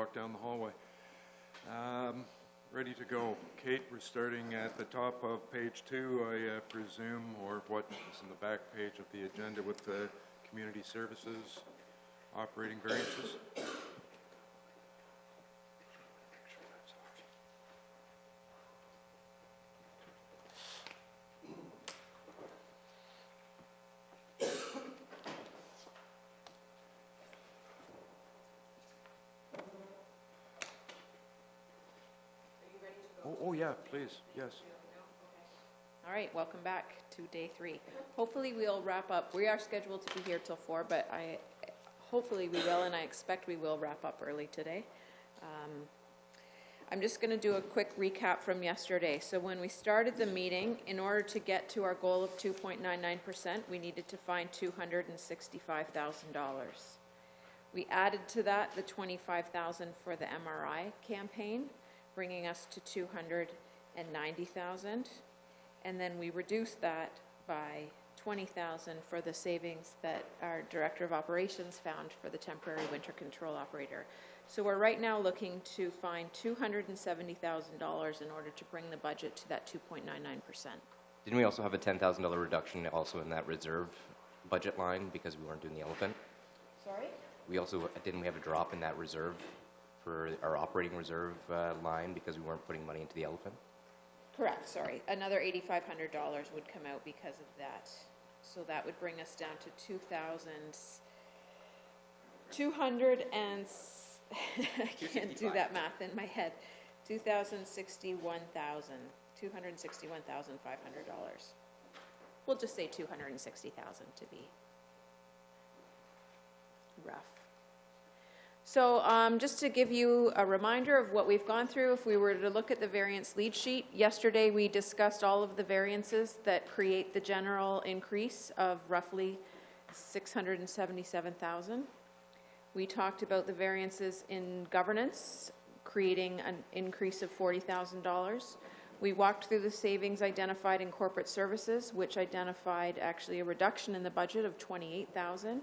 walk down the hallway. Ready to go. Kate, we're starting at the top of page 2, I presume, or what is in the back page of the agenda with the community services operating variances. Oh yeah, please, yes. All right, welcome back to day 3. Hopefully we'll wrap up. We are scheduled to be here till 4, but hopefully we will, and I expect we will wrap up early today. I'm just going to do a quick recap from yesterday. So when we started the meeting, in order to get to our goal of 2.99%, we needed to find $265,000. We added to that the $25,000 for the MRI campaign, bringing us to $290,000, and then we reduced that by $20,000 for the savings that our Director of Operations found for the temporary winter control operator. So we're right now looking to find $270,000 in order to bring the budget to that 2.99%. Didn't we also have a $10,000 reduction also in that reserve budget line because we weren't doing the elephant? Sorry? Didn't we have a drop in that reserve for our operating reserve line because we weren't putting money into the elephant? Correct, sorry. Another $8,500 would come out because of that. So that would bring us down to 2,200 and I can't do that math in my head. $261,500. We'll just say $260,000 to be rough. So just to give you a reminder of what we've gone through, if we were to look at the variance lead sheet, yesterday we discussed all of the variances that create the general increase of roughly $677,000. We talked about the variances in governance, creating an increase of $40,000. We walked through the savings identified in corporate services, which identified actually a reduction in the budget of $28,000.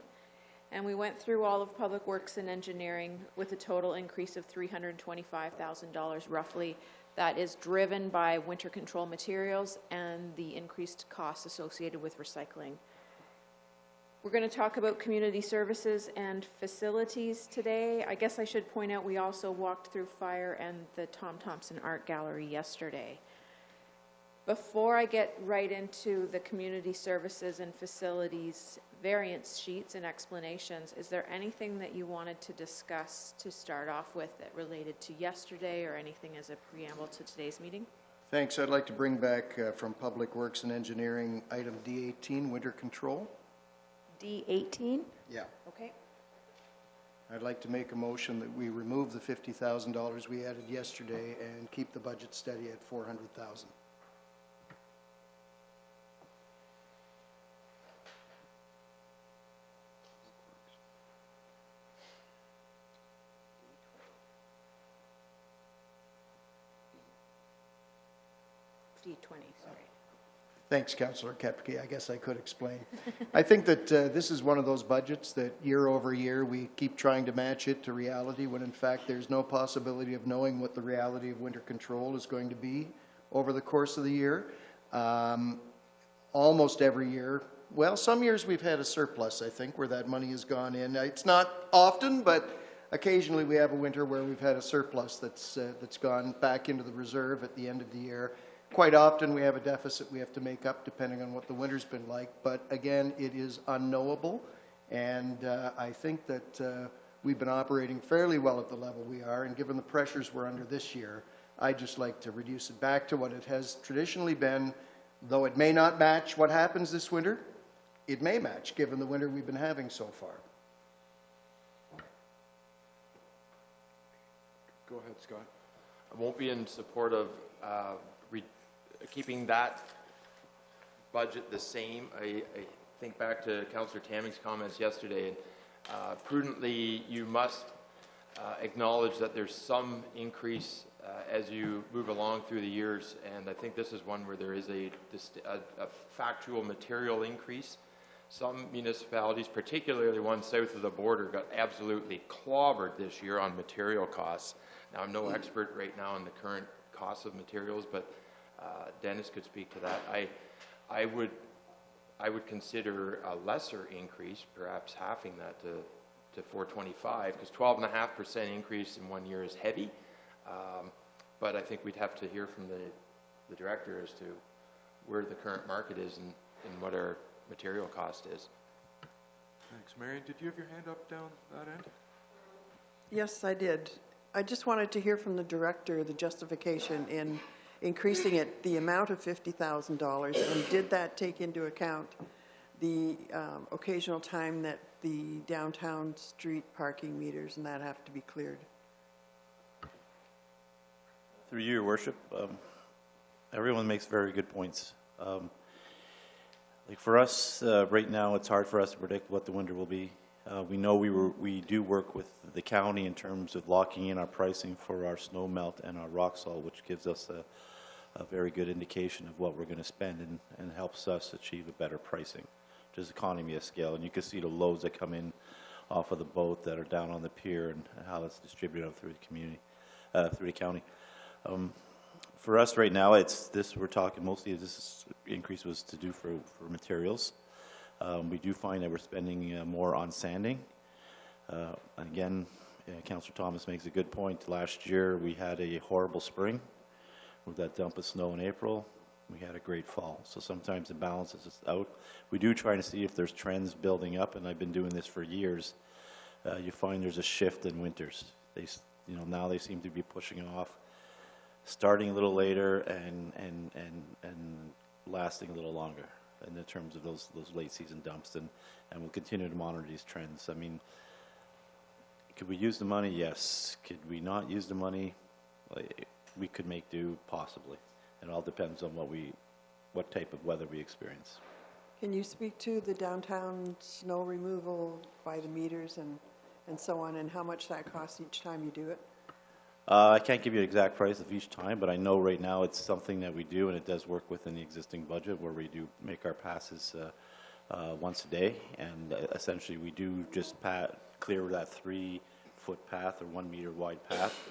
And we went through all of public works and engineering with a total increase of $325,000 roughly. That is driven by winter control materials and the increased costs associated with recycling. We're going to talk about community services and facilities today. I guess I should point out we also walked through fire and the Tom Thompson Art Gallery yesterday. Before I get right into the community services and facilities variance sheets and explanations, is there anything that you wanted to discuss to start off with that related to yesterday or anything as a preamble to today's meeting? Thanks. I'd like to bring back from Public Works and Engineering item D18, winter control. D18? Yeah. Okay. I'd like to make a motion that we remove the $50,000 we added yesterday and keep the budget steady at $400,000. D20, sorry. Thanks, Councillor Kepke. I guess I could explain. I think that this is one of those budgets that year over year we keep trying to match it to reality when in fact there's no possibility of knowing what the reality of winter control is going to be over the course of the year. Almost every year, well, some years we've had a surplus, I think, where that money has gone in. It's not often, but occasionally we have a winter where we've had a surplus that's gone back into the reserve at the end of the year. Quite often we have a deficit we have to make up depending on what the winter's been like, but again, it is unknowable, and I think that we've been operating fairly well at the level we are, and given the pressures we're under this year, I'd just like to reduce it back to what it has traditionally been. Though it may not match what happens this winter, it may match given the winter we've been having so far. Go ahead, Scott. I won't be in support of keeping that budget the same. I think back to Councillor Tamming's comments yesterday, and prudently you must acknowledge that there's some increase as you move along through the years, and I think this is one where there is a factual material increase. some municipalities, particularly one south of the border, got absolutely clobbered this year on material costs. Now, I'm no expert right now on the current costs of materials, but Dennis could speak to that. I would consider a lesser increase, perhaps halving that to 425, because 12.5% increase in 1 year is heavy. But I think we'd have to hear from the director as to where the current market is and what our material cost is. Thanks. Marion, did you have your hand up down that end? Yes, I did. I just wanted to hear from the director the justification in increasing it, the amount of $50,000, and did that take into account the occasional time that the downtown street parking meters and that have to be cleared? Through you, Your Worship, everyone makes very good points. Like for us, right now, it's hard for us to predict what the winter will be. We know we do work with the county in terms of locking in our pricing for our snow melt and our rock salt, which gives us a very good indication of what we're going to spend and helps us achieve a better pricing, which is economy of scale. And you can see the loads that come in off of the boat that are down on the pier and how that's distributed out through the community, through the county. For us right now, it's this, we're talking mostly this increase was to do for materials. We do find that we're spending more on sanding. Again, Councillor Thomas makes a good point. Last year we had a horrible spring with that dump of snow in April. We had a great fall. So sometimes it balances us out. We do try to see if there's trends building up, and I've been doing this for years. You find there's a shift in winters. Now they seem to be pushing off, starting a little later and lasting a little longer in the terms of those late season dumps, and we'll continue to monitor these trends. I mean, could we use the money? Yes. Could we not use the money? We could make do, possibly. It all depends on what type of weather we experience. Can you speak to the downtown snow removal by the meters and so on, and how much that costs each time you do it? I can't give you an exact price of each time, but I know right now it's something that we do, and it does work within the existing budget where we do make our passes once a day, and essentially we do just clear that 3-foot path or 1 meter wide path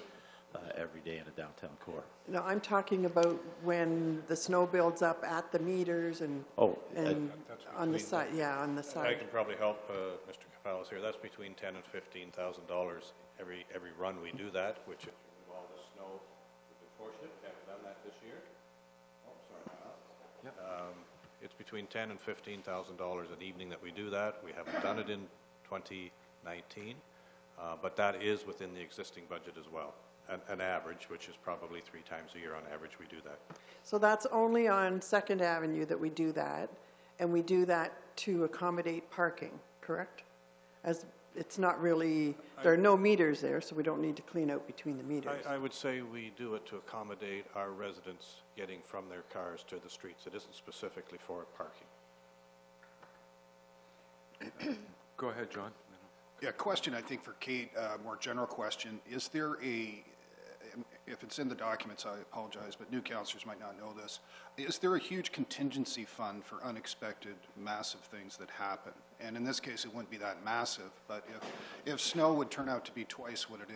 every day in a downtown core. No, I'm talking about when the snow builds up at the meters and on the side. Yeah, on the side. I can probably help Mr. Capalis here. That's between $10,000 and $15,000 every run we do that, which if you remove all the snow, we can force it. We haven't done that this year. Oh, sorry. Yep. It's between $10,000 and $15,000 an evening that we do that. We haven't done it in 2019, but that is within the existing budget as well. An average, which is probably 3 times a year on average, we do that. So that's only on 2nd Avenue that we do that, and we do that to accommodate parking, correct? As it's not really, there are no meters there, so we don't need to clean out between the meters. I would say we do it to accommodate our residents getting from their cars to the streets. It isn't specifically for parking. Go ahead, John. Yeah, question, I think, for Kate, more general question. Is there if it's in the documents, I apologize, but new councillors might not know this. Is there a huge contingency fund for unexpected, massive things that happen? And in this case, it wouldn't be that massive, but if snow would turn out to be twice what it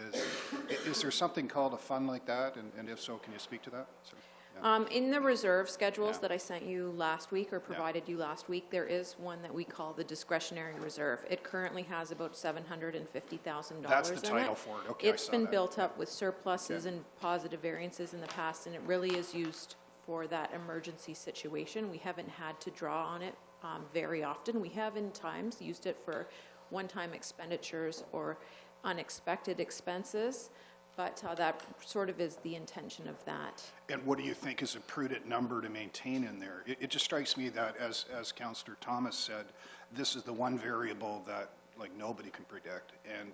is there something called a fund like that? And if so, can you speak to that? So, yeah. In the reserve schedules that I sent you last week or provided you last week, there is one that we call the Discretionary Reserve. It currently has about $750,000 in it. That's the title for it. Okay, It's been built up with surpluses and positive variances in the past, and it really is used for that emergency situation. We haven't had to draw on it very often. We have in times used it for one-time expenditures or unexpected expenses. But that sort of is the intention of that. And what do you think is a prudent number to maintain in there? It just strikes me that, as Councillor Thomas said, this is the one variable that nobody can predict. And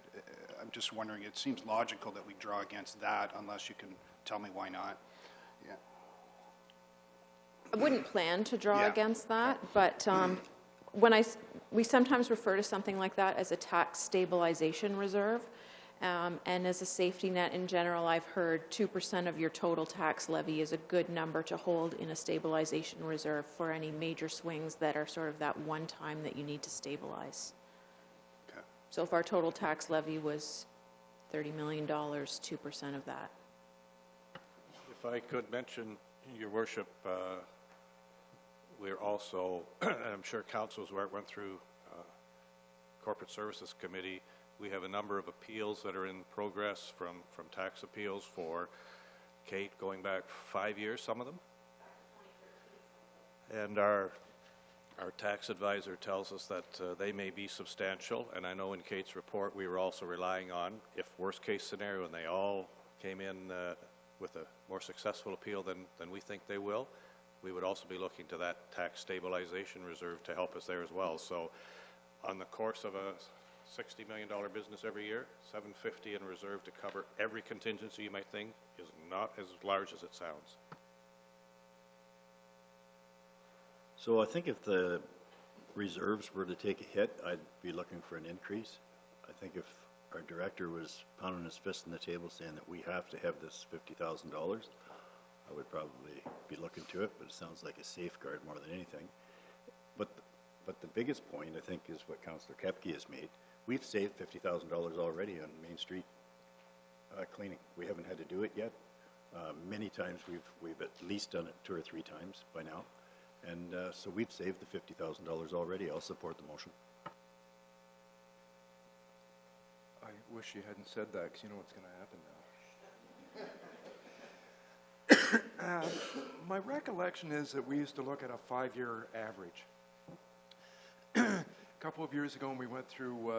I'm just wondering, it seems logical that we draw against that unless you can tell me why not. Yeah. I wouldn't plan to draw against that, but we sometimes refer to something like that as a tax stabilization reserve. And as a safety net in general, I've heard 2% of your total tax levy is a good number to hold in a stabilization reserve for any major swings that are sort of that one time that you need to stabilize. Okay. So if our total tax levy was $30 million, 2% of that. If I could mention, Your Worship, we're also, and I'm sure councils went through Corporate Services Committee, we have a number of appeals that are in progress from tax appeals for, Kate, going back 5 years, some of them. And our tax advisor tells us that they may be substantial, and I know in Kate's report we were also relying on, if worst case scenario, and they all came in with a more successful appeal than we think they will, we would also be looking to that tax stabilization reserve to help us there as well. So on the course of a $60 million business every year, $750 in reserve to cover every contingency you might think is not as large as it sounds. So I think if the reserves were to take a hit, I'd be looking for an increase. I think if our director was pounding his fist on the table saying that we have to have this $50,000, I would probably be looking to it, but it sounds like a safeguard more than anything. But the biggest point, I think, is what Councillor Kepke has made. We've saved $50,000 already on Main Street cleaning. We haven't had to do it yet. Many times we've at least done it 2 or 3 times by now. And so we've saved the $50,000 already. I'll support the motion. I wish you hadn't said that, because you know what's going to happen now. My recollection is that we used to look at a 5-year average. A couple of years ago, when we went through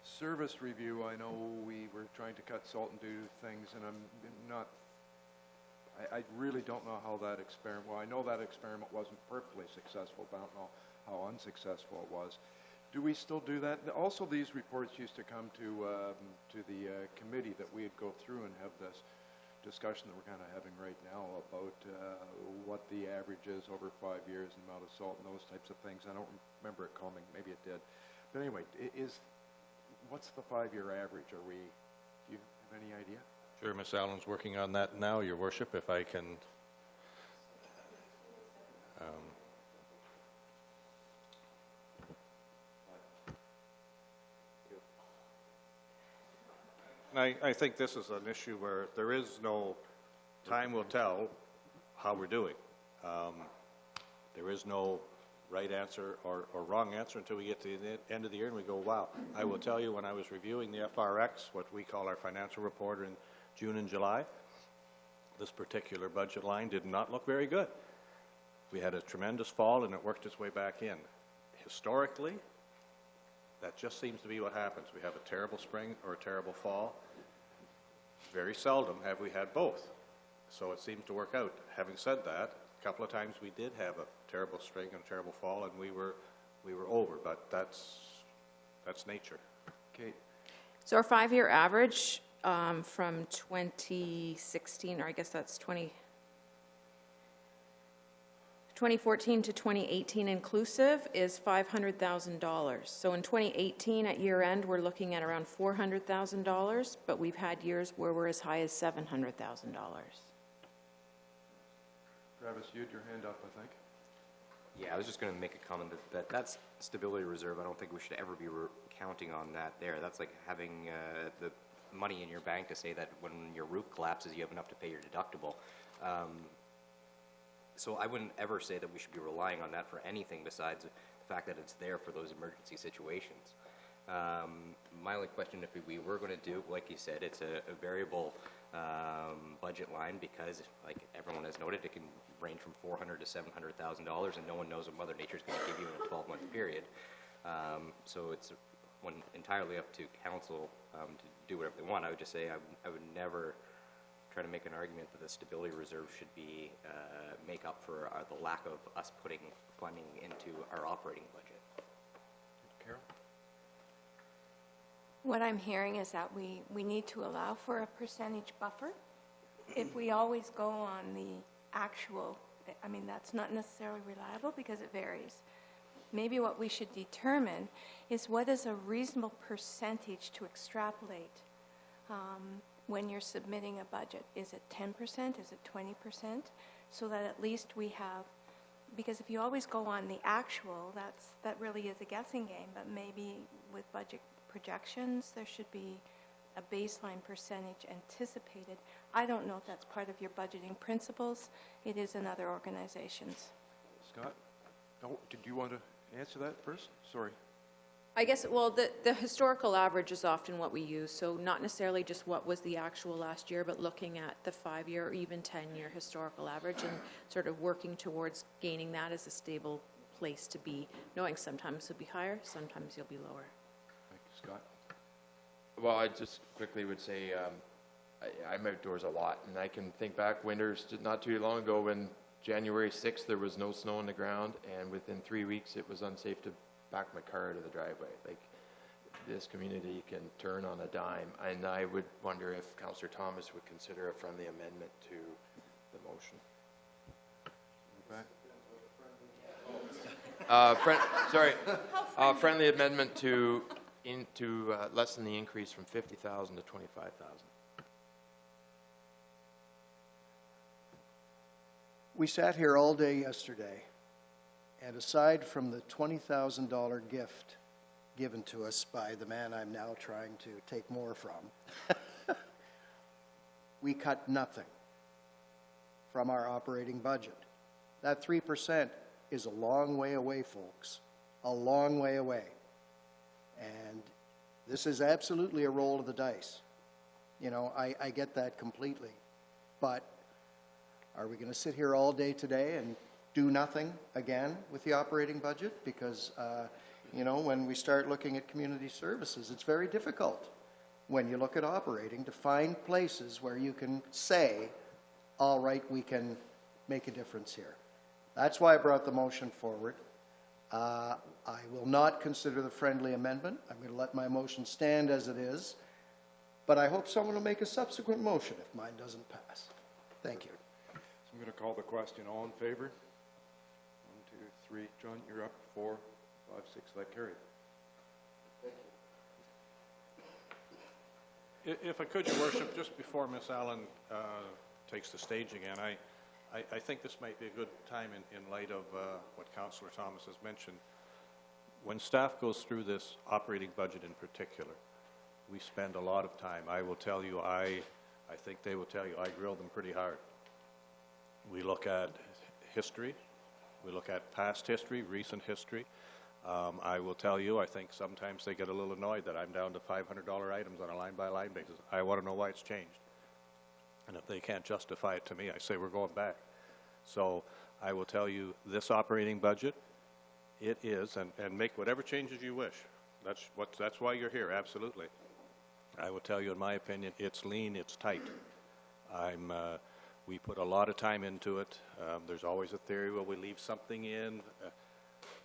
service review, I know we were trying to cut salt and do things, and I really don't know how that experiment, well, I know that experiment wasn't perfectly successful, but I don't know how unsuccessful it was. Do we still do that? Also, these reports used to come to the committee that we'd go through and have this discussion that we're kind of having right now about what the average is over 5 years, and amount of salt and those types of things. I don't remember it coming. Maybe it did. But anyway, what's the 5-year average? Do you have any idea? Sure, Ms. Allen's working on that now, Your Worship, if I can. I think this is an issue where there is no, time will tell how we're doing. There is no right answer or wrong answer until we get to the end of the year and we go, wow. I will tell you, when I was reviewing the FRX, what we call our financial report in June and July, this particular budget line did not look very good. We had a tremendous fall and it worked its way back in. Historically, that just seems to be what happens. We have a terrible spring or a terrible fall. Very seldom have we had both. So it seems to work out. Having said that, a couple of times we did have a terrible spring and a terrible fall, and we were over, but that's nature. Kate? So our 5-year average from 2016, or I guess that's 2014 to 2018 inclusive, is $500,000. So in 2018 at year end, we're looking at around $400,000, but we've had years where we're as high as $700,000. Travis, you had your hand up, I think. Yeah, I was just going to make a comment that that's stability reserve. I don't think we should ever be counting on that there. That's like having the money in your bank to say that when your roof collapses, you have enough to pay your deductible. So I wouldn't ever say that we should be relying on that for anything besides the fact that it's there for those emergency situations. My only question, if we were going to do, like you said, it's a variable budget line because, like everyone has noted, it can range from $400,000 to $700,000, and no one knows what Mother Nature is going to give you in a 12-month period. So it's entirely up to council to do whatever they want. I would just say I would never try to make an argument that the stability reserve should be make up for the lack of us putting funding into our operating budget. Carol? What I'm hearing is that we need to allow for a percentage buffer. If we always go on the actual, I mean, that's not necessarily reliable because it varies. maybe what we should determine is what is a reasonable percentage to extrapolate when you're submitting a budget. Is it 10%? Is it 20%? So that at least we have, because if you always go on the actual, that really is a guessing game, but maybe with budget projections, there should be a baseline percentage anticipated. I don't know if that's part of your budgeting principles. It is in other organizations. Scott? Oh, did you want to answer that first? Sorry. I guess, well, the historical average is often what we use, so not necessarily just what was the actual last year, but looking at the 5-year or even 10-year historical average and sort of working towards gaining that as a stable place to be, knowing sometimes it'll be higher, sometimes you'll be lower. Thank you, Scott. Well, I just quickly would say, I'm outdoors a lot, and I can think back winters not too long ago when January 6th there was no snow on the ground, and within 3 weeks it was unsafe to back my car out of the driveway. Like, this community can turn on a dime, and I would wonder if Councillor Thomas would consider a friendly amendment to the motion. Friendly amendment to lessen the increase from 50,000 to 25,000. We sat here all day yesterday, and aside from the $20,000 gift given to us by the man I'm now trying to take more from, we cut nothing from our operating budget. That 3% is a long way away, folks, a long way away. And this is absolutely a roll of the dice. You know, I get that completely. But are we going to sit here all day today and do nothing again with the operating budget? Because, you know, when we start looking at community services, it's very difficult when you look at operating to find places where you can say, all right, we can make a difference here. That's why I brought the motion forward. I will not consider the friendly amendment. I'm going to let my motion stand as it is. But I hope someone will make a subsequent motion if mine doesn't pass. Thank you. So I'm going to call the question. All in favor? 1, 2, 3. John, you're up. 4, 5, 6. That carried. If I could, Your Worship, just before Miss Allen takes the stage again, I think this might be a good time in light of what Councillor Thomas has mentioned. When staff goes through this operating budget in particular, we spend a lot of time. I will tell you, I think they will tell you, I grill them pretty hard. We look at history. We look at past history, recent history. I will tell you, I think sometimes they get a little annoyed that I'm down to $500 items on a line-by-line basis. I want to know why it's changed. And if they can't justify it to me, I say we're going back. So I will tell you, this operating budget, it is, and make whatever changes you wish. That's why you're here, absolutely. I will tell you, in my opinion, it's lean, it's tight. We put a lot of time into it. There's always a theory, will we leave something in?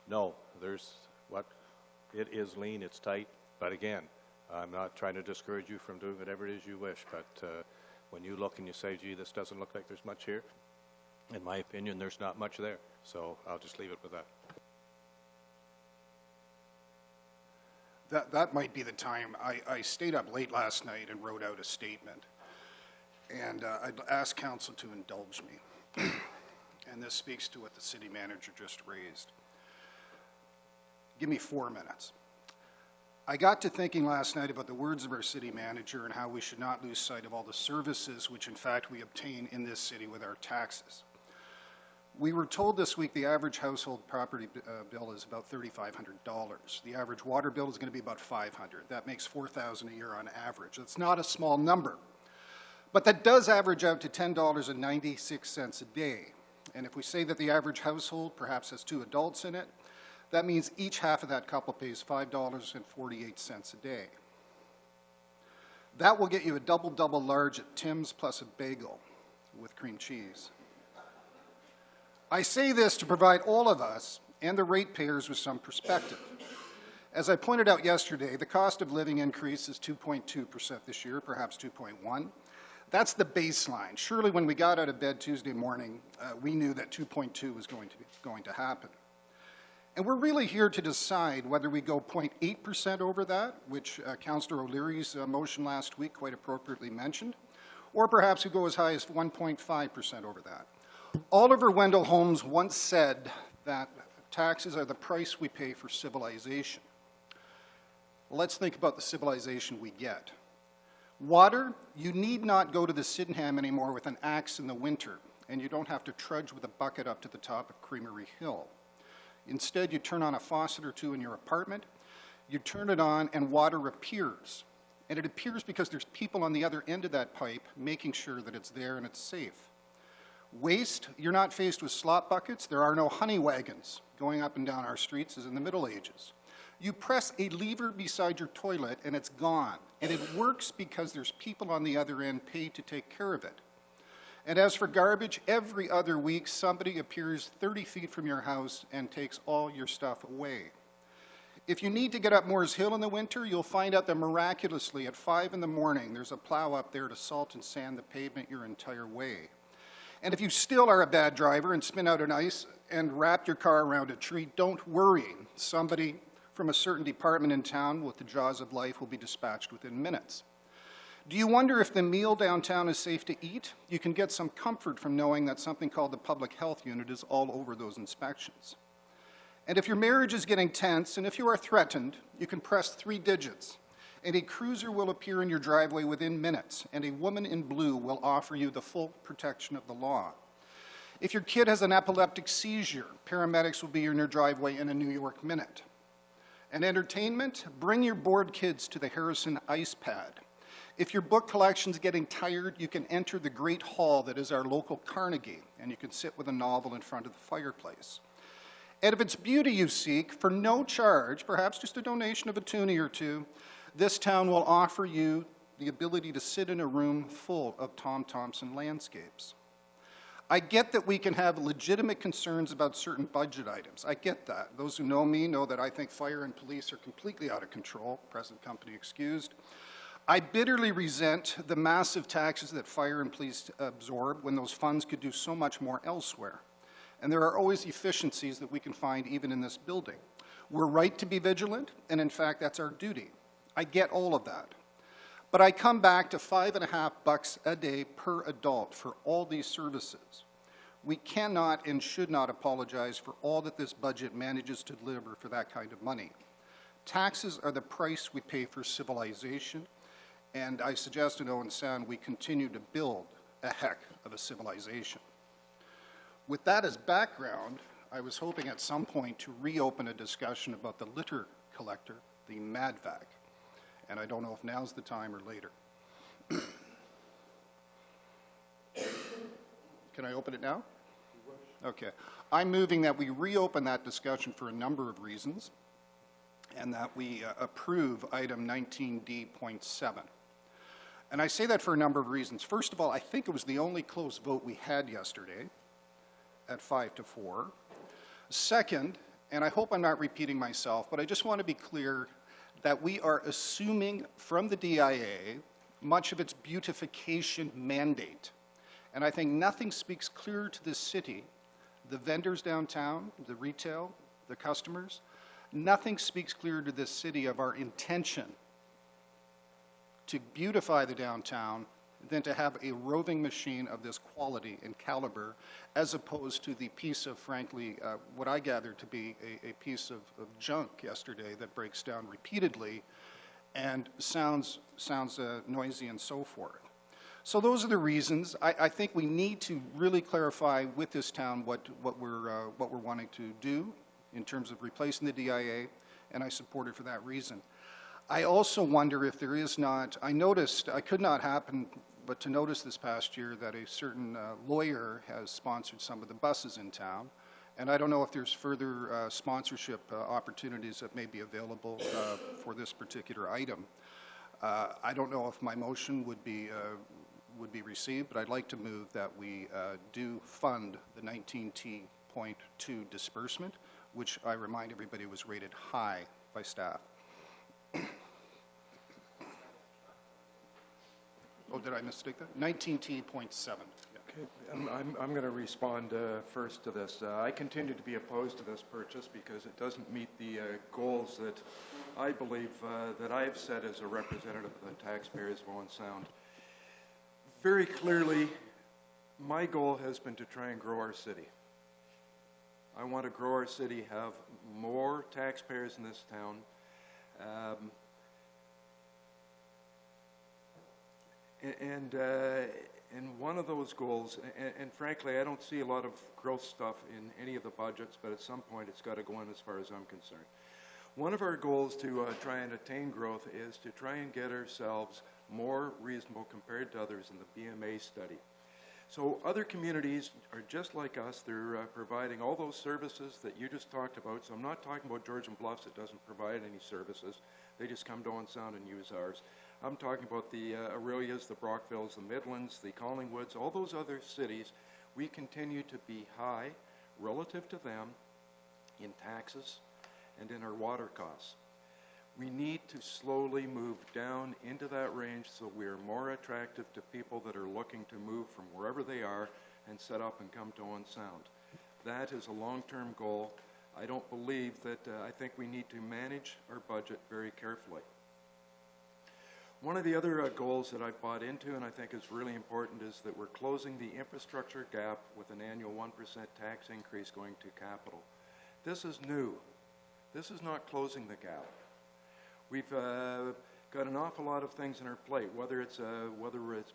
No, it is lean, it's tight. But again, I'm not trying to discourage you from doing whatever it is you wish, but when you look and you say, gee, this doesn't look like there's much here, in my opinion, there's not much there. So I'll just leave it with that. That might be the time. I stayed up late last night and wrote out a statement. And I'd ask council to indulge me. And this speaks to what the city manager just raised. Give me 4 minutes. I got to thinking last night about the words of our city manager and how we should not lose sight of all the services which in fact we obtain in this city with our taxes. We were told this week the average household property bill is about $3,500. The average water bill is going to be about $500. That makes $4,000 a year on average. That's not a small number. But that does average out to $10.96 a day. And if we say that the average household perhaps has 2 adults in it, that means each half of that couple pays $5.48 a day. That will get you a double large at Tim's plus a bagel with cream cheese. I say this to provide all of us and the ratepayers with some perspective. As I pointed out yesterday, the cost of living increase is 2.2% this year, perhaps 2.1%. That's the baseline. Surely when we got out of bed Tuesday morning, we knew that 2.2 was going to happen. And we're really here to decide whether we go 0.8% over that, which Councillor O'Leary's motion last week quite appropriately mentioned, or perhaps we go as high as 1.5% over that. Oliver Wendell Holmes once said that taxes are the price we pay for civilization. Let's think about the civilization we get. Water, you need not go to the Sydenham anymore with an axe in the winter, and you don't have to trudge with a bucket up to the top of Creamery Hill. Instead, you turn on a faucet or two in your apartment, you turn it on, and water appears. And it appears because there's people on the other end of that pipe making sure that it's there and it's safe. Waste, you're not faced with slop buckets. There are no honey wagons going up and down our streets as in the Middle Ages. You press a lever beside your toilet and it's gone. And it works because there's people on the other end paid to take care of it. And as for garbage, every other week somebody appears 30 feet from your house and takes all your stuff away. If you need to get up Moores Hill in the winter, you'll find out that miraculously at 5 in the morning there's a plow up there to salt and sand the pavement your entire way. And if you still are a bad driver and spin out an ice and wrap your car around a tree, don't worry. Somebody from a certain department in town with the jaws of life will be dispatched within minutes. Do you wonder if the meal downtown is safe to eat? You can get some comfort from knowing that something called the Public Health Unit is all over those inspections. And if your marriage is getting tense, and if you are threatened, you can press 3 digits, and a cruiser will appear in your driveway within minutes, and a woman in blue will offer you the full protection of the law. If your kid has an epileptic seizure, paramedics will be in your driveway in a New York minute. And entertainment, bring your bored kids to the Harrison Ice Pad. If your book collection's getting tired, you can enter the great hall that is our local Carnegie, and you can sit with a novel in front of the fireplace. And if it's beauty you seek, for no charge, perhaps just a donation of a toonie or two, this town will offer you the ability to sit in a room full of Tom Thompson landscapes. I get that we can have legitimate concerns about certain budget items. I get that. Those who know me know that I think fire and police are completely out of control, present company excused. I bitterly resent the massive taxes that fire and police absorb when those funds could do so much more elsewhere. And there are always efficiencies that we can find even in this building. We're right to be vigilant, and in fact, that's our duty. I get all of that. But I come back to $5.50 a day per adult for all these services. We cannot and should not apologize for all that this budget manages to deliver for that kind of money. Taxes are the price we pay for civilization, and I suggest in Owen Sound we continue to build a heck of a civilization. With that as background, I was hoping at some point to reopen a discussion about the litter collector, the MADVAC. And I don't know if now's the time or later. Can I open it now? Okay. I'm moving that we reopen that discussion for a number of reasons, and that we approve item 19D.7. And I say that for a number of reasons. First of all, I think it was the only close vote we had yesterday at 5-4. Second, and I hope I'm not repeating myself, but I just want to be clear that we are assuming from the DIA much of its beautification mandate. And I think nothing speaks clearer to this city, the vendors downtown, the retail, the customers, nothing speaks clearer to this city of our intention to beautify the downtown than to have a roving machine of this quality and caliber, as opposed to the piece of, frankly, what I gather to be a piece of junk yesterday that breaks down repeatedly and sounds noisy and so forth. So those are the reasons. I think we need to really clarify with this town what we're wanting to do in terms of replacing the DIA, and I support it for that reason. I also wonder if there is not, I noticed, I could not happen but to notice this past year that a certain lawyer has sponsored some of the buses in town, and I don't know if there's further sponsorship opportunities that may be available for this particular item. I don't know if my motion would be received, but I'd like to move that we do fund the 19T.2 disbursement, which I remind everybody was rated high by staff. Oh, did I mistake that? 19T.7. Yeah. Okay. I'm going to respond first to this. I continue to be opposed to this purchase because it doesn't meet the goals that I believe that I have set as a representative of the taxpayers of Owen Sound. Very clearly, my goal has been to try and grow our city. I want to grow our city, have more taxpayers in this town. And one of those goals, and frankly, I don't see a lot of growth stuff in any of the budgets, but at some point it's got to go in as far as I'm concerned. One of our goals to try and attain growth is to try and get ourselves more reasonable compared to others in the BMA study. So other communities are just like us. They're providing all those services that you just talked about. So I'm not talking about Georgian Bluffs that doesn't provide any services. They just come to Owen Sound and use ours. I'm talking about the Aurelias, the Brockvilles, the Midlands, the Collingwoods, all those other cities. We continue to be high relative to them in taxes and in our water costs. We need to slowly move down into that range so we are more attractive to people that are looking to move from wherever they are and set up and come to Owen Sound. That is a long-term goal. I don't believe that, I think we need to manage our budget very carefully. One of the other goals that I've bought into and I think is really important is that we're closing the infrastructure gap with an annual 1% tax increase going to capital. This is new. This is not closing the gap. We've got an awful lot of things in our plate, whether it's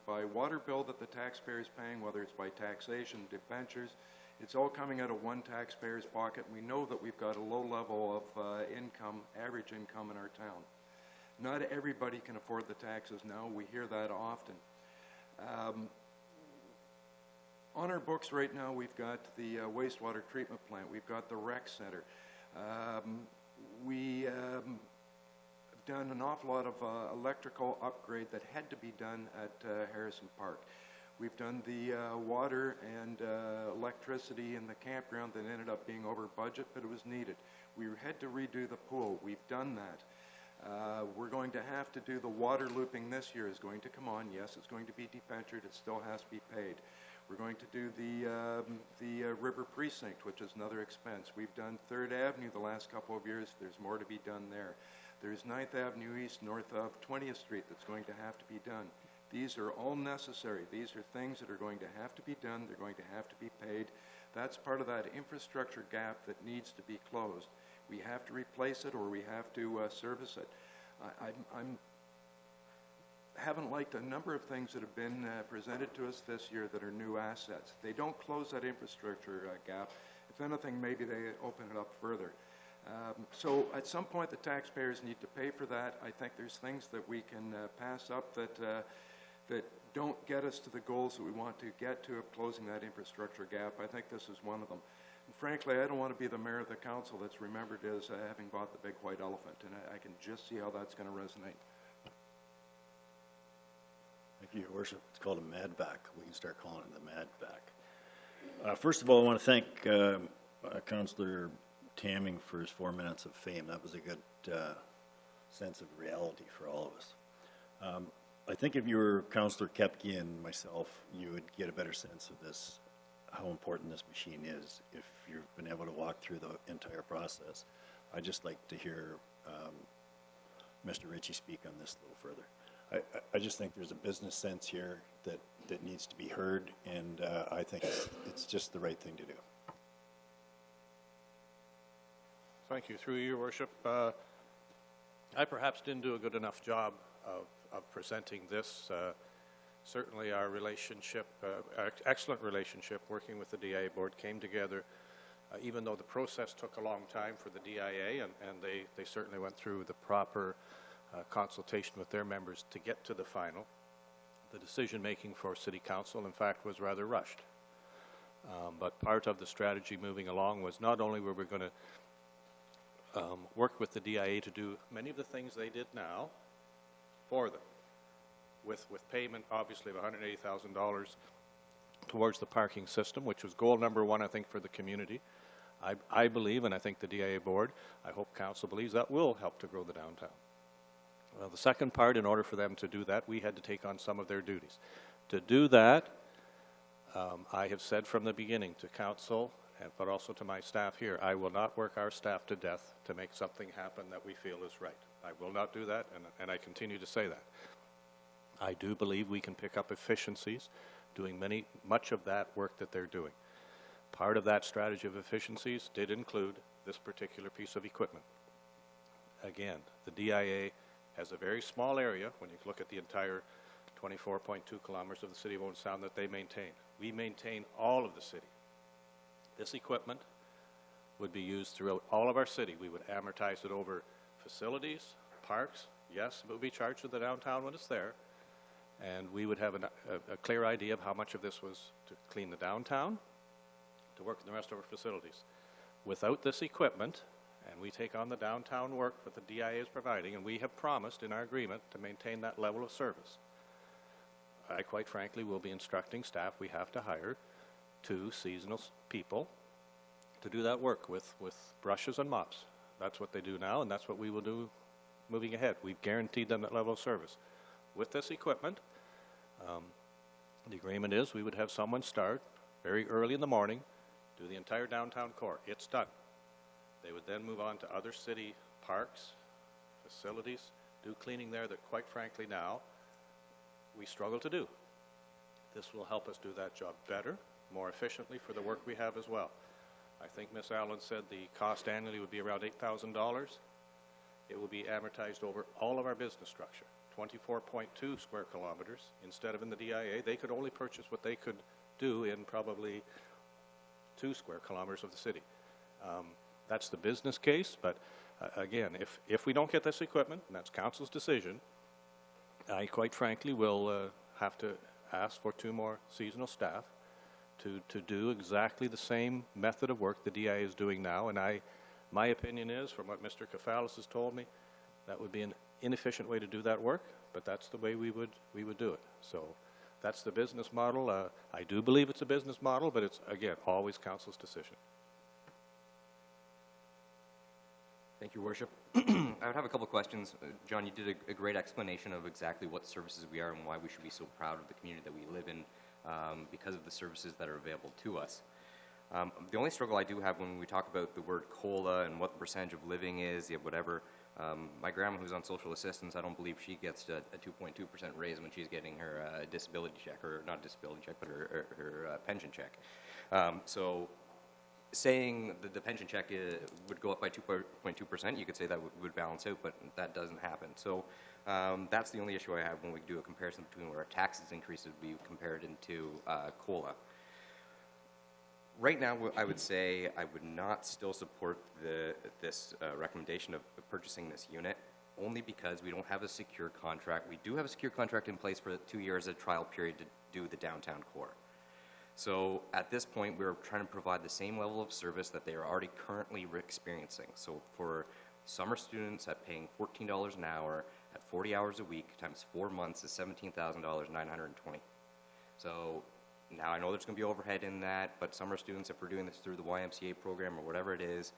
by water bill that the taxpayer is paying, whether it's by taxation, debentures. It's all coming out of one taxpayer's pocket. We know that we've got a low level of income, average income in our town. Not everybody can afford the taxes now. We hear that often. On our books right now, we've got the wastewater treatment plant. We've got the rec center. We have done an awful lot of electrical upgrade that had to be done at Harrison Park. We've done the water and electricity in the campground that ended up being over budget, but it was needed. We had to redo the pool. We've done that. We're going to have to do the water looping this year is going to come on. Yes, it's going to be debentured. It still has to be paid. We're going to do the river precinct, which is another expense. We've done 3rd Avenue the last couple of years. There's more to be done there. There's 9th Avenue East north of 20th Street that's going to have to be done. These are all necessary. These are things that are going to have to be done. They're going to have to be paid. That's part of that infrastructure gap that needs to be closed. We have to replace it or we have to service it. I haven't liked a number of things that have been presented to us this year that are new assets. They don't close that infrastructure gap. If anything, maybe they open it up further. So at some point the taxpayers need to pay for that. I think there's things that we can pass up that don't get us to the goals that we want to get to of closing that infrastructure gap. I think this is one of them. And frankly, I don't want to be the mayor of the council that's remembered as having bought the big white elephant, and I can just see how that's going to resonate. Thank you, Your Worship. It's called a mad back. We can start calling it the mad back. First of all, I want to thank Councillor Tamming for his 4 minutes of fame. That was a good sense of reality for all of us. I think if you were Councillor Kepke and myself, you would get a better sense of this, how important this machine is, if you've been able to walk through the entire process. I'd just like to hear Mr. Ritchie speak on this a little further. I just think there's a business sense here that needs to be heard, and I think it's just the right thing to do. Thank you. Through you, Your Worship, I perhaps didn't do a good enough job of presenting this. Certainly our relationship, excellent relationship working with the DIA board came together, even though the process took a long time for the DIA, and they certainly went through the proper consultation with their members to get to the final. The decision-making for City Council, in fact, was rather rushed. But part of the strategy moving along was not only were we going to work with the DIA to do many of the things they did now for them, with payment, obviously, of $180,000 towards the parking system, which was goal number one, I think, for the community. I believe, and I think the DIA board, I hope council believes, that will help to grow the downtown. Well, the second part, in order for them to do that, we had to take on some of their duties. To do that, I have said from the beginning to council, but also to my staff here, I will not work our staff to death to make something happen that we feel is right. I will not do that, and I continue to say that. I do believe we can pick up efficiencies doing much of that work that they're doing. Part of that strategy of efficiencies did include this particular piece of equipment. Again, the DIA has a very small area when you look at the entire 24.2 kilometers of the city of Owen Sound that they maintain. We maintain all of the city. This equipment would be used throughout all of our city. We would amortize it over facilities, parks. Yes, it would be charged to the downtown when it's there. And we would have a clear idea of how much of this was to clean the downtown, to work in the rest of our facilities. Without this equipment, and we take on the downtown work that the DIA is providing, and we have promised in our agreement to maintain that level of service, I quite frankly will be instructing staff we have to hire 2 seasonal people to do that work with brushes and mops. That's what they do now, and that's what we will do moving ahead. We've guaranteed them that level of service. With this equipment, the agreement is we would have someone start very early in the morning, do the entire downtown core. It's done. They would then move on to other city parks, facilities, do cleaning there that quite frankly now we struggle to do. This will help us do that job better, more efficiently for the work we have as well. I think Ms. Allen said the cost annually would be around $8,000. It will be amortized over all of our business structure, 24.2 square kilometers. Instead of in the DIA, they could only purchase what they could do in probably 2 square kilometers of the city. That's the business case, but again, if we don't get this equipment, and that's council's decision, I quite frankly will have to ask for 2 more seasonal staff to do exactly the same method of work the DIA is doing now. And my opinion is, from what Mr. Kafalis has told me, that would be an inefficient way to do that work, but that's the way we would do it. So that's the business model. I do believe it's a business model, but it's, again, always council's decision. Thank you, Worship. I would have a couple of questions. John, you did a great explanation of exactly what services we are and why we should be so proud of the community that we live in because of the services that are available to us. The only struggle I do have when we talk about the word COLA and what the percentage of living is, whatever, my grandma who's on social assistance, I don't believe she gets a 2.2% raise when she's getting her disability check, or not disability check, but her pension check. So saying that the pension check would go up by 2.2%, you could say that would balance out, but that doesn't happen. So that's the only issue I have when we do a comparison between what our taxes increase would be compared into COLA. Right now, I would say I would not still support this recommendation of purchasing this unit, only because we don't have a secure contract. We do have a secure contract in place for 2 years, a trial period to do the downtown core. So at this point, we're trying to provide the same level of service that they are already currently experiencing. So for summer students at paying $14 an hour at 40 hours a week times 4 months is $17,920. So now I know there's going to be overhead in that, but summer students, if we're doing this through the YMCA program or whatever it is,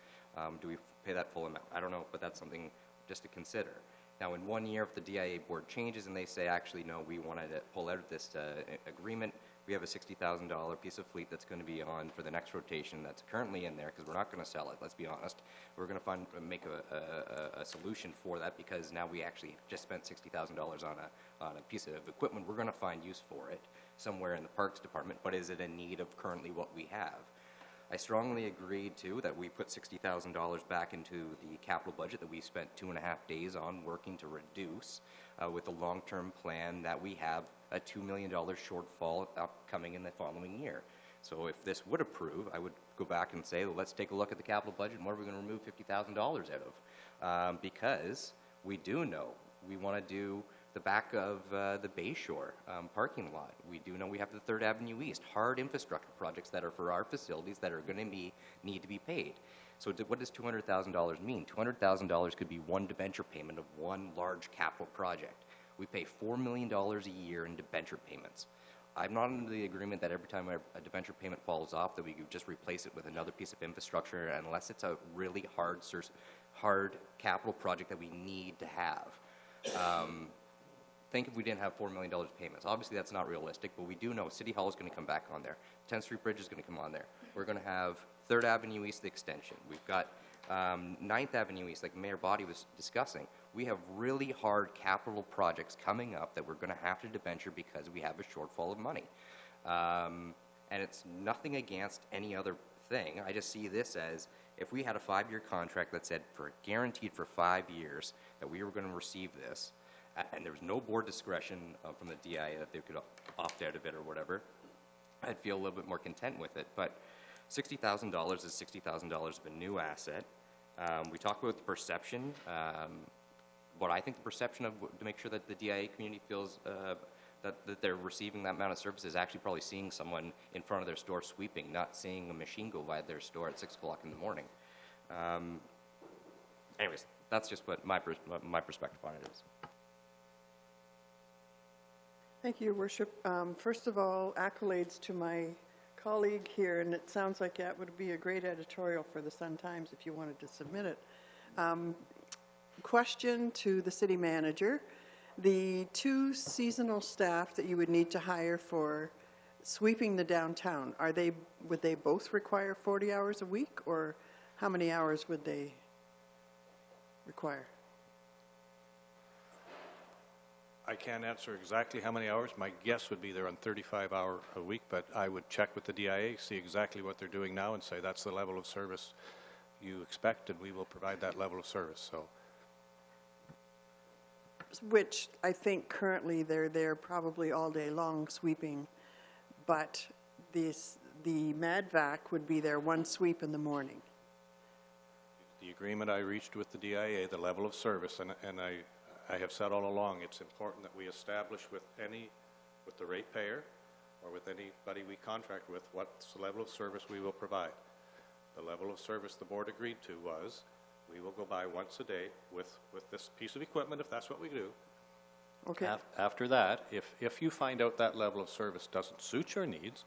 do we pay that full amount? I don't know, but that's something just to consider. Now, in 1 year, if the DIA board changes and they say, actually, no, we wanted to pull out of this agreement, we have a $60,000 piece of fleet that's going to be on for the next rotation that's currently in there, because we're not going to sell it, let's be honest. We're going to make a solution for that, because now we actually just spent $60,000 on a piece of equipment. We're going to find use for it somewhere in the Parks Department, but is it in need of currently what we have? I strongly agreed, too, that we put $60,000 back into the capital budget that we spent 2.5 days on working to reduce with a long-term plan that we have a $2 million shortfall upcoming in the following year. So if this would approve, I would go back and say, well, let's take a look at the capital budget and what are we going to remove $50,000 out of? Because we do know we want to do the back of the Bayshore parking lot. We do know we have the 3rd Avenue East, hard infrastructure projects that are for our facilities that are going to need to be paid. So what does $200,000 mean? $200,000 could be one debenture payment of one large capital project. We pay $4 million a year in debenture payments. I'm not under the agreement that every time a debenture payment falls off that we could just replace it with another piece of infrastructure unless it's a really hard capital project that we need to have. think if we didn't have $4 million payments. Obviously, that's not realistic, but we do know City Hall is going to come back on there. 10th Street Bridge is going to come on there. We're going to have 3rd Avenue East, the extension. We've got 9th Avenue East, like Mayor Boddy was discussing. We have really hard capital projects coming up that we're going to have to debenture because we have a shortfall of money. And it's nothing against any other thing. I just see this as if we had a 5-year contract that said guaranteed for 5 years that we were going to receive this, and there was no board discretion from the DIA that they could opt out of it or whatever, I'd feel a little bit more content with it. But $60,000 is $60,000 of a new asset. We talk about the perception. What I think the perception of, to make sure that the DIA community feels that they're receiving that amount of service is actually probably seeing someone in front of their store sweeping, not seeing a machine go by their store at 6 o'clock in the morning. Anyways, that's just what my perspective on it is. Thank you, Your Worship. First of all, accolades to my colleague here, and it sounds like that would be a great editorial for the Sun-Times if you wanted to submit it. Question to the city manager. The 2 seasonal staff that you would need to hire for sweeping the downtown, would they both require 40 hours a week, or how many hours would they require? I can't answer exactly how many hours. My guess would be they're on 35 hours a week, but I would check with the DIA, see exactly what they're doing now, and say that's the level of service you expect, and we will provide that level of service. So, Which I think currently they're there probably all day long sweeping, but the MADVAC would be there 1 sweep in the morning. the agreement I reached with the DIA, the level of service, and I have said all along, it's important that we establish with the ratepayer or with anybody we contract with, what's the level of service we will provide. The level of service the board agreed to was, we will go by once a day with this piece of equipment, if that's what we do. Okay. After that, if you find out that level of service doesn't suit your needs,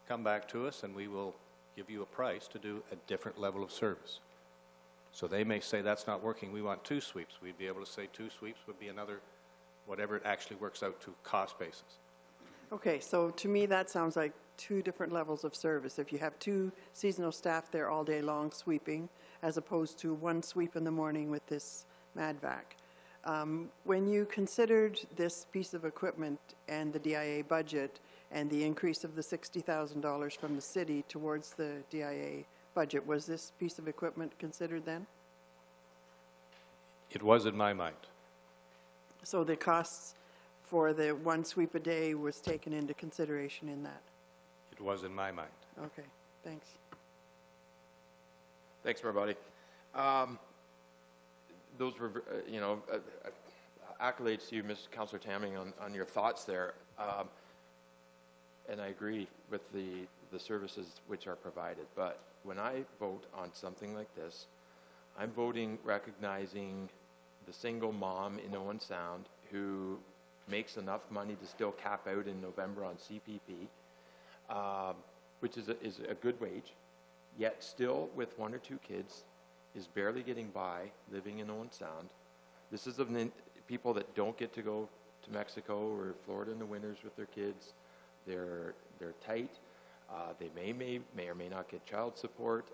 come back to us and we will give you a price to do a different level of service. So they may say that's not working, we want 2 sweeps. We'd be able to say 2 sweeps would be another, whatever it actually works out to cost basis. Okay, so to me, that sounds like 2 different levels of service. If you have 2 seasonal staff there all day long sweeping, as opposed to 1 sweep in the morning with this MADVAC. When you considered this piece of equipment and the DIA budget and the increase of the $60,000 from the city towards the DIA budget, was this piece of equipment considered then? It was in my mind. So the costs for the 1 sweep a day was taken into consideration in that? It was in my mind. Okay, thanks. Thanks, Mayor Boddy. Those were, accolades to you, Councillor Tamming, on your thoughts there. And I agree with the services which are provided. But when I vote on something like this, I'm voting recognizing the single mom in Owen Sound who makes enough money to still cap out in November on CPP, which is a good wage, yet still with 1 or 2 kids is barely getting by living in Owen Sound. This is of people that don't get to go to Mexico or Florida in the winters with their kids. They're tight. They may or may not get child support.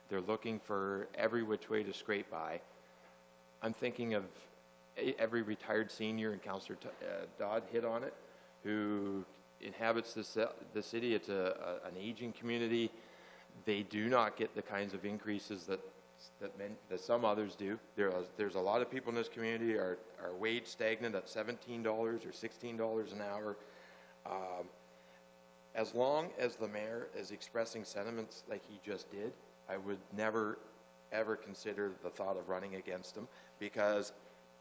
They're looking for every which way to scrape by. I'm thinking of every retired senior, and Councillor Dodd hit on it, who inhabits the city. It's an aging community. They do not get the kinds of increases that some others do. There's a lot of people in this community are wage stagnant at $17 or $16 an hour. As long as the mayor is expressing sentiments like he just did, I would never, ever consider the thought of running against him, because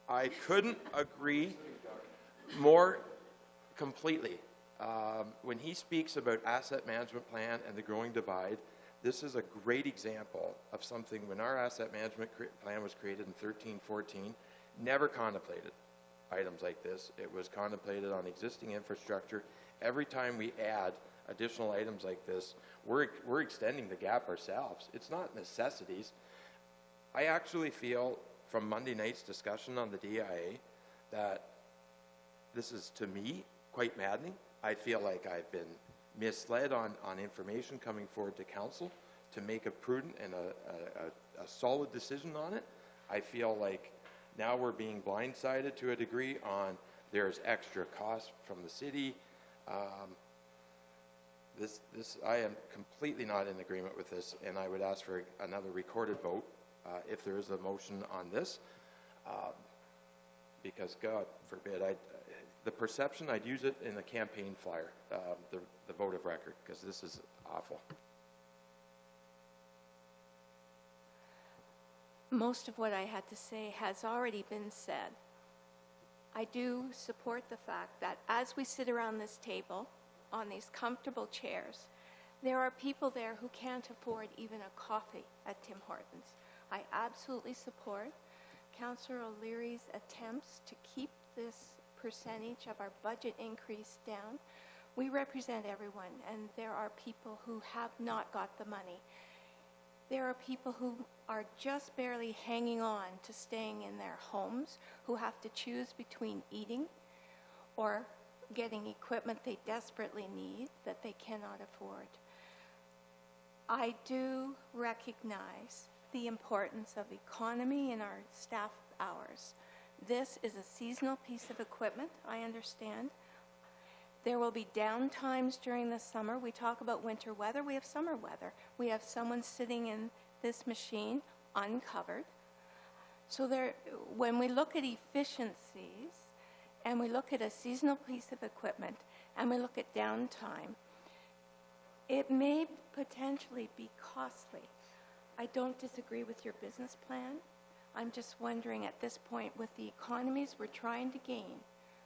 I couldn't agree more completely. When he speaks about asset management plan and the growing divide, this is a great example of something when our asset management plan was created in 13-14, never contemplated items like this. It was contemplated on existing infrastructure. Every time we add additional items like this, we're extending the gap ourselves. It's not necessities. I actually feel from Monday night's discussion on the DIA that this is, to me, quite maddening. I feel like I've been misled on information coming forward to council to make a prudent and a solid decision on it. I feel like now we're being blindsided to a degree on there's extra cost from the city. I am completely not in agreement with this, and I would ask for another recorded vote if there is a motion on this, because God forbid, the perception, I'd use it in a campaign flyer, the vote of record, because this is awful. Most of what I had to say has already been said. I do support the fact that as we sit around this table, on these comfortable chairs, there are people there who can't afford even a coffee at Tim Hortons. I absolutely support Councillor O'Leary's attempts to keep this percentage of our budget increase down. We represent everyone, and there are people who have not got the money. There are people who are just barely hanging on to staying in their homes, who have to choose between eating or getting equipment they desperately need that they cannot afford. I do recognize the importance of economy in our staff hours. This is a seasonal piece of equipment, I understand. There will be down times during the summer. We talk about winter weather, we have summer weather. We have someone sitting in this machine uncovered. So when we look at efficiencies, and we look at a seasonal piece of equipment, and we look at downtime, it may potentially be costly. I don't disagree with your business plan. I'm just wondering at this point, with the economies we're trying to gain,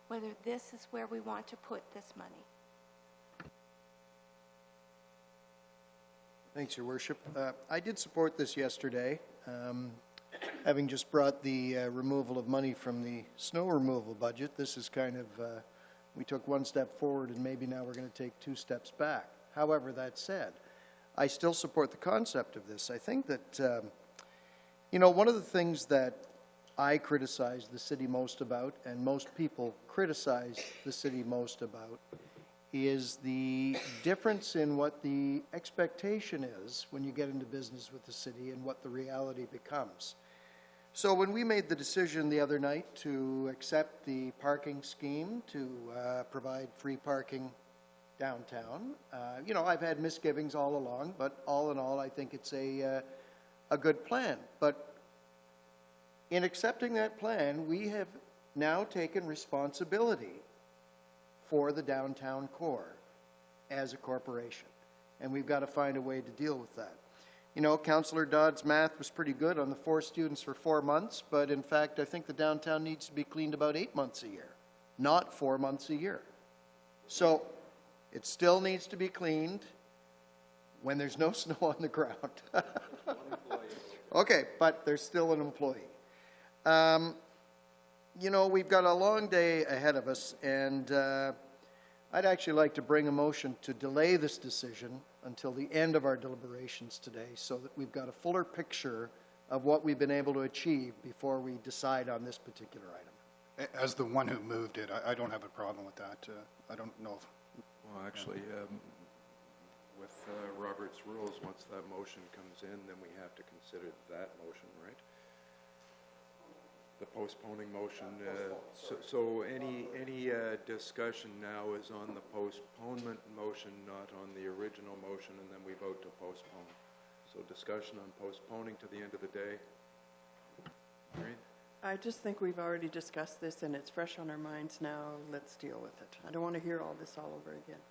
whether this is where we want to put this money. Thanks, Your Worship. I did support this yesterday. Having just brought the removal of money from the snow removal budget, this is kind of, we took one step forward and maybe now we're going to take 2 steps back. However, that said, I still support the concept of this. I think that, you know, one of the things that I criticize the city most about, and most people criticize the city most about, is the difference in what the expectation is when you get into business with the city and what the reality becomes. So when we made the decision the other night to accept the parking scheme to provide free parking downtown, you know, I've had misgivings all along, but all in all, I think it's a good plan. But in accepting that plan, we have now taken responsibility for the downtown core as a corporation, and we've got to find a way to deal with that. You know, Councillor Dodd's math was pretty good on the 4 students for 4 months, but in fact, I think the downtown needs to be cleaned about 8 months a year, not 4 months a year. So it still needs to be cleaned when there's no snow on the ground. Okay, but there's still an employee. You know, we've got a long day ahead of us, and I'd actually like to bring a motion to delay this decision until the end of our deliberations today so that we've got a fuller picture of what we've been able to achieve before we decide on this particular item. As the one who moved it, I don't have a problem with that. I don't know if... Well, actually, with Robert's rules, once that motion comes in, then we have to consider that motion, right? The postponing motion. So any discussion now is on the postponement motion, not on the original motion, and then we vote to postpone. So discussion on postponing to the end of the day. Right? I just think we've already discussed this and it's fresh on our minds now. Let's deal with it. I don't want to hear all this all over again.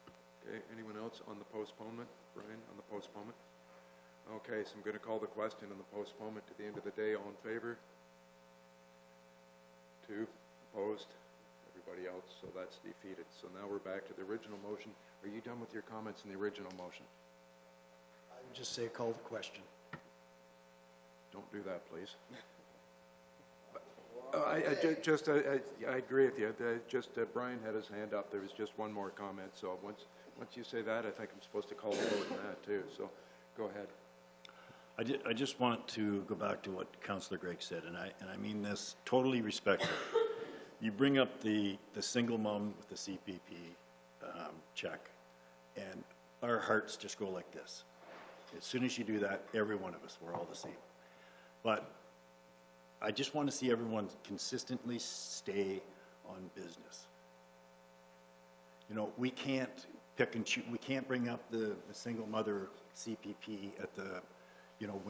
Okay, anyone else on the postponement? Brian, on the postponement? Okay, so I'm going to call the question on the postponement to the end of the day. All in favor? 2, opposed, everybody else, so that's defeated. So now we're back to the original motion. Are you done with your comments in the original motion? I would just say call the question. Don't do that, please. I agree with you. Brian had his hand up. There was just one more comment. So once you say that, I think I'm supposed to call the vote on that too. So go ahead. I just want to go back to what Councillor Gregg said, and I mean this totally respectfully. you bring up the single mom with the CPP check, and our hearts just go like this. As soon as you do that, every one of us, we're all the same. But I just want to see everyone consistently stay on business. You know, we can't pick and choose, we can't bring up the single mother CPP at the, you know,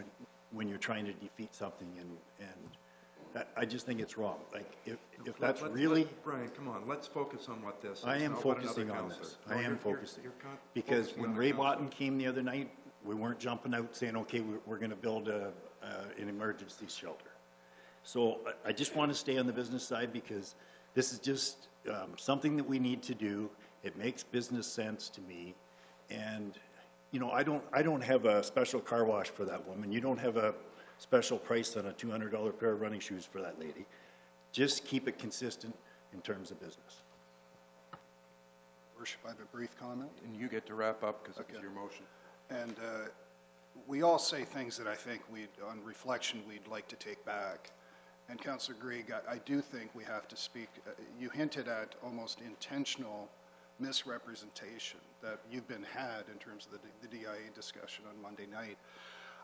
when you're trying to defeat something, and I just think it's wrong. Like, if that's really... Brian, come on, let's focus on what this is. I am not what another focusing on counselor- this. No, I am you're focusing. focusing Because when on the Ray counselor. Watton came the other night, we weren't jumping out saying, okay, we're going to build an emergency shelter. So I just want to stay on the business side because this is just something that we need to do. It makes business sense to me. And, you know, I don't have a special car wash for that woman. You don't have a special price on a $200 pair of running shoes for that lady. Just keep it consistent in terms of business. Worship, I have a brief comment. And you get to wrap up because it's Okay. your motion. And we all say things that I think on reflection, we'd like to take back. And Councillor Grieg, I do think we have to speak, you hinted at almost intentional misrepresentation that you've been had in terms of the DIA discussion on Monday night.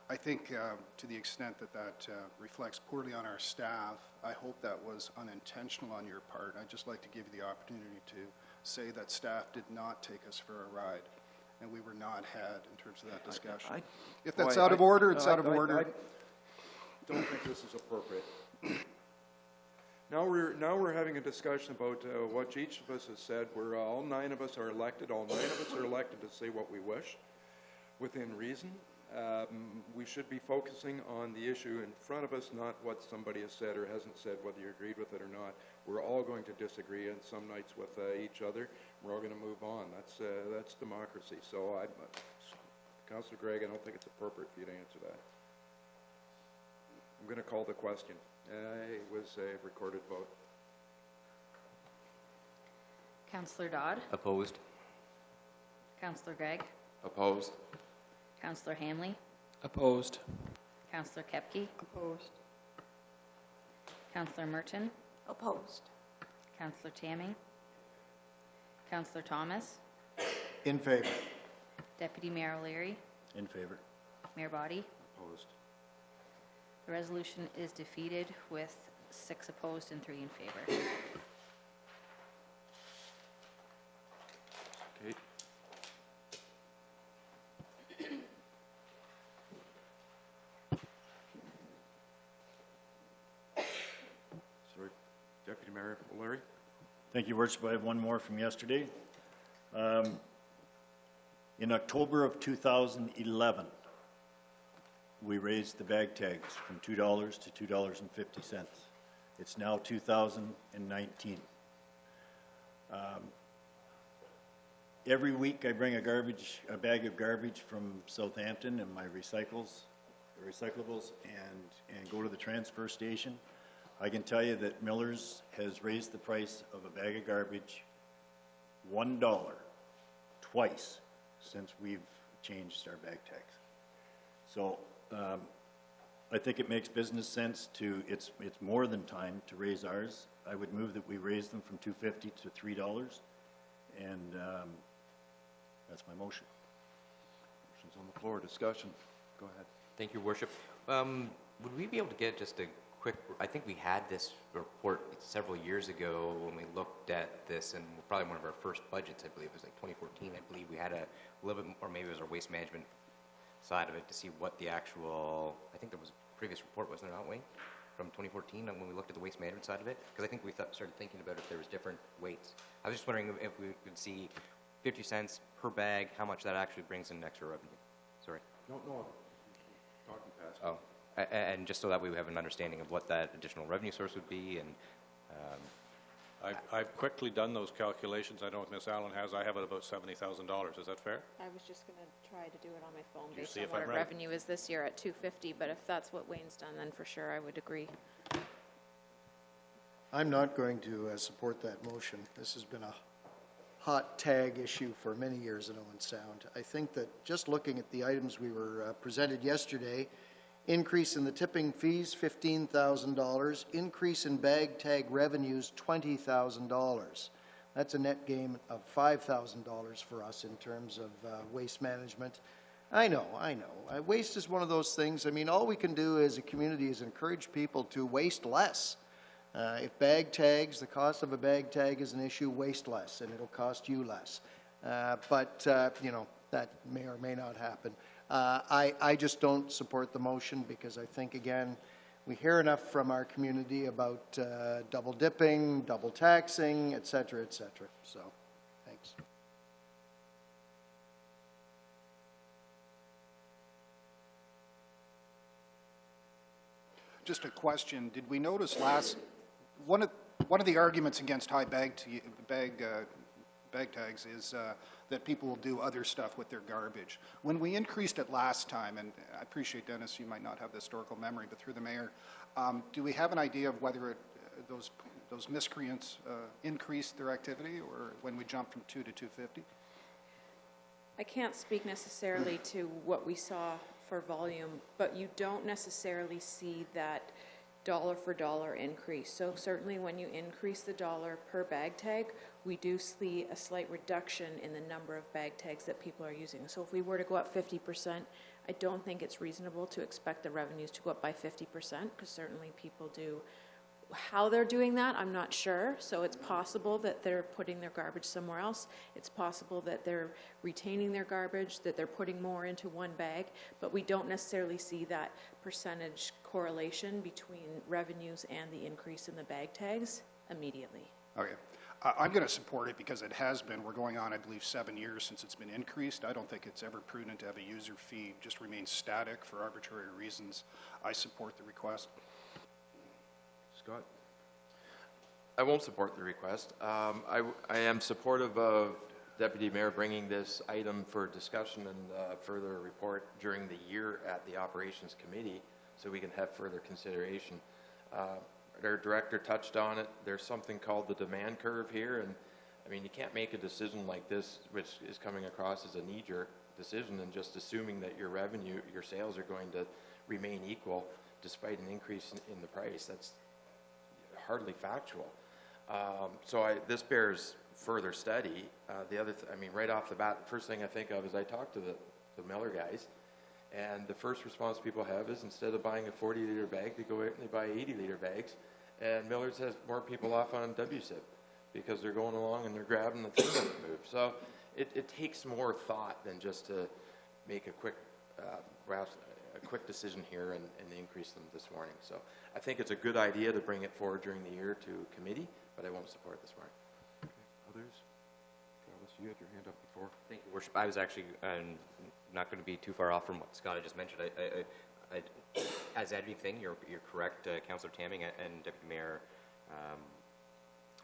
I think to the extent that reflects poorly on our staff, I hope that was unintentional on your part. I'd just like to give you the opportunity to say that staff did not take us for a ride, and we were not had in terms of that discussion. If that's out of order, it's out of order. I don't think this is appropriate. Now we're having a discussion about what each of us has said. We're all 9 of us are elected. All 9 of us are elected to say what we wish, within reason. We should be focusing on the issue in front of us, not what somebody has said or hasn't said, whether you agreed with it or not. We're all going to disagree, and some nights with each other. We're all going to move on. That's democracy. So, Councillor Gregg, I don't think it's appropriate for you to answer that. I'm going to call the question. It was a recorded vote. Councillor Dodd, Opposed? Councillor Gregg, Opposed? Councillor Hanley, Opposed. Councillor Kepke, Opposed. Councillor Merton, Opposed. Councillor Tamming, Councillor Thomas, In favor. Deputy Mayor O'Leary, In favor. Mayor Body. Opposed. The resolution is defeated with 6 opposed and 3 in favor. Kate? Sorry, Deputy Mayor O'Leary? Thank you, Worship. I have one more from yesterday. In October of 2011, we raised the bag tags from $2 to $2.50. It's now 2019. Every week I bring a bag of garbage from Southampton and my recyclables, and go to the transfer station. I can tell you that Miller's has raised the price of a bag of garbage $1 twice since we've changed our bag tags. So I think it makes business sense to, it's more than time to raise ours. I would move that we raise them from $2.50 to $3, and that's my motion. Motion's on the floor. Discussion. Go ahead. Thank you, Worship. Would we be able to get just a quick, I think we had this report several years ago when we looked at this, and probably one of our first budgets, I believe, it was like 2014, I believe. We had a little bit, or maybe it was our waste management side of it, to see what the actual, I think there was a previous report, wasn't there not, Wayne? From 2014, when we looked at the waste management side of it? Because I think we started thinking about if there was different weights. I was just wondering if we could see 50 cents per bag, how much that actually brings in extra revenue. Sorry. No, talking past. Oh, and just so that we have an understanding of what that additional revenue source would be, and I've quickly done those calculations. I know if Ms. Allen has, I have it about $70,000. Is that fair? I was just going to try to do it on my phone You based see on if what I'm our right? revenue is this year at 250, but if that's what Wayne's done, then for sure I would agree. I'm not going to support that motion. This has been a hot tag issue for many years in Owen Sound. I think that just looking at the items we were presented yesterday Increase in the tipping fees, $15,000. Increase in bag tag revenues, $20,000. That's a net gain of $5,000 for us in terms of waste management. I know. Waste is one of those things. I mean, all we can do as a community is encourage people to waste less. If bag tags, the cost of a bag tag is an issue, waste less, and it'll cost you less. But you know, that may or may not happen. I just don't support the motion because I think, again, we hear enough from our community about double dipping, double taxing, et cetera, et cetera. So, thanks. Just a question, did we notice one of the arguments against high bag tags is that people will do other stuff with their garbage. When we increased it last time, and I appreciate, Dennis, you might not have the historical memory, but through the mayor, do we have an idea of whether those miscreants increased their activity, or when we jumped from 2 to 250? I can't speak necessarily to what we saw for volume, but you don't necessarily see that dollar for dollar increase. So certainly when you increase the dollar per bag tag, we do see a slight reduction in the number of bag tags that people are using. So if we were to go up 50%, I don't think it's reasonable to expect the revenues to go up by 50%, because certainly people do. How they're doing that, I'm not sure. So it's possible that they're putting their garbage somewhere else. It's possible that they're retaining their garbage, that they're putting more into one bag, but we don't necessarily see that percentage correlation between revenues and the increase in the bag tags immediately. Okay. I'm going to support it because it has been. We're going on, I believe, 7 years since it's been increased. I don't think it's ever prudent to have a user fee just remain static for arbitrary reasons. I support the request. Scott? I won't support the request. I am supportive of Deputy Mayor bringing this item for discussion and further report during the year at the Operations Committee so we can have further consideration. Our director touched on it. There's something called the demand curve here, and I mean, you can't make a decision like this, which is coming across as a knee-jerk decision, and just assuming that your revenue, your sales are going to remain equal despite an increase in the price. That's hardly factual. This bears further study. I mean, right off the bat, the first thing I think of is I talked to the Miller guys, and the first response people have is instead of buying a 40-liter bag, they go out and they buy 80-liter bags, and Miller's has more people off on WSIP because they're going along and they're grabbing the thing on the move. So it takes more thought than just to make a quick decision here and increase them this morning. So I think it's a good idea to bring it forward during the year to committee, but I won't support it this morning. Okay. Others? Travis, you had your hand up before. Thank you, Worship. I was actually not going to be too far off from what Scott had just mentioned. As anything, you're correct, Councillor Tamming and Deputy Mayor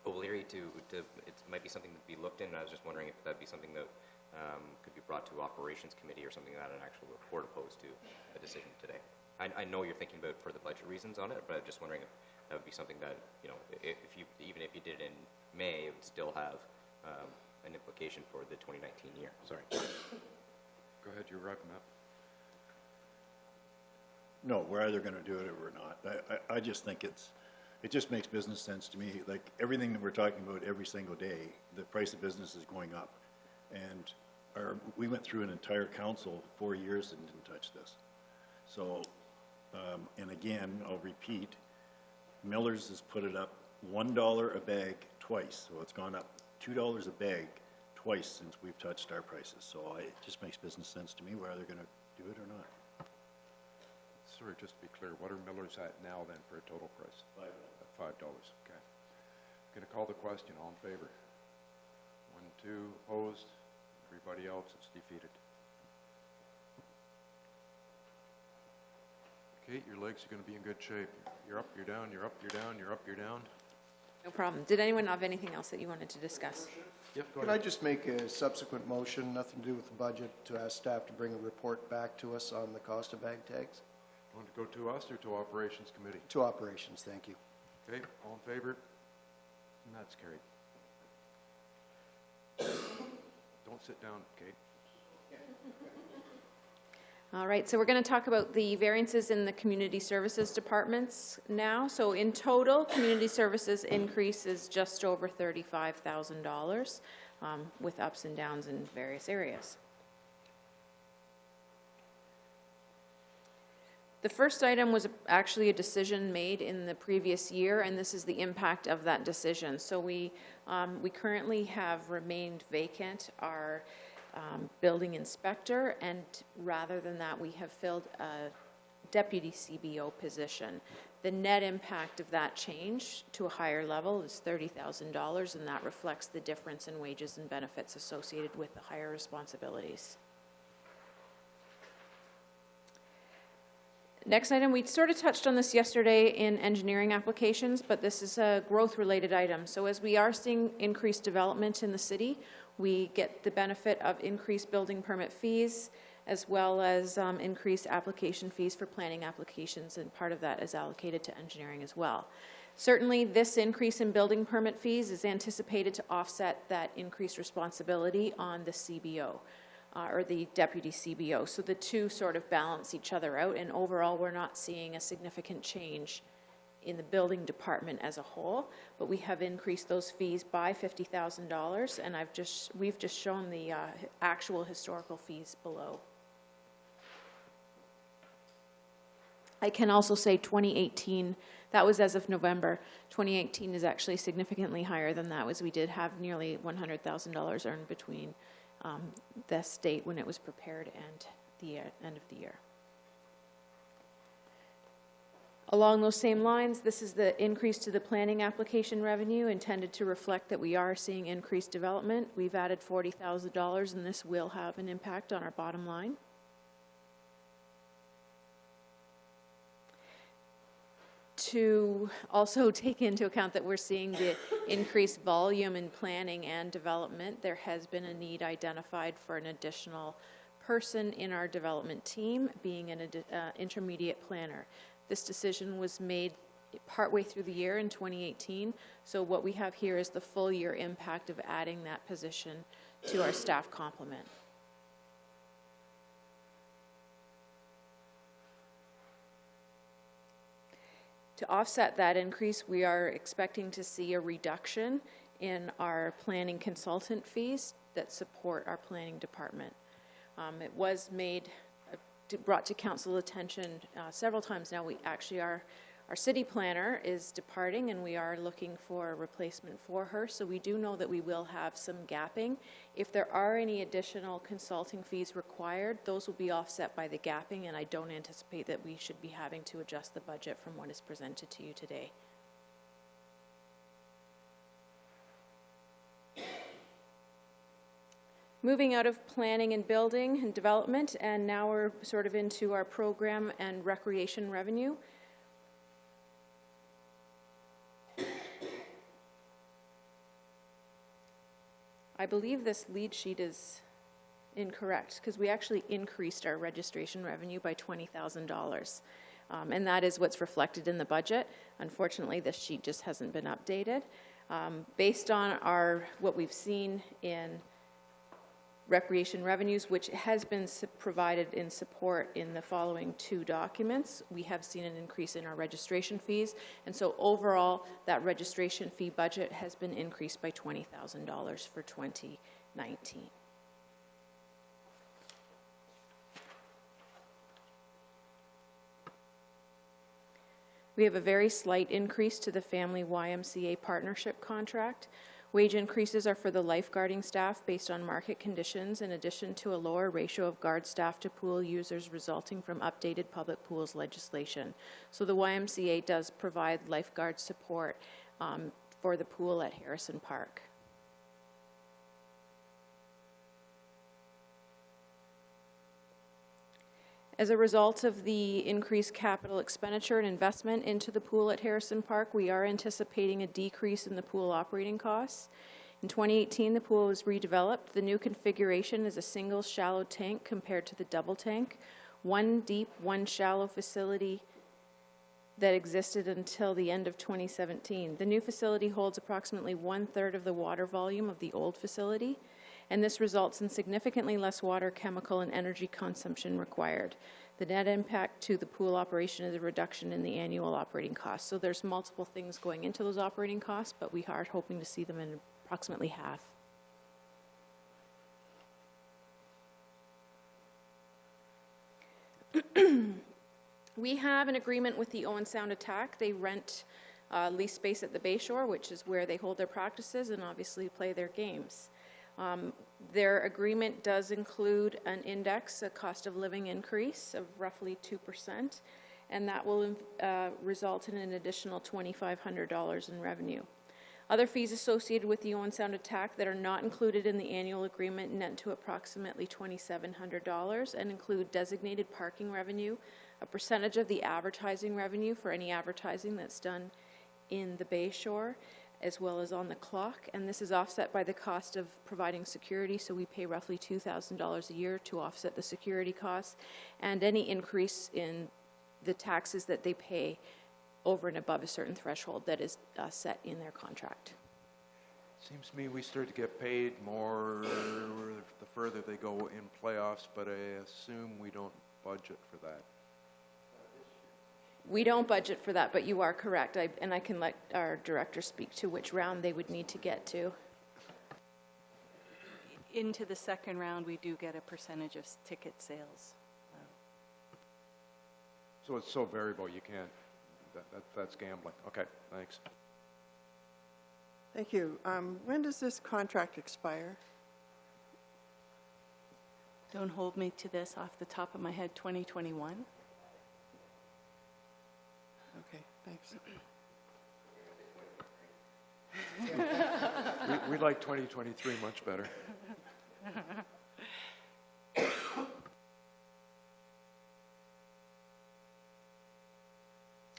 O'Leary. It might be something to be looked in. And I was just wondering if that'd be something that could be brought to Operations Committee or something like that, an actual report opposed to a decision today. I know you're thinking about for the budget reasons on it, but I'm just wondering if that would be something that, you know, even if you did it in May, it would still have an implication for the 2019 year. Sorry. Go ahead, you're wrapping up. No, we're either going to do it or we're not. I just think it just makes business sense to me. Like everything that we're talking about every single day, the price of business is going up. And we went through an entire council 4 years and didn't touch this. So, and again, I'll repeat, Miller's has put it up $1 a bag twice. So it's gone up $2 a bag twice since we've touched our prices. So it just makes business sense to me whether they're going to do it or not. Sorry, just to be clear, what are Miller's at now then for a total price? $5. $5, okay. Going to call the question. All in favor? 1, 2, opposed? Everybody else, it's defeated. Kate, your legs are going to be in good shape. You're up, you're down, you're up, you're down, you're up, you're down. No problem. Did anyone have anything else that you wanted to discuss? Yep, go Could I ahead. just make a subsequent motion, nothing to do with the budget, to ask staff to bring a report back to us on the cost of bag tags? You want to go to us or to Operations Committee? To operations, thank you. Okay, all in favor? And that's carried. Don't sit down, Kate. All right, so we're going to talk about the variances in the community services departments now. So in total, community services increase is just over $35,000 with ups and downs in various areas. The first item was actually a decision made in the previous year, and this is the impact of that decision. So we currently have remained vacant our building inspector, and rather than that, we have filled a deputy CBO position. The net impact of that change to a higher level is $30,000, and that reflects the difference in wages and benefits associated with the higher responsibilities. Next item, we sort of touched on this yesterday in engineering applications, but this is a growth-related item. So as we are seeing increased development in the city, we get the benefit of increased building permit fees, as well as increased application fees for planning applications, and part of that is allocated to engineering as well. Certainly, this increase in building permit fees is anticipated to offset that increased responsibility on the CBO. Or the deputy CBO. So the two sort of balance each other out, and overall we're not seeing a significant change in the building department as a whole, but we have increased those fees by $50,000, and we've just shown the actual historical fees below. I can also say 2018, that was as of November. 2018 is actually significantly higher than that, as we did have nearly $100,000 earned between this date when it was prepared and the end of the year. Along those same lines, this is the increase to the planning application revenue intended to reflect that we are seeing increased development. We've added $40,000, and this will have an impact on our bottom line. To also take into account that we're seeing the increased volume in planning and development, there has been a need identified for an additional person in our development team, being an intermediate planner. This decision was made partway through the year in 2018, so what we have here is the full year impact of adding that position to our staff complement. To offset that increase, we are expecting to see a reduction in our planning consultant fees that support our planning department. It was brought to council attention several times now. Our city planner is departing, and we are looking for a replacement for her, so we do know that we will have some gapping. If there are any additional consulting fees required, those will be offset by the gapping, and I don't anticipate that we should be having to adjust the budget from what is presented to you today. Moving out of planning and building and development, and now we're sort of into our program and recreation revenue. I believe this lead sheet is incorrect, because we actually increased our registration revenue by $20,000. And that is what's reflected in the budget. Unfortunately, this sheet just hasn't been updated. Based on what we've seen in recreation revenues, which has been provided in support in the following two documents, we have seen an increase in our registration fees, and so overall that registration fee budget has been increased by $20,000 for 2019. We have a very slight increase to the Family YMCA Partnership contract. Wage increases are for the lifeguarding staff based on market conditions, in addition to a lower ratio of guard staff to pool users resulting from updated public pools legislation. So the YMCA does provide lifeguard support for the pool at Harrison Park. As a result of the increased capital expenditure and investment into the pool at Harrison Park, we are anticipating a decrease in the pool operating costs. In 2018, the pool was redeveloped. The new configuration is a single shallow tank compared to the double tank, one deep, one shallow facility that existed until the end of 2017. The new facility holds approximately 1/3 of the water volume of the old facility, and this results in significantly less water, chemical, and energy consumption required. The net impact to the pool operation is a reduction in the annual operating costs. So there's multiple things going into those operating costs, but we are hoping to see them in approximately half. We have an agreement with the Owen Sound Attack. They rent lease space at the Bayshore, which is where they hold their practices and obviously play their games. Their agreement does include an index, a cost of living increase of roughly 2%, and that will result in an additional $2,500 in revenue. Other fees associated with the Owen Sound Attack that are not included in the annual agreement net to approximately $2,700 and include designated parking revenue, a percentage of the advertising revenue for any advertising that's done in the Bayshore, as well as on the clock, and this is offset by the cost of providing security, so we pay roughly $2,000 a year to offset the security costs, and any increase in the taxes that they pay over and above a certain threshold that is set in their contract. Seems to me we start to get paid more the further they go in playoffs, but I assume we don't budget for that. We don't budget for that, but you are correct, and I can let our director speak to which round they would need to get to. Into the second round, we do get a percentage of ticket sales. So it's so variable, you can't, that's gambling. Okay, thanks. Thank you. When does this contract expire? Don't hold me to this off the top of my head, 2021. Okay, thanks. We like 2023 much better.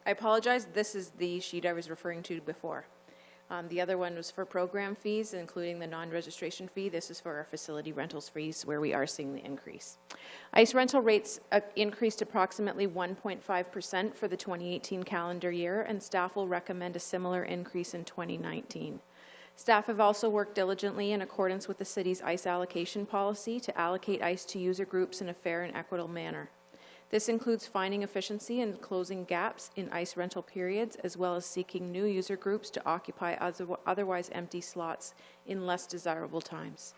I apologize, this is the sheet I was referring to before. The other one was for program fees, including the non-registration fee. This is for our facility rentals fees, where we are seeing the increase. ICE rental rates increased approximately 1.5% for the 2018 calendar year, and staff will recommend a similar increase in 2019. Staff have also worked diligently in accordance with the city's ICE allocation policy to allocate ICE to user groups in a fair and equitable manner. This includes finding efficiency and closing gaps in ICE rental periods, as well as seeking new user groups to occupy otherwise empty slots in less desirable times.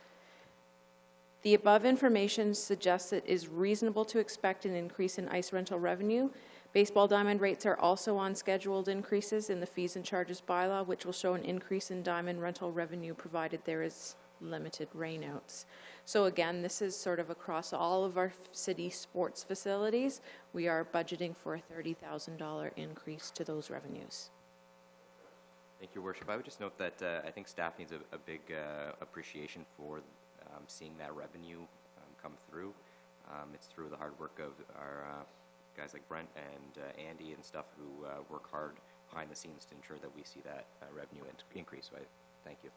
The above information suggests it is reasonable to expect an increase in ICE rental revenue. Baseball diamond rates are also on scheduled increases in the fees and charges bylaw, which will show an increase in diamond rental revenue provided there is limited rainouts. So again, this is sort of across all of our city sports facilities. We are budgeting for a $30,000 increase to those revenues. Thank you, Your Worship. I would just note that I think staff needs a big appreciation for seeing that revenue come through. It's through the hard work of our guys like Brent and Andy and stuff who work hard behind the scenes to ensure that we see that revenue increase. So I thank you.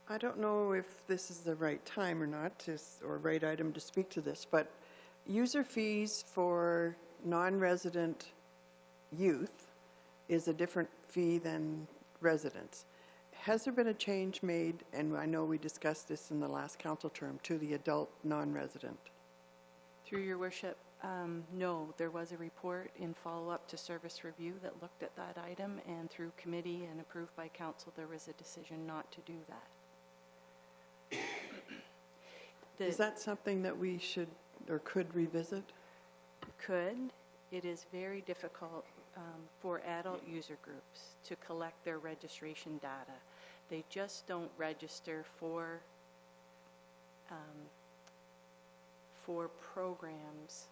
I don't know if this is the right time or not, or right item to speak to this, but user fees for non-resident youth is a different fee than residents. Has there been a change made, and I know we discussed this in the last council term, to the adult non-resident? Through Your Worship, no, there was a report in follow-up to service review that looked at that item, and through committee and approved by council, there was a decision not to do that. Is that something that we should or could revisit? Could. It is very difficult for adult user groups to collect their registration data. They just don't register for programs.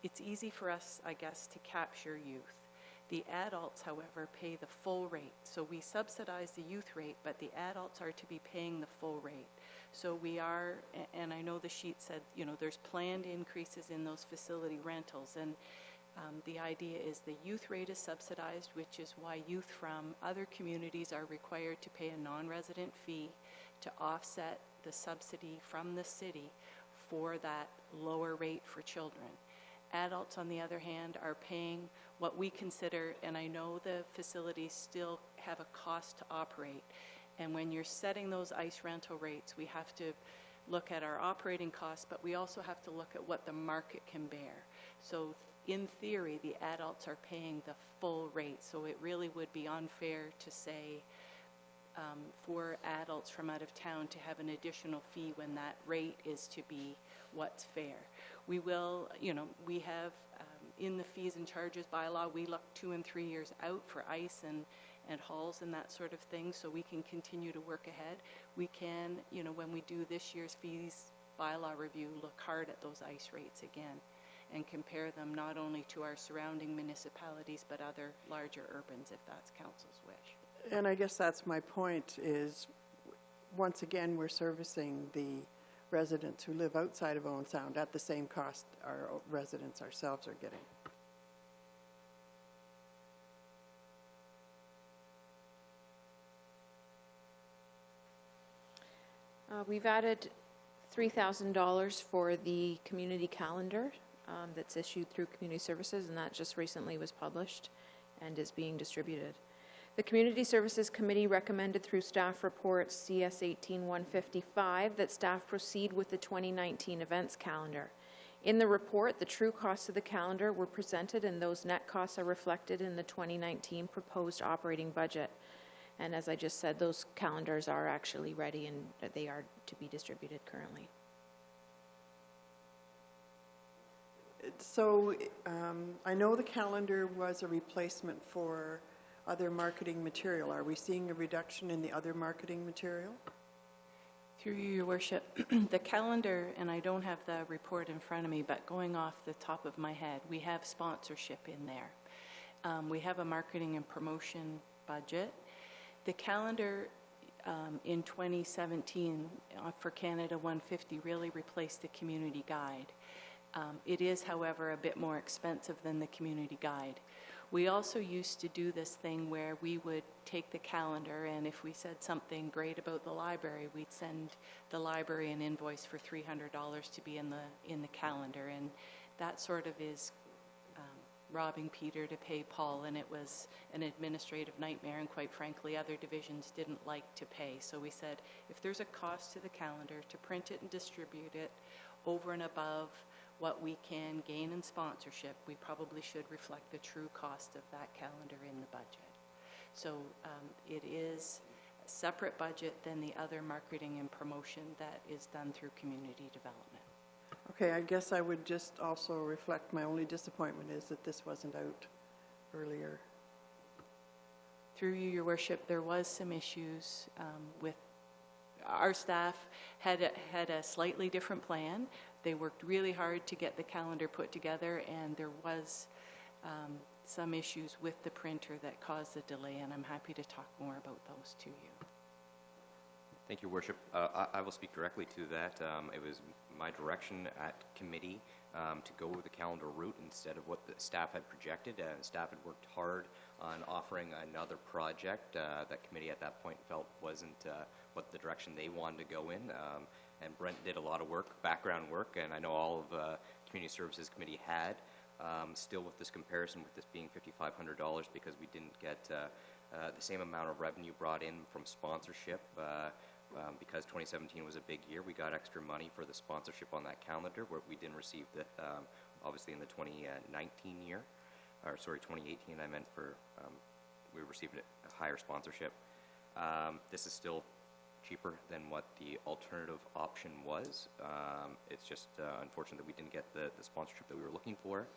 It's easy for us, I guess, to capture youth. The adults, however, pay the full rate. So we subsidize the youth rate, but the adults are to be paying the full rate. So we are, and I know the sheet said, you know, there's planned increases in those facility rentals, and the idea is the youth rate is subsidized, which is why youth from other communities are required to pay a non-resident fee to offset the subsidy from the city for that lower rate for children. Adults, on the other hand, are paying what we consider, and I know the facilities still have a cost to operate, And when you're setting those ice rental rates, we have to look at our operating costs, but we also have to look at what the market can bear. So in theory, the adults are paying the full rate, so it really would be unfair to say for adults from out of town to have an additional fee when that rate is to be what's fair. We will, we have in the fees and charges bylaw, we look 2 and 3 years out for ice and halls and that sort of thing, so we can continue to work ahead. We can, when we do this year's fees bylaw review, look hard at those ice rates again and compare them not only to our surrounding municipalities, but other larger urbans, if that's council's wish. And I guess that's my point is, once again, we're servicing the residents who live outside of Owen Sound at the same cost our residents ourselves are getting. We've added $3,000 for the community calendar that's issued through Community Services, and that just recently was published and is being distributed. The Community Services Committee recommended through staff report CS 18-155 that staff proceed with the 2019 events calendar. In the report, the true costs of the calendar were presented, and those net costs are reflected in the 2019 proposed operating budget. And as I just said, those calendars are actually ready and they are to be distributed currently. So I know the calendar was a replacement for other marketing material. Are we seeing a reduction in the other marketing material? Through you, Your Worship, the calendar, and I don't have the report in front of me, but going off the top of my head, we have sponsorship in there. We have a marketing and promotion budget. The calendar in 2017 for Canada 150 really replaced the community guide. It is, however, a bit more expensive than the community guide. We also used to do this thing where we would take the calendar, and if we said something great about the library, we'd send the library an invoice for $300 to be in the calendar, and that sort of is robbing Peter to pay Paul, and it was an administrative nightmare, and quite frankly, other divisions didn't like to pay. So we said, if there's a cost to the calendar to print it and distribute it over and above what we can gain in sponsorship, we probably should reflect the true cost of that calendar in the budget. So it is a separate budget than the other marketing and promotion that is done through community development. Okay, I guess I would just also reflect my only disappointment is that this wasn't out earlier. Through you, Your Worship, there was some issues with our staff had a slightly different plan. They worked really hard to get the calendar put together, and there was some issues with the printer that caused the delay, and I'm happy to talk more about those to you. Thank you, Worship. I will speak directly to that. It was my direction at committee to go with the calendar route instead of what the staff had projected. Staff had worked hard on offering another project that committee at that point felt wasn't what the direction they wanted to go in. And Brent did a lot of work, background work, and I know all of Community Services Committee had. Still with this comparison, with this being $5,500 because we didn't get the same amount of revenue brought in from sponsorship. Because 2017 was a big year, we got extra money for the sponsorship on that calendar, where we didn't receive the, obviously in the 2019 year, or sorry, 2018 I meant for, we received a higher sponsorship. This is still cheaper than what the alternative option was. It's just unfortunate that we didn't get the sponsorship that we were looking for.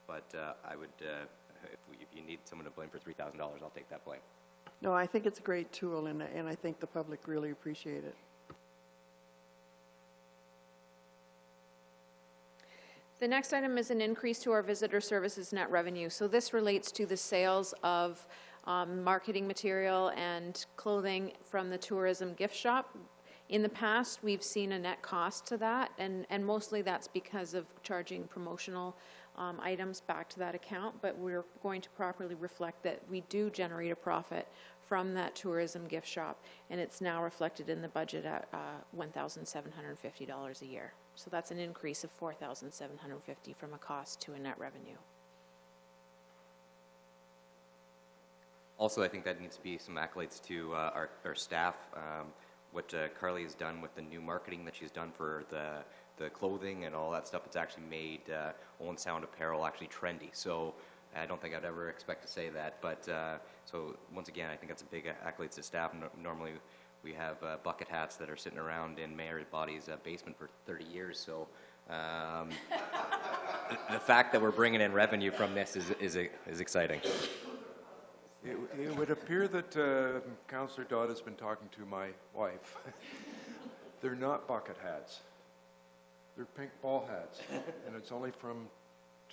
But I would, if you need someone to blame for $3,000, I'll take that blame. No, I think it's a great tool, and I think the public really appreciate it. The next item is an increase to our visitor services net revenue. So this relates to the sales of marketing material and clothing from the tourism gift shop. In the past, we've seen a net cost to that, and mostly that's because of charging promotional items back to that account, but we're going to properly reflect that we do generate a profit from that tourism gift shop, and it's now reflected in the budget at $1,750 a year. So that's an increase of $4,750 from a cost to a net revenue. Also, I think that needs to be some accolades to our staff. What Carly has done with the new marketing that she's done for the clothing and all that stuff, it's actually made Owen Sound apparel actually trendy. So I don't think I'd ever expect to say that. But so once again, I think that's a big accolades to staff. Normally we have bucket hats that are sitting around in Mayor Body's basement for 30 years. So the fact that we're bringing in revenue from this is exciting. It would appear that Councillor Dodd has been talking to my wife. They're not bucket hats. They're pink ball hats, and it's only from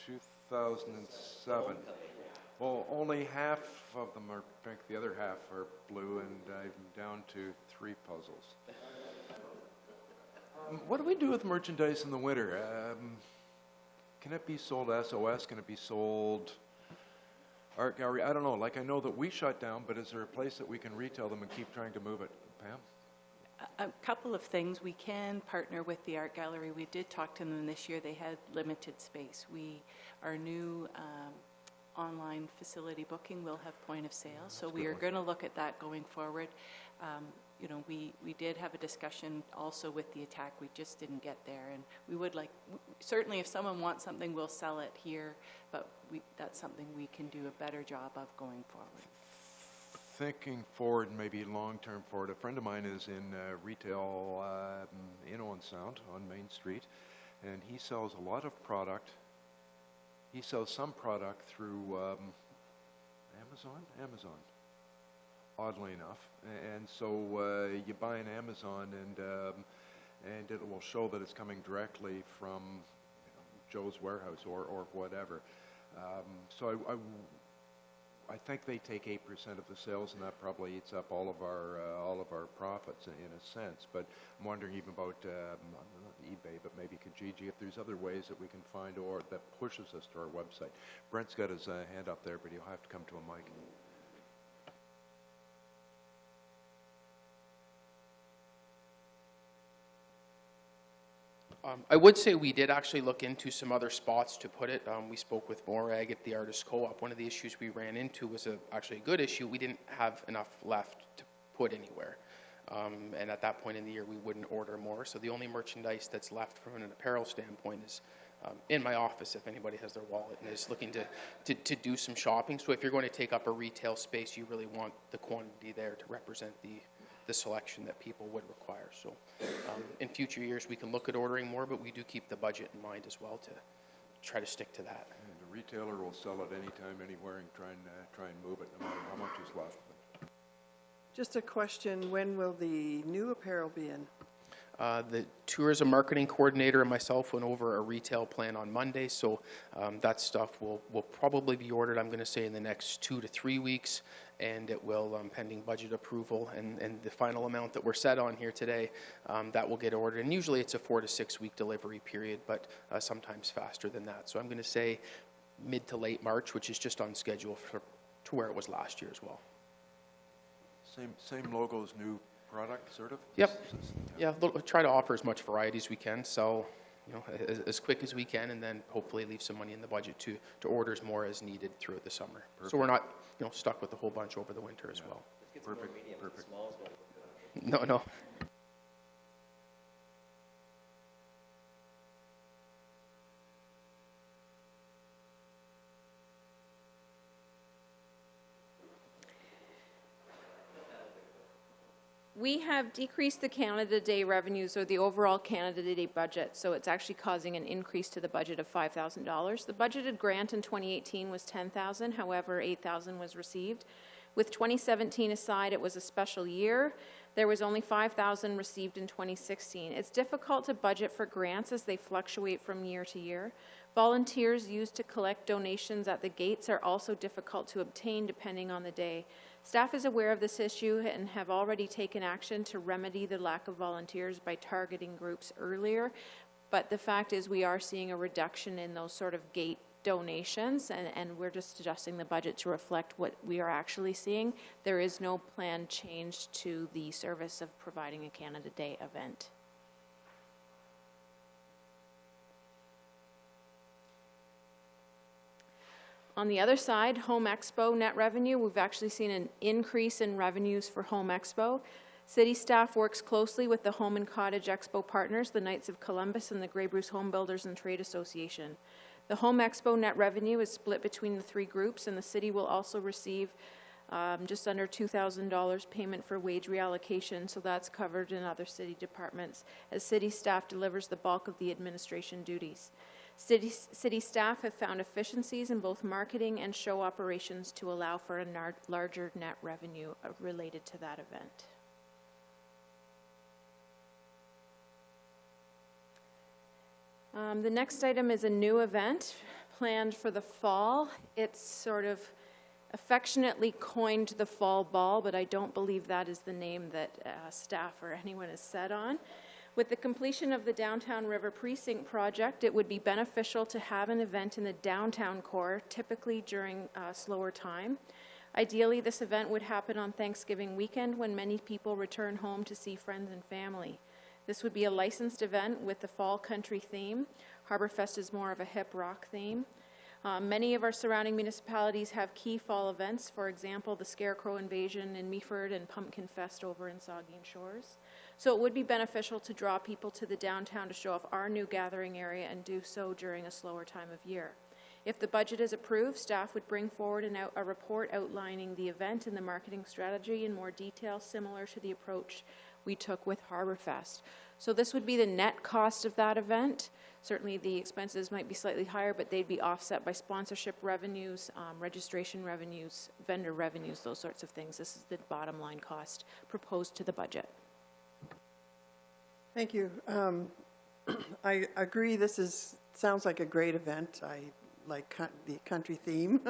2007. Well, only half of them are pink, the other half are blue, and I'm down to 3 puzzles. What do we do with merchandise in the winter? Can it be sold SOS? Can it be sold art gallery? I don't know. Like, I know that we shut down, but is there a place that we can retail them and keep trying to move it? Pam? A couple of things. We can partner with the art gallery. We did talk to them this year. They had limited space. Our new online facility booking will have point of sale, so we are going to look at that going forward. You know, we did have a discussion also with the attack. We just didn't get there, and we would like, certainly if someone wants something, we'll sell it here, but that's something we can do a better job of going forward. Thinking forward, maybe long-term forward, a friend of mine is in retail in Owen Sound on Main Street, and he sells a lot of product. He sells some product through Amazon, oddly enough. And so you buy an Amazon, and it will show that it's coming directly from Joe's warehouse or whatever. So I think they take 8% of the sales, and that probably eats up all of our profits in a sense. But I'm wondering even about not eBay, but maybe Kijiji, if there's other ways that we can find or that pushes us to our website. Brent's got his hand up there, but he'll have to come to a mic. I would say we did actually look into some other spots to put it. We spoke with Morag at the Artist Co-op. One of the issues we ran into was actually a good issue. We didn't have enough left to put anywhere. And at that point in the year, we wouldn't order more. So the only merchandise that's left from an apparel standpoint is in my office, if anybody has their wallet and is looking to do some shopping. So if you're going to take up a retail space, you really want the quantity there to represent the selection that people would require. So in future years, we can look at ordering more, but we do keep the budget in mind as well to try to stick to that. And the retailer will sell it anytime, anywhere, and try and move it, no matter how much is left. Just a question, when will the new apparel be in? The tourism marketing coordinator and myself went over a retail plan on Monday, so that stuff will probably be ordered, I'm going to say, in the next 2 to 3 weeks, and it will, pending budget approval and the final amount that we're set on here today, that will get ordered. And usually it's a 4 to 6 week delivery period, but sometimes faster than that. So I'm going to say mid to late March, which is just on schedule to where it was last year as well. Same logos, new product, sort of? Yep. Yeah, try to offer as much variety as we can, sell as quick as we can, and then hopefully leave some money in the budget to orders more as needed throughout the summer. Perfect. So we're not stuck with a whole bunch over the winter as well. Perfect. Perfect. No. We have decreased the Canada Day revenues, or the overall Canada Day budget, so it's actually causing an increase to the budget of $5,000. The budgeted grant in 2018 was $10,000, however, $8,000 was received. With 2017 aside, it was a special year. There was only $5,000 received in 2016. It's difficult to budget for grants as they fluctuate from year to year. Volunteers used to collect donations at the gates are also difficult to obtain depending on the day. Staff is aware of this issue and have already taken action to remedy the lack of volunteers by targeting groups earlier, but the fact is we are seeing a reduction in those sort of gate donations, and we're just adjusting the budget to reflect what we are actually seeing. There is no planned change to the service of providing a Canada Day event. On the other side, Home Expo net revenue, we've actually seen an increase in revenues for Home Expo. City staff works closely with the Home and Cottage Expo partners, the Knights of Columbus and the Grey Bruce Home Builders and Trade Association. The Home Expo net revenue is split between the three groups, and the city will also receive just under $2,000 payment for wage reallocation, so that's covered in other city departments, as city staff delivers the bulk of the administration duties. City staff have found efficiencies in both marketing and show operations to allow for a larger net revenue related to that event. The next item is a new event planned for the fall. It's sort of affectionately coined the Fall Ball, but I don't believe that is the name that staff or anyone is set on. With the completion of the Downtown River Precinct project, it would be beneficial to have an event in the downtown core, typically during slower time. Ideally, this event would happen on Thanksgiving weekend when many people return home to see friends and family. This would be a licensed event with the fall country theme. Harborfest is more of a hip rock theme. Many of our surrounding municipalities have key fall events, for example, the Scarecrow Invasion in Meaford and Pumpkin Fest over in Saugeen Shores. So it would be beneficial to draw people to the downtown to show off our new gathering area and do so during a slower time of year. If the budget is approved, staff would bring forward a report outlining the event and the marketing strategy in more detail, similar to the approach we took with Harborfest. So this would be the net cost of that event. Certainly the expenses might be slightly higher, but they'd be offset by sponsorship revenues, registration revenues, vendor revenues, those sorts of things. This is the bottom line cost proposed to the budget. Thank you. I agree, sounds like a great event. I like the country theme,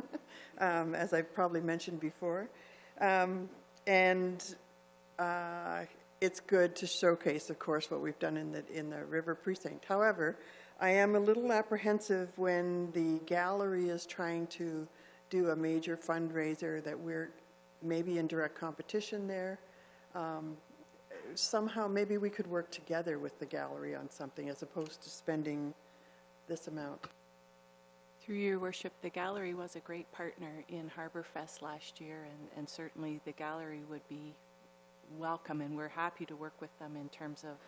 as I've probably mentioned before. It's good to showcase, of course, what we've done in the River Precinct. However, I am a little apprehensive when the gallery is trying to do a major fundraiser that we're maybe in direct competition there. Somehow, maybe we could work together with the gallery on something as opposed to spending this amount. Through your worship, the gallery was a great partner in Harborfest last year, and certainly the gallery would be welcome, and we're happy to work with them in terms of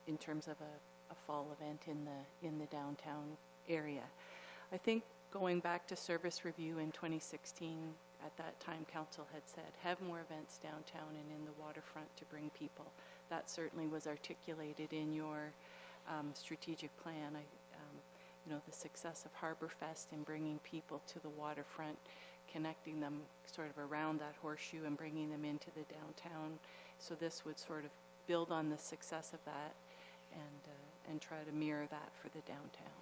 a fall event in the downtown area. I think going back to service review in 2016, at that time council had said have more events downtown and in the waterfront to bring people. That certainly was articulated in your strategic plan. The success of Harborfest in bringing people to the waterfront, connecting them sort of around that horseshoe and bringing them into the downtown. So this would sort of build on the success of that and try to mirror that for the downtown.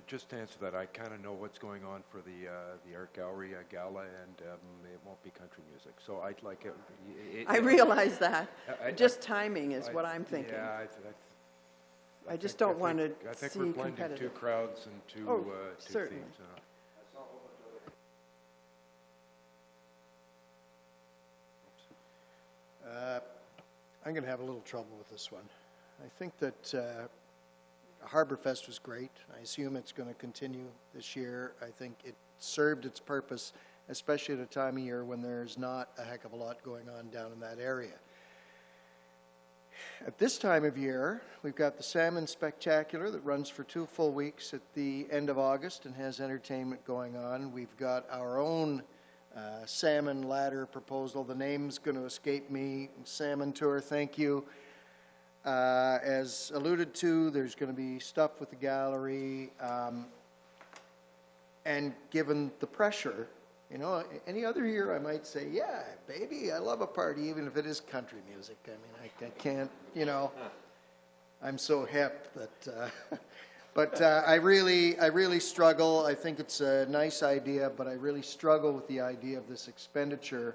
Just to answer that, I kind of know what's going on for the Art Gallery Gala, and it won't be country music. So I'd like it. I realize that. Just timing is what I'm thinking. Yeah, I just don't want to I think see we're blending competitive. two crowds and two certainly. themes. I'm going to have a little trouble with this one. I think that Harborfest was great. I assume it's going to continue this year. I think it served its purpose, especially at a time of year when there's not a heck of a lot going on down in that area. At this time of year, we've got the Salmon Spectacular that runs for 2 full weeks at the end of August and has entertainment going on. We've got our own salmon ladder proposal. The name's going to escape me. Salmon Tour, thank you. As alluded to, there's going to be stuff with the gallery. And given the pressure, any other year I might say, yeah, baby, I love a party, even if it is country music. I mean, I can't, I'm so hip that, but I really struggle. I think it's a nice idea, but I really struggle with the idea of this expenditure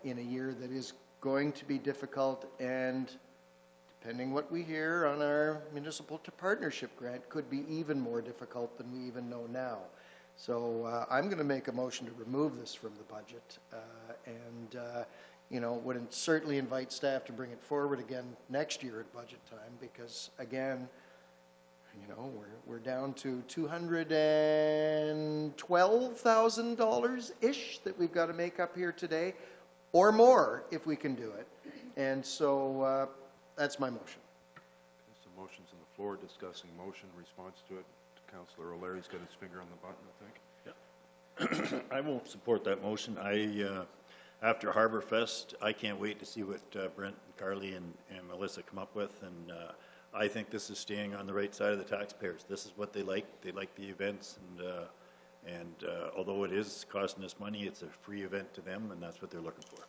in a year that is going to be difficult, and depending what we hear on our municipal partnership grant, could be even more difficult than we even know now. So I'm going to make a motion to remove this from the budget, and would certainly invite staff to bring it forward again next year at budget time, because again, you know, we're down to $212,000-ish that we've got to make up here today, or more if we can do it. And so that's my motion. So motion's on the floor, discussing motion, response to it. Councillor O'Leary's got his finger on the button, I think. I won't support that motion. After Harbor Fest, I can't wait to see what Brent, Carly, and Melissa come up with, and I think this is staying on the right side of the taxpayers. This is what they like. They like the events, and although it is costing us money, it's a free event to them, and that's what they're looking for.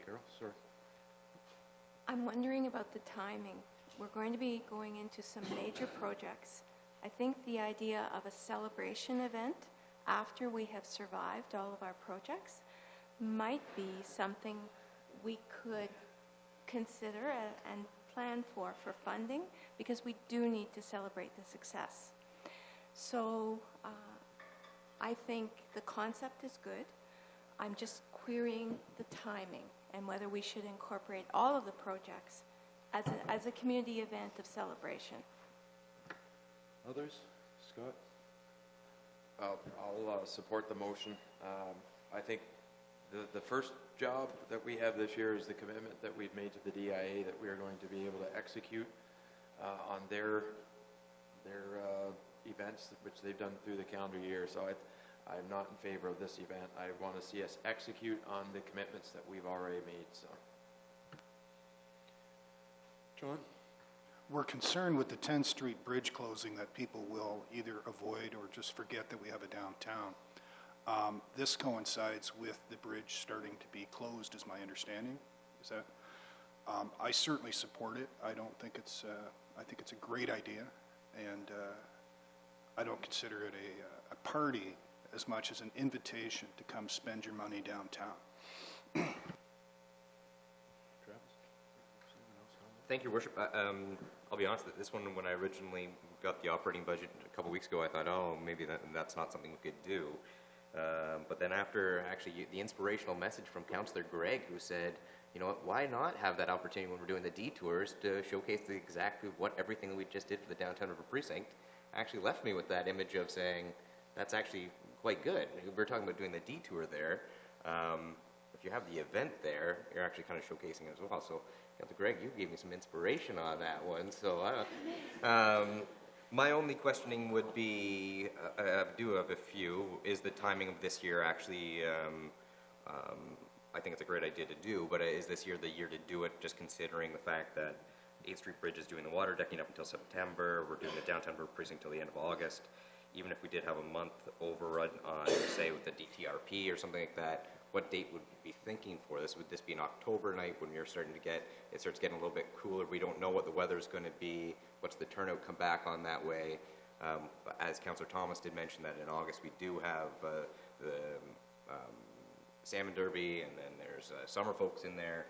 Carol, sir. I'm wondering about the timing. We're going to be going into some major projects. I think the idea of a celebration event after we have survived all of our projects might be something we could consider and plan for funding, because we do need to celebrate the success. So I think the concept is good. I'm just querying the timing and whether we should incorporate all of the projects as a community event of celebration. Others? Scott? I'll support the motion. I think the first job that we have this year is the commitment that we've made to the DIA that we are going to be able to execute on their events, which they've done through the calendar year. So I'm not in favor of this event. I want to see us execute on the commitments that we've already made. So, John? We're concerned with the 10th Street Bridge closing that people will either avoid or just forget that we have a downtown. This coincides with the bridge starting to be closed, is my understanding. Is that? I certainly support it. I don't think it's. I think it's a great idea, and I don't consider it a party as much as an invitation to come spend your money downtown. Thank you, Worship. I'll be honest, that this one, when I originally got the operating budget a couple weeks ago, I thought, oh, maybe that's not something we could do. But then after actually the inspirational message from Councillor Gregg, who said, you know what, why not have that opportunity when we're doing the detours to showcase exactly what everything that we just did for the Downtown River Precinct, actually left me with that image of saying, that's actually quite good. We're talking about doing the detour there. If you have the event there, you're actually kind of showcasing it as well. So, Greg, you gave me some inspiration on that one. So, my only questioning would be, I do have a few, is the timing of this year actually, I think it's a great idea to do, but is this year the year to do it, just considering the fact that 8th Street Bridge is doing the water decking up until September, we're doing the Downtown River Precinct till the end of August. Even if we did have a month overrun on, say, with the DTRP or something like that, what date would we be thinking for this? Would this be an October night when you're starting to get, it starts getting a little bit cooler, we don't know what the weather's going to be, what's the turnout come back on that way? As Councillor Thomas did mention that in August we do have the Salmon Derby, and then there's summer folks in there.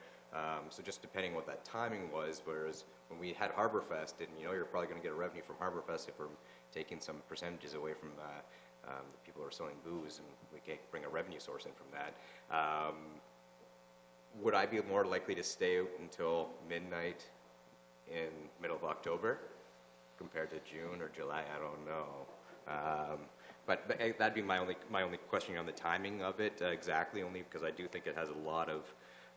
So just depending what that timing was, whereas when we had Harbor Fest, and you know you're probably going to get a revenue from Harbor Fest if we're taking some percentages away from the people who are selling booze, and we can't bring a revenue source in from that. Would I be more likely to stay out until midnight in middle of October compared to June or July? I don't know. But that'd be my only question on the timing of it exactly, only because I do think it has a lot of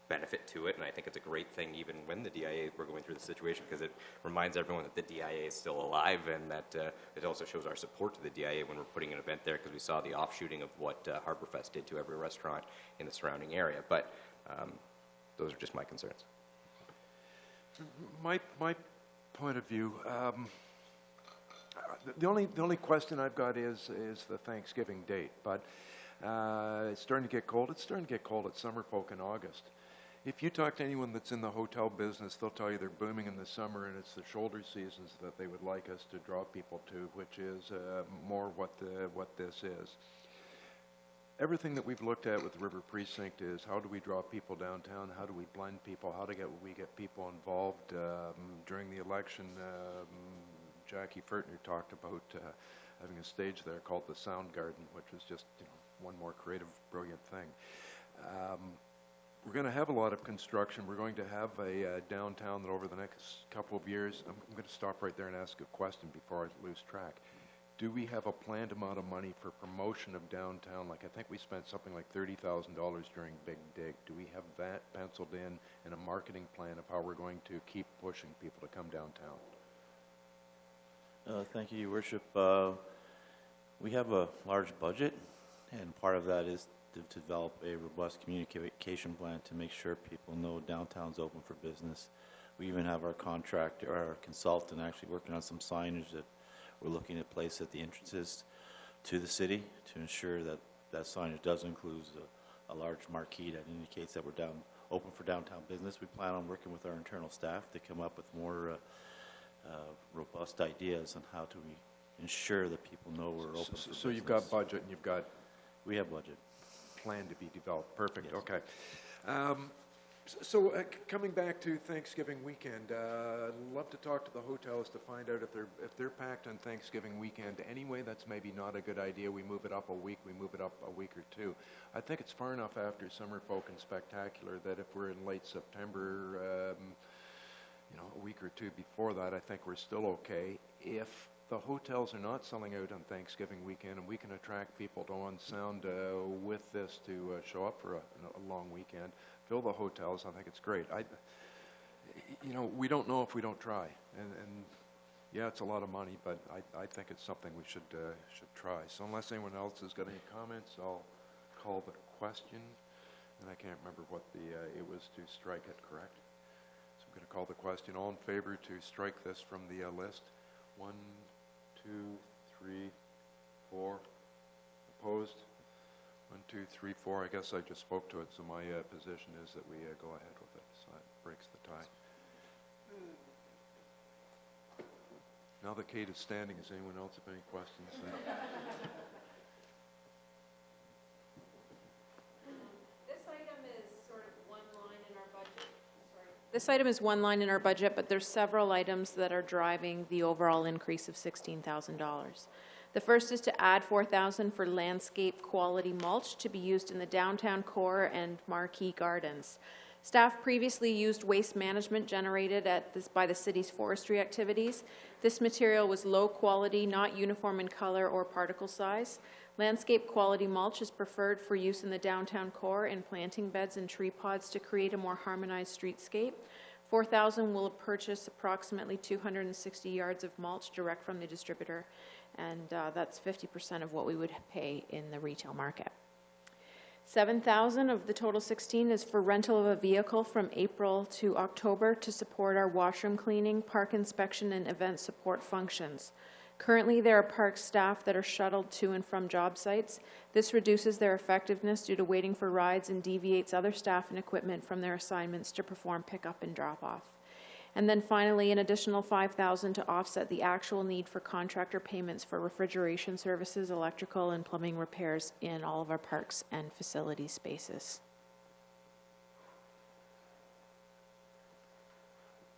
benefit to it, and I think it's a great thing even when the DIA, we're going through the situation, because it reminds everyone that the DIA is still alive, and that it also shows our support to the DIA when we're putting an event there, because we saw the offshooting of what Harbor Fest did to every restaurant in the surrounding area. But those are just my concerns. My point of view, the only question I've got is the Thanksgiving date. But it's starting to get cold. It's starting to get cold at Summerfolk in August. If you talk to anyone that's in the hotel business, they'll tell you they're booming in the summer, and it's the shoulder seasons that they would like us to draw people to, which is more what this is. Everything that we've looked at with the River Precinct is how do we draw people downtown, how do we blend people, how do we get people involved. During the election, Jackie Fertner talked about having a stage there called the Sound Garden, which was just one more creative, brilliant thing. we're going to have a lot of construction. We're going to have a downtown that over the next couple of years, I'm going to stop right there and ask a question before I lose track. Do we have a planned amount of money for promotion of downtown? Like, I think we spent something like $30,000 during Big Dig. Do we have that penciled in a marketing plan of how we're going to keep pushing people to come downtown? Thank you, Your Worship. We have a large budget, and part of that is to develop a robust communication plan to make sure people know downtown's open for business. We even have our contractor, our consultant, actually working on some signage that we're looking to place at the entrances to the city to ensure that that signage does include a large marquee that indicates that we're open for downtown business. We plan on working with our internal staff to come up with more robust ideas on how to ensure that people know we're open for business. So you've got budget and you've got We have budget. plan to be developed. Perfect. Yes. Okay. Coming back to Thanksgiving weekend, I'd love to talk to the hotels to find out if they're packed on Thanksgiving weekend. Anyway, that's maybe not a good idea. We move it up a week. We move it up a week or two. I think it's far enough after Summer Folk and Spectacular that if we're in late September, a week or two before that, I think we're still okay. If the hotels are not selling out on Thanksgiving weekend and we can attract people to On Sound with this to show up for a long weekend, fill the hotels, I think it's great. We don't know if we don't try. And yeah, it's a lot of money, but I think it's something we should try. So unless anyone else has got any comments, I'll call the question. And I can't remember what it was to strike it, correct? So I'm going to call the question. All in favor to strike this from the list? 1, 2, 3, 4. Opposed? 1, 2, 3, 4. I guess I just spoke to it, so my position is that we go ahead with it. So that breaks the tie. Now that Kate is standing, does anyone else have any questions? This item is one line in our budget, but there's several items that are driving the overall increase of $16,000. The first is to add $4,000 for landscape quality mulch to be used in the downtown core and marquee gardens. Staff previously used waste management generated by the city's forestry activities. This material was low quality, not uniform in color or particle size. Landscape quality mulch is preferred for use in the downtown core in planting beds and tree pods to create a more harmonized streetscape. $4,000 will purchase approximately 260 yards of mulch direct from the distributor, and that's 50% of what we would pay in the retail market. $7,000 of the total 16 is for rental of a vehicle from April to October to support our washroom cleaning, park inspection, and event support functions. Currently, there are park staff that are shuttled to and from job sites. This reduces their effectiveness due to waiting for rides and deviates other staff and equipment from their assignments to perform pickup and drop-off. And then finally, an additional $5,000 to offset the actual need for contractor payments for refrigeration services, electrical, and plumbing repairs in all of our parks and facility spaces.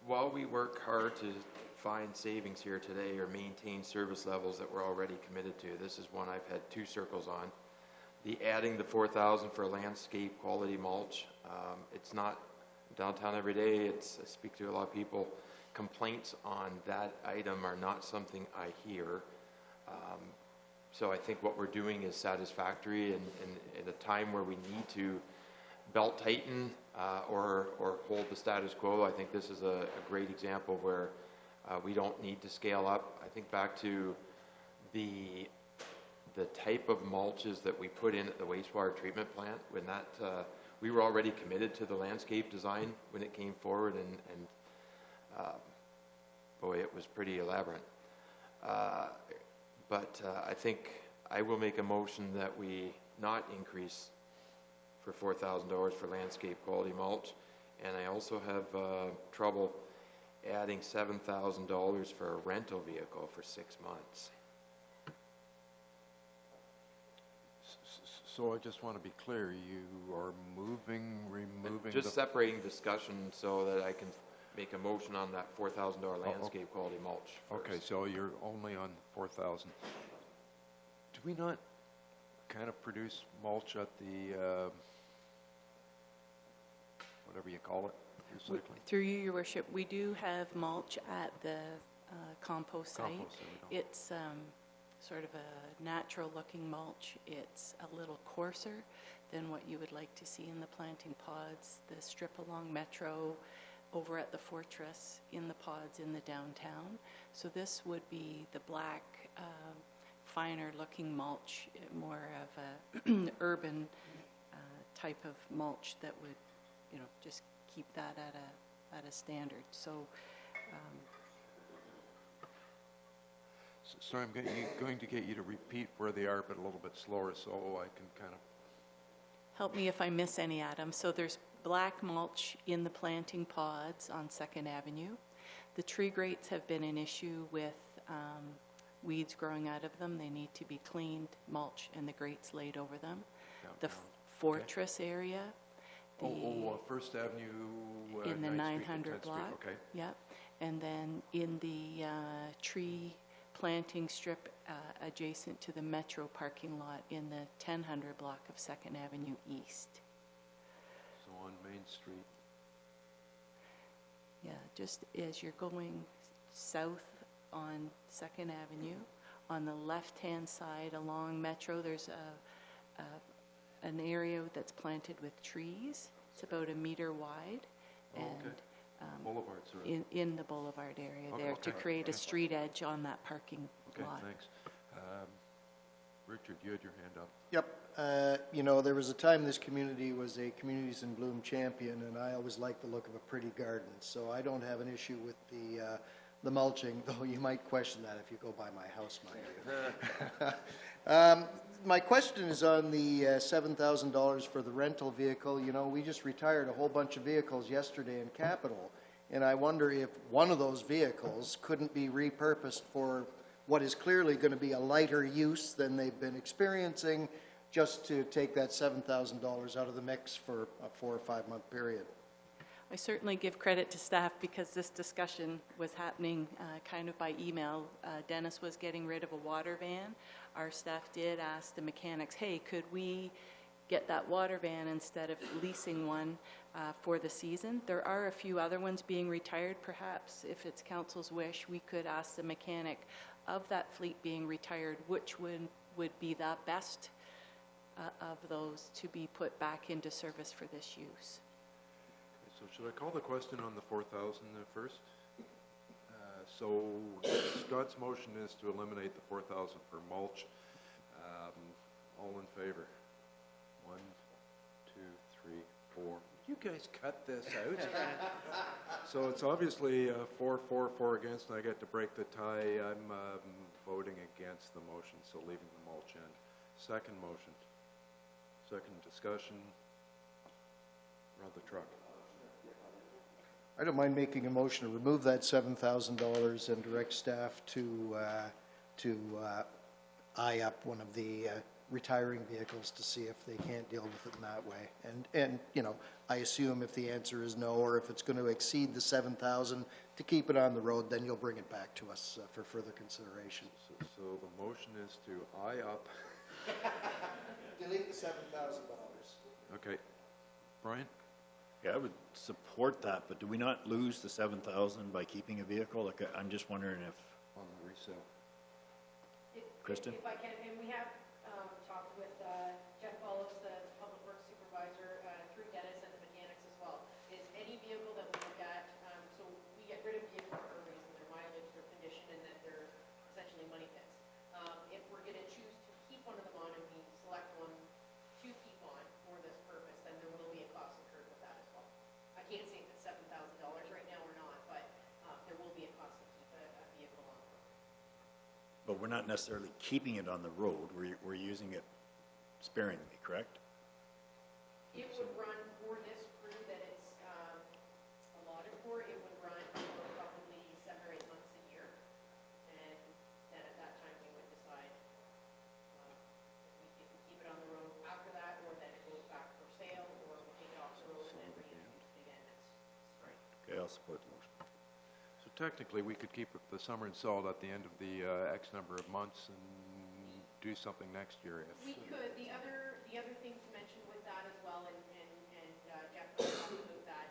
While we work hard to find savings here today or maintain service levels that we're already committed to, this is one I've had 2 circles on. The adding the $4,000 for landscape quality mulch, it's not downtown every day. I speak to a lot of people. Complaints on that item are not something I hear. So I think what we're doing is satisfactory, and at a time where we need to belt tighten or hold the status quo, I think this is a great example where we don't need to scale up. I think back to the type of mulches that we put in at the wastewater treatment plant when that we were already committed to the landscape design when it came forward, and boy, it was pretty elaborate. But I think I will make a motion that we not increase for $4,000 for landscape quality mulch, and I also have trouble adding $7,000 for a rental vehicle for 6 months. So I just want to be clear, you are removing Just separating discussion so that I can make a motion on that $4,000 landscape quality mulch first. Okay, so you're only on 4,000. Do we not kind of produce mulch at the whatever you call it, recycling. Through you, your worship, we do have mulch at the compost site. Compost, there we go. It's sort of a natural-looking mulch. It's a little coarser than what you would like to see in the planting pods, the strip along Metro, over at the Fortress, in the pods in the downtown. So this would be the black, finer-looking mulch, more of a urban type of mulch that would, you know, just keep that at a standard. So, Sorry, I'm going to get you to repeat where they are, but a little bit slower, so I can kind of... help me if I miss any, Adam. So there's black mulch in the planting pods on 2nd Avenue. The tree grates have been an issue with weeds growing out of them. They need to be cleaned, mulch, and the grates laid over them. The Fortress area. First Avenue, in the 9th Street and 900 10th Street, block. okay. Yep. And then in the tree planting strip adjacent to the Metro parking lot in the 1000 block of 2nd Avenue East. So on Main Street. Yeah, just as you're going south on 2nd Avenue, on the left-hand side along Metro, there's an area that's planted with trees. It's about 1 meter wide. And Boulevards, or... in the boulevard area there to create a street edge on that parking lot. Okay, thanks. Richard, you had your hand up. Yep. You know, there was a time this community was a Communities in Bloom champion, and I always liked the look of a pretty garden. So I don't have an issue with the mulching, though you might question that if you go by my house, mind you. My question is on the $7,000 for the rental vehicle. You know, we just retired a whole bunch of vehicles yesterday in Capital, and I wonder if one of those vehicles couldn't be repurposed for what is clearly going to be a lighter use than they've been experiencing, just to take that $7,000 out of the mix for a 4 or 5 month period. I certainly give credit to staff because this discussion was happening kind of by email. Dennis was getting rid of a water van. Our staff did ask the mechanics, hey, could we get that water van instead of leasing one for the season? There are a few other ones being retired. Perhaps, if it's council's wish, we could ask the mechanic of that fleet being retired, which one would be the best of those to be put back into service for this use. So should I call the question on the 4,000 first? So Scott's motion is to eliminate the 4,000 for mulch. All in favor? 1, 2, 3, 4. You guys cut this out. So it's obviously 4, 4, 4 against, and I get to break the tie. I'm voting against the motion, so leaving the mulch in. Second motion. Second discussion. Run the truck. I don't mind making a motion to remove that $7,000 and direct staff to eye up one of the retiring vehicles to see if they can't deal with it in that way. And you know, I assume if the answer is no, or if it's going to exceed the 7,000 to keep it on the road, then you'll bring it back to us for further consideration. So the motion is to eye up. Delete the $7,000. Okay. Brian? Yeah, I would support that, but do we not lose the 7,000 by keeping a vehicle? Like, I'm just wondering if, On the resale. Kristen? If I can, and we have talked with Jeff Wallace, the Public Works Supervisor, through Dennis and the mechanics as well, is any vehicle that we look at, so we get rid of vehicles for a reason, their mileage, their condition, and that they're essentially money pits. If we're going to choose to keep one of them on and we select one to keep on for this purpose, then there will be a cost incurred with that as well. I can't say if it's $7,000 right now or not, but there will be a cost to keep a vehicle on the road. but we're not necessarily keeping it on the road, we're using it sparingly, correct? It would run for this crew that it's allotted for, it would run for probably 7 or 8 months a year. And then at that time, we would decide if we keep it on the road after that, or then it goes back for sale, or we take it off the road and then reintroduce it again next spring. Okay, I'll support the motion. So technically, we could keep the summer and salt at the end of the X number of months and do something next year if... We could, the other thing to mention with that as well, and Jeff will talk about that,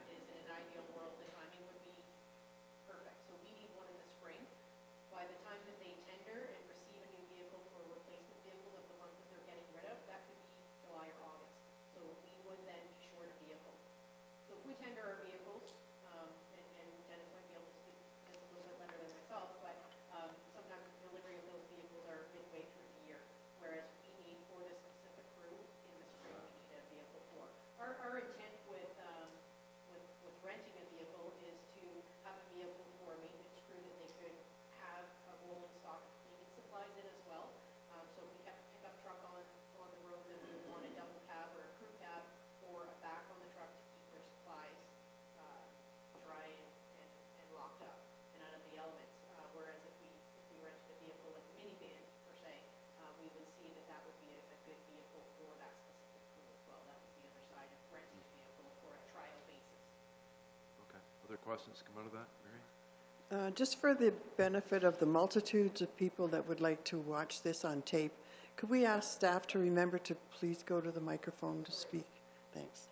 questions come out of that, Mary? Just for the benefit of the multitudes of people that would like to watch this on tape, could we ask staff to remember to please go to the microphone to speak? Thanks.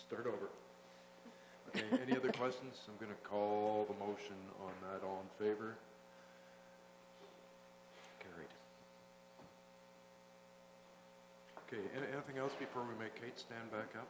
Start over. Okay, any other questions? I'm going to call the motion on that. All in favor? Carried. Okay, anything else before we make Kate stand back up?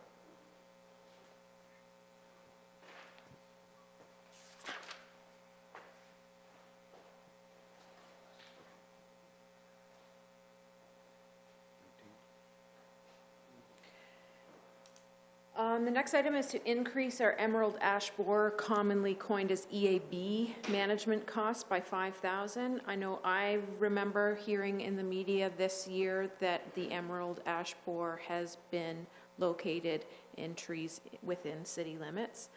The next item is to increase our emerald ash borer, commonly coined as EAB, management costs by $5,000. I know I remember hearing in the media this year that the emerald ash borer has been located in trees within city limits.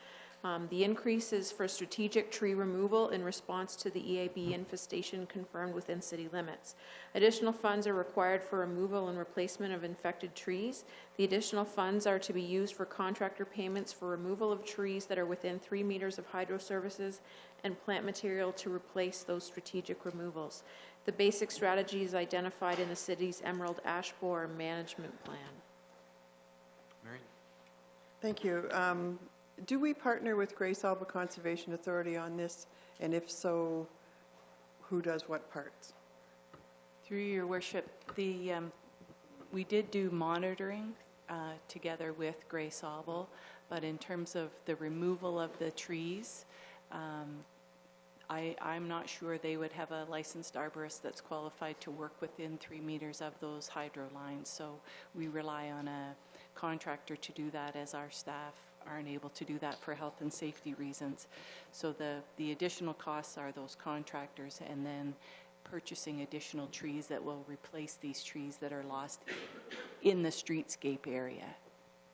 The increase is for strategic tree removal in response to the EAB infestation confirmed within city limits. Additional funds are required for removal and replacement of infected trees. The additional funds are to be used for contractor payments for removal of trees that are within 3 meters of hydro services and plant material to replace those strategic removals. The basic strategy is identified in the city's emerald ash borer management plan. Mary? Thank you. Do we partner with Grace Alba Conservation Authority on this? And if so, who does what parts? Through your worship, we did do monitoring together with Grace Alba, but in terms of the removal of the trees, I'm not sure they would have a licensed arborist that's qualified to work within 3 meters of those hydro lines. So we rely on a contractor to do that, as our staff aren't able to do that for health and safety reasons. So the additional costs are those contractors, and then purchasing additional trees that will replace these trees that are lost in the streetscape area.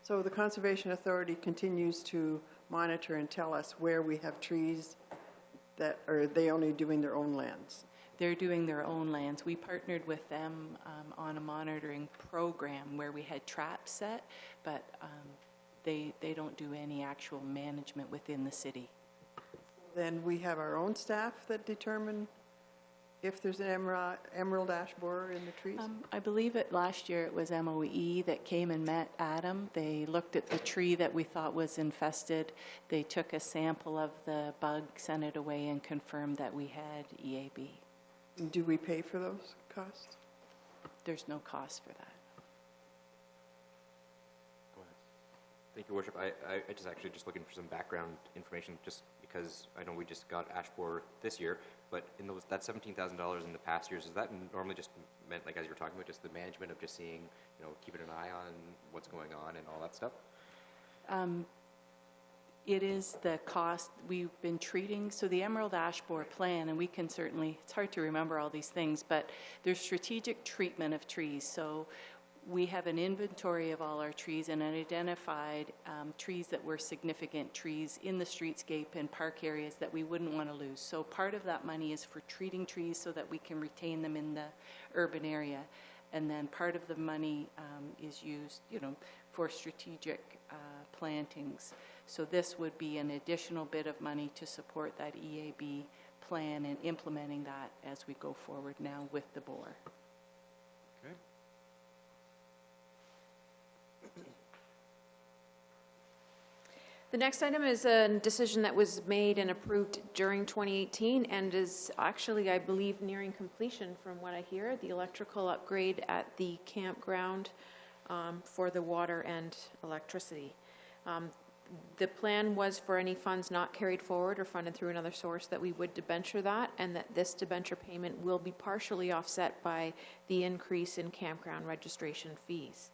So the Conservation Authority continues to monitor and tell us where we have trees that, or are they only doing their own lands? They're doing their own lands. We partnered with them on a monitoring program where we had traps set, but they don't do any actual management within the city. Then we have our own staff that determine if there's an emerald ash borer in the trees? I believe last year it was MOE that came and met Adam. They looked at the tree that we thought was infested. They took a sample of the bug, sent it away, and confirmed that we had EAB. Do we pay for those costs? There's no cost for that. Go ahead. Thank you, Worship. I just actually just looking for some background information, just because I know we just got ash borer this year, but in that $17,000 in the past years, is that normally just meant, like as you were talking about, just the management of just seeing, keeping an eye on what's going on and all that stuff? It is the cost we've been treating. So the Emerald Ash Borer Plan, and we can certainly, it's hard to remember all these things, but there's strategic treatment of trees. So we have an inventory of all our trees and identified trees that were significant trees in the streetscape and park areas that we wouldn't want to lose. So part of that money is for treating trees so that we can retain them in the urban area. And then part of the money is used, for strategic plantings. So this would be an additional bit of money to support that EAB plan and implementing that as we go forward now with the borer. Okay. The next item is a decision that was made and approved during 2018 and is actually, I believe, nearing completion from what I hear, the electrical upgrade at the campground for the water and electricity. The plan was for any funds not carried forward or funded through another source that we would debenture that, and that this debenture payment will be partially offset by the increase in campground registration fees.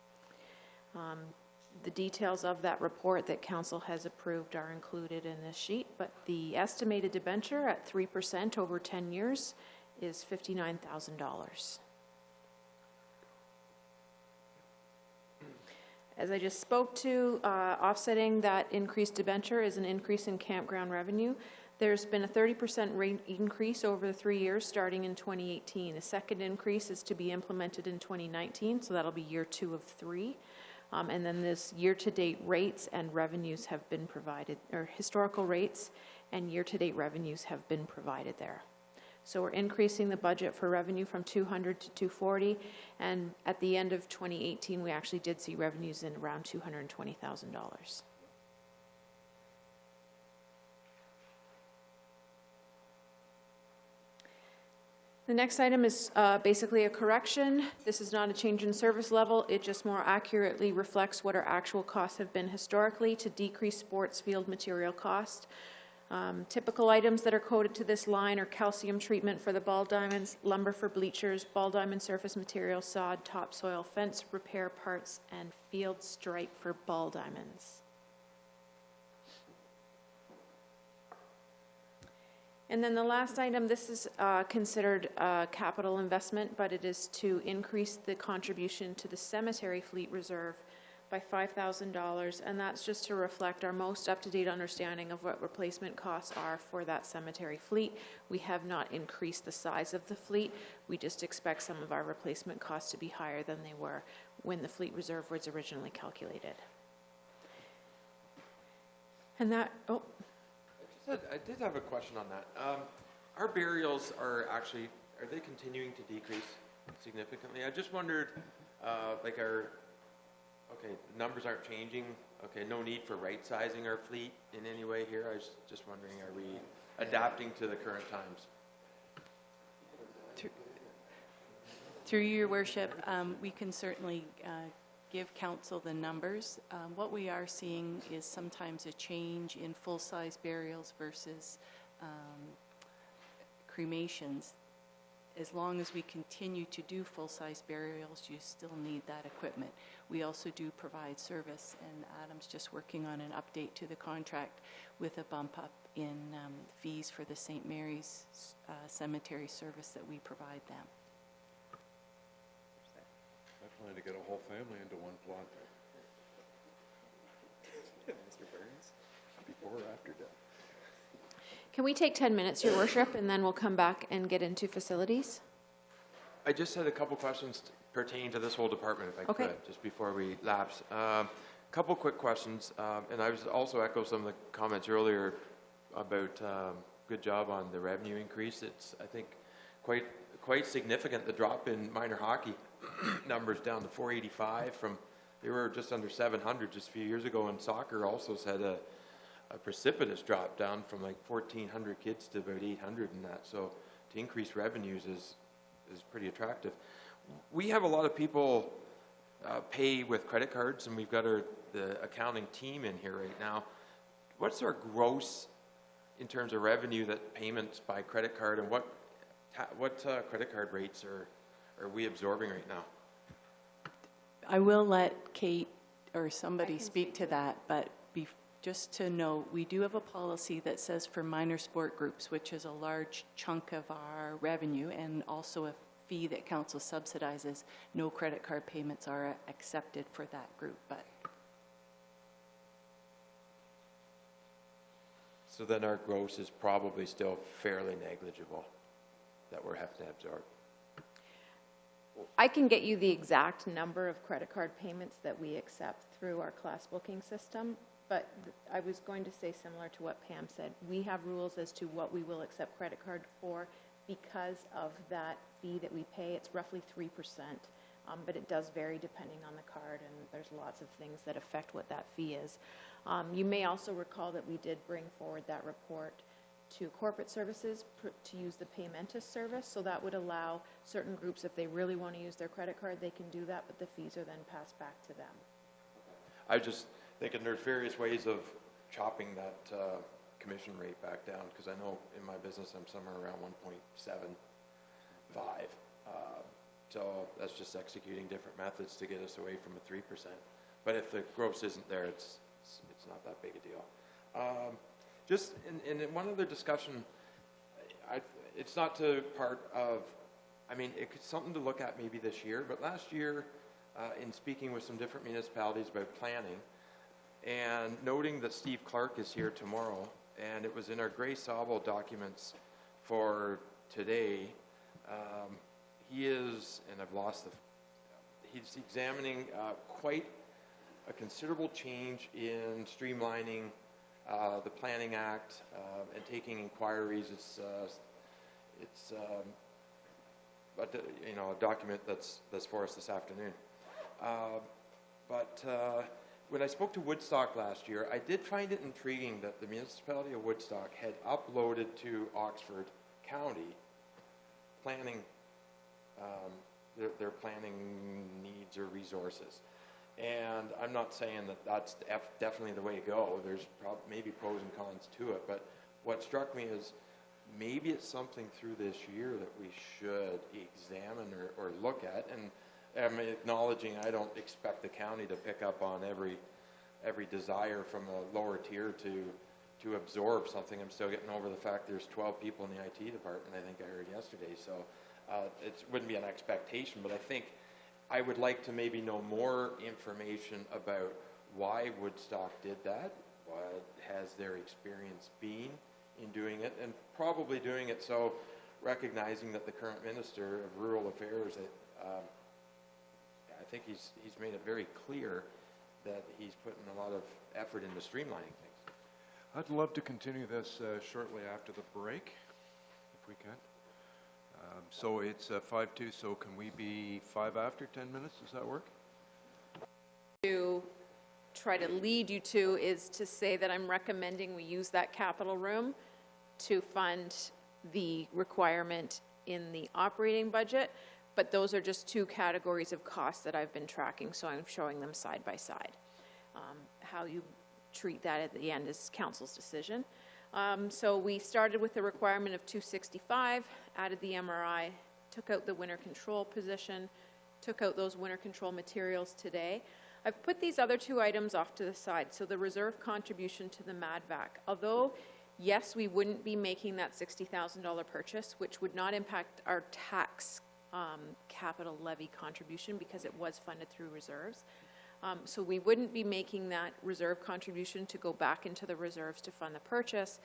The details of that report that council has approved are included in this sheet, but the estimated debenture at 3% over 10 years is $59,000. As I just spoke to, offsetting that increased debenture is an increase in campground revenue. There's been a 30% rate increase over the 3 years starting in 2018. A second increase is to be implemented in 2019, so that'll be year 2 of 3. And then this year-to-date rates and revenues have been provided, or historical rates and year-to-date revenues have been provided there. So we're increasing the budget for revenue from 200 to 240, and at the end of 2018, we actually did see revenues in around $220,000. The next item is basically a correction. This is not a change in service level. It just more accurately reflects what our actual costs have been historically to decrease sports field material cost. Typical items that are coded to this line are calcium treatment for the ball diamonds, lumber for bleachers, ball diamond surface material, sod, topsoil, fence repair parts, and field stripe for ball diamonds. And then the last item, this is considered a capital investment, but it is to increase the contribution to the cemetery fleet reserve by $5,000, and that's just to reflect our most up-to-date understanding of what replacement costs are for that cemetery fleet. We have not increased the size of the fleet. We just expect some of our replacement costs to be higher than they were when the fleet reserve was originally calculated. And that, oh. I did have a question on that. Our burials are they continuing to decrease significantly? I just wondered, numbers aren't changing. Okay, no need for right-sizing our fleet in any way here. I was just wondering, are we adapting to the current times? Through your worship, we can certainly give council the numbers. What we are seeing is sometimes a change in full-size burials versus cremations. As long as we continue to do full-size burials, you still need that equipment. We also do provide service, and Adam's just working on an update to the contract with a bump up in fees for the St. Mary's cemetery service that we provide them. Definitely to get a whole family into one plot. Mr. Burns? Before or after death? Can we take 10 minutes, Your Worship, and then we'll come back and get into facilities? I just had a couple questions pertaining to this whole department, if I could, just before we lapse. Couple quick questions, and I was also echo some of the comments earlier about good job on the revenue increase. It's, I think, quite significant, the drop in minor hockey numbers down to 485 from, they were just under 700 just a few years ago, and soccer also had a precipitous drop down from like 1,400 kids to about 800 and that. So to increase revenues is pretty attractive. We have a lot of people pay with credit cards, and we've got the accounting team in here right now. What's our gross in terms of revenue that payments by credit card, and what credit card rates are we absorbing right now? I will let Kate or somebody speak to that, but just to note, we do have a policy that says for minor sport groups, which is a large chunk of our revenue and also a fee that council subsidizes, no credit card payments are accepted for that group. But so then our gross is probably still fairly negligible that we're having to absorb. I can get you the exact number of credit card payments that we accept through our class booking system, but I was going to say similar to what Pam said. We have rules as to what we will accept credit card for because of that fee that we pay. It's roughly 3%, but it does vary depending on the card, and there's lots of things that affect what that fee is. You may also recall that we did bring forward that report to corporate services to use the Paymentus service, so that would allow certain groups, if they really want to use their credit card, they can do that, but the fees are then passed back to them. I just thinking there's various ways of chopping that commission rate back down, because I know in my business I'm somewhere around 1.75. So that's just executing different methods to get us away from a 3%. But if the gross isn't there, it's not that big a deal. Just in one other discussion, it's not to part of, I mean, it's something to look at maybe this year, but last year, in speaking with some different municipalities about planning, and noting that Steve Clark is here tomorrow, and it was in our Gray Sawville documents for today, he is, and I've lost he's examining quite a considerable change in streamlining the Planning Act and taking inquiries. It's a document that's for us this afternoon. But when I spoke to Woodstock last year, I did find it intriguing that the municipality of Woodstock had uploaded to Oxford County planning, their planning needs or resources. And I'm not saying that that's definitely the way to go. There's maybe pros and cons to it. But what struck me is maybe it's something through this year that we should examine or look at. And I'm acknowledging I don't expect the county to pick up on every desire from a lower tier to absorb something. I'm still getting over the fact there's 12 people in the IT department, I think I heard yesterday. So it wouldn't be an expectation, but I think I would like to maybe know more information about why Woodstock did that, what has their experience been in doing it, and probably doing it so recognizing that the current Minister of Rural Affairs, I think he's made it very clear that he's putting a lot of effort into streamlining things. I'd love to continue this shortly after the break, if we can. So it's 5:02, so can we be 5 after, 10 minutes? Does that work? To try to lead you to is to say that I'm recommending we use that capital room to fund the requirement in the operating budget, but those are just two categories of costs that I've been tracking, so I'm showing them side by side. How you treat that at the end is council's decision. So we started with the requirement of 265, added the MRI, took out the winter control position, took out those winter control materials today. I've put these other two items off to the side. So the reserve contribution to the MADVAC, although yes, we wouldn't be making that $60,000 purchase, which would not impact our tax capital levy contribution because it was funded through reserves. So we wouldn't be making that reserve contribution to go back into the reserves to fund the purchase.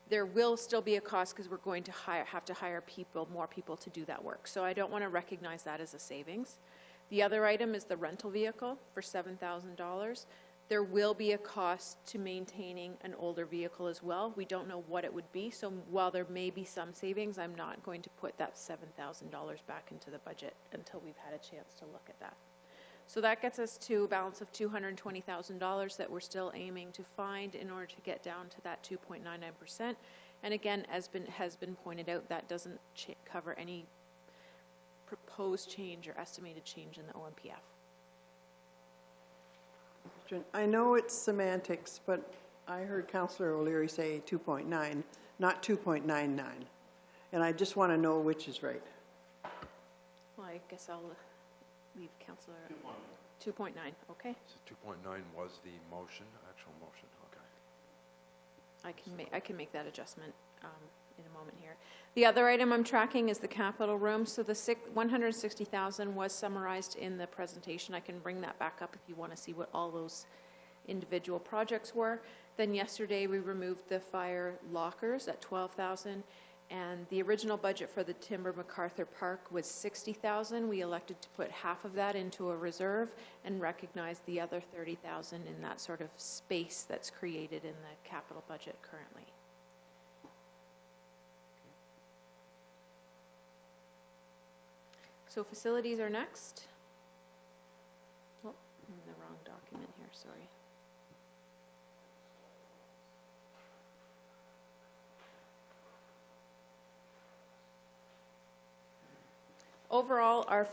There will still be a cost because we're going to have to hire people, more people to do that work. So I don't want to recognize that as a savings. The other item is the rental vehicle for $7,000. There will be a cost to maintaining an older vehicle as well. We don't know what it would be. So while there may be some savings, I'm not going to put that $7,000 back into the budget until we've had a chance to look at that. So that gets us to a balance of $220,000 that we're still aiming to find in order to get down to that 2.99%. And again, as has been pointed out, that doesn't cover any proposed change or estimated change in the OMPF. I know it's semantics, but I heard Councillor O'Leary say 2.9, not 2.99. And I just want to know which is right. Well, I guess I'll leave Councillor 2.9, okay? So 2.9 was the motion, actual motion, okay. I can make that adjustment in a moment here. The other item I'm tracking is the capital room. So the $160,000 was summarized in the presentation. I can bring that back up if you want to see what all those individual projects were. Then yesterday we removed the fire lockers at $12,000. And the original budget for the Timber MacArthur Park was $60,000. We elected to put half of that into a reserve and recognize the other $30,000 in that sort of space that's created in the capital budget currently. So facilities are next. Oh, I'm in the wrong document here, sorry. Overall, our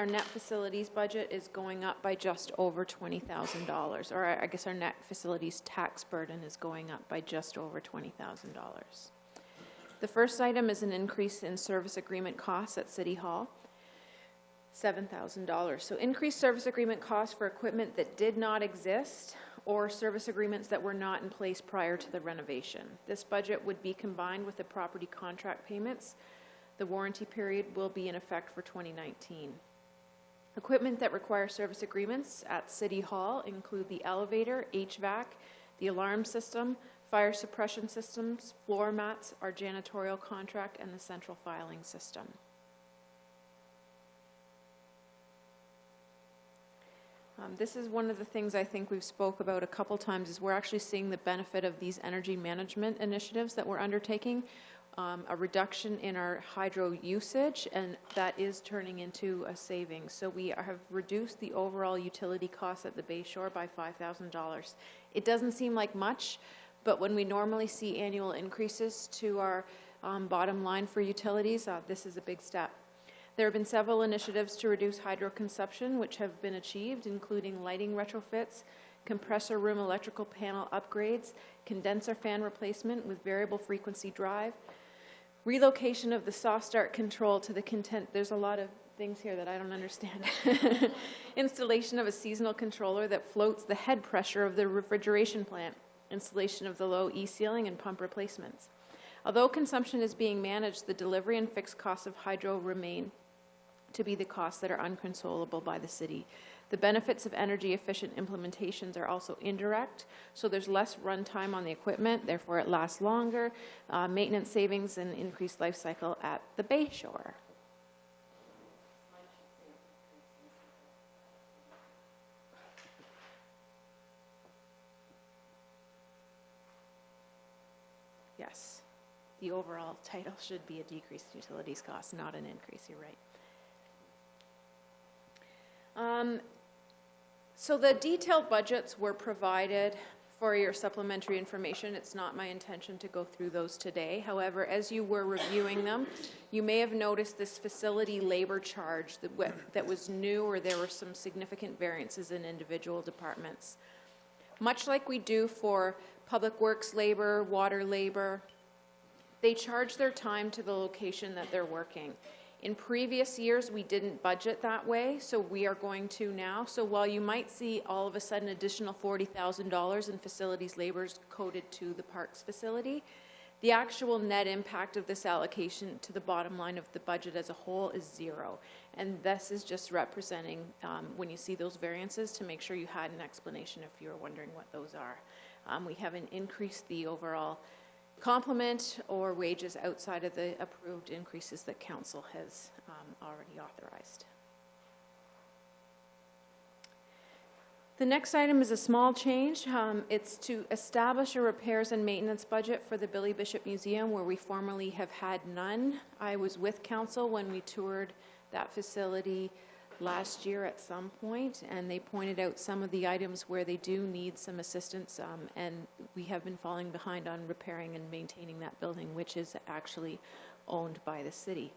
net facilities budget is going up by just over $20,000, or I guess our net facilities tax burden is going up by just over $20,000. The first item is an increase in service agreement costs at City Hall, $7,000. So increased service agreement costs for equipment that did not exist or service agreements that were not in place prior to the renovation. This budget would be combined with the property contract payments. The warranty period will be in effect for 2019. Equipment that require service agreements at City Hall include the elevator, HVAC, the alarm system, fire suppression systems, floor mats, our janitorial contract, and the central filing system. This is one of the things I think we've spoke about a couple times, is we're actually seeing the benefit of these energy management initiatives that we're undertaking, a reduction in our hydro usage, and that is turning into a savings. So we have reduced the overall utility costs at the Bay Shore by $5,000. It doesn't seem like much, but when we normally see annual increases to our bottom line for utilities, this is a big step. There have been several initiatives to reduce hydro consumption which have been achieved, including lighting retrofits, compressor room electrical panel upgrades, condenser fan replacement with variable frequency drive, relocation of the soft start control to the there's a lot of things here that I don't understand. Installation of a seasonal controller that floats the head pressure of the refrigeration plant, installation of the low E-ceiling and pump replacements. Although consumption is being managed, the delivery and fixed costs of hydro remain to be the costs that are uncontrollable by the city. The benefits of energy efficient implementations are also indirect, so there's less runtime on the equipment, therefore it lasts longer, maintenance savings and increased life cycle at the Bay Shore. Yes, the overall title should be a decreased utilities cost, not an increase, you're right. So the detailed budgets were provided for your supplementary information. It's not my intention to go through those today. However, as you were reviewing them, you may have noticed this facility labor charge that was new, or there were some significant variances in individual departments. Much like we do for public works labor, water labor, they charge their time to the location that they're working. In previous years, we didn't budget that way, so we are going to now. So while you might see all of a sudden additional $40,000 in facilities labors coded to the parks facility, the actual net impact of this allocation to the bottom line of the budget as a whole is zero. And this is just representing, when you see those variances, to make sure you had an explanation if you were wondering what those are. We haven't increased the overall complement or wages outside of the approved increases that council has already authorized. The next item is a small change. It's to establish a repairs and maintenance budget for the Billy Bishop Museum, where we formerly have had none. I was with council when we toured that facility last year at some point, and they pointed out some of the items where they do need some assistance, and we have been falling behind on repairing and maintaining that building, which is actually owned by the city.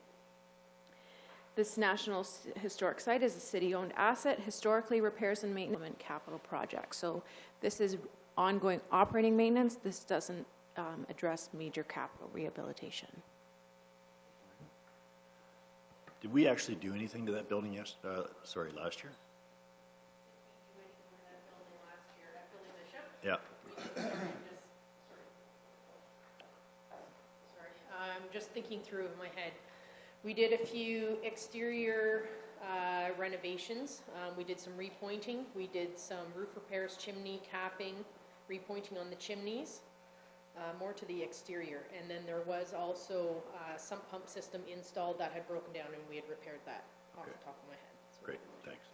This National Historic Site is a city-owned asset, historically repairs and maintenance capital project. So this is ongoing operating maintenance. This doesn't address major capital rehabilitation. Did we actually do anything to that building last year? Yeah. I'm just thinking through in my head. We did a few exterior renovations. We did some repointing. We did some roof repairs, chimney capping, repointing on the chimneys, more to the exterior. And then there was also a sump pump system installed that had broken down, and we had repaired that off the top of my head. So. Great, thanks.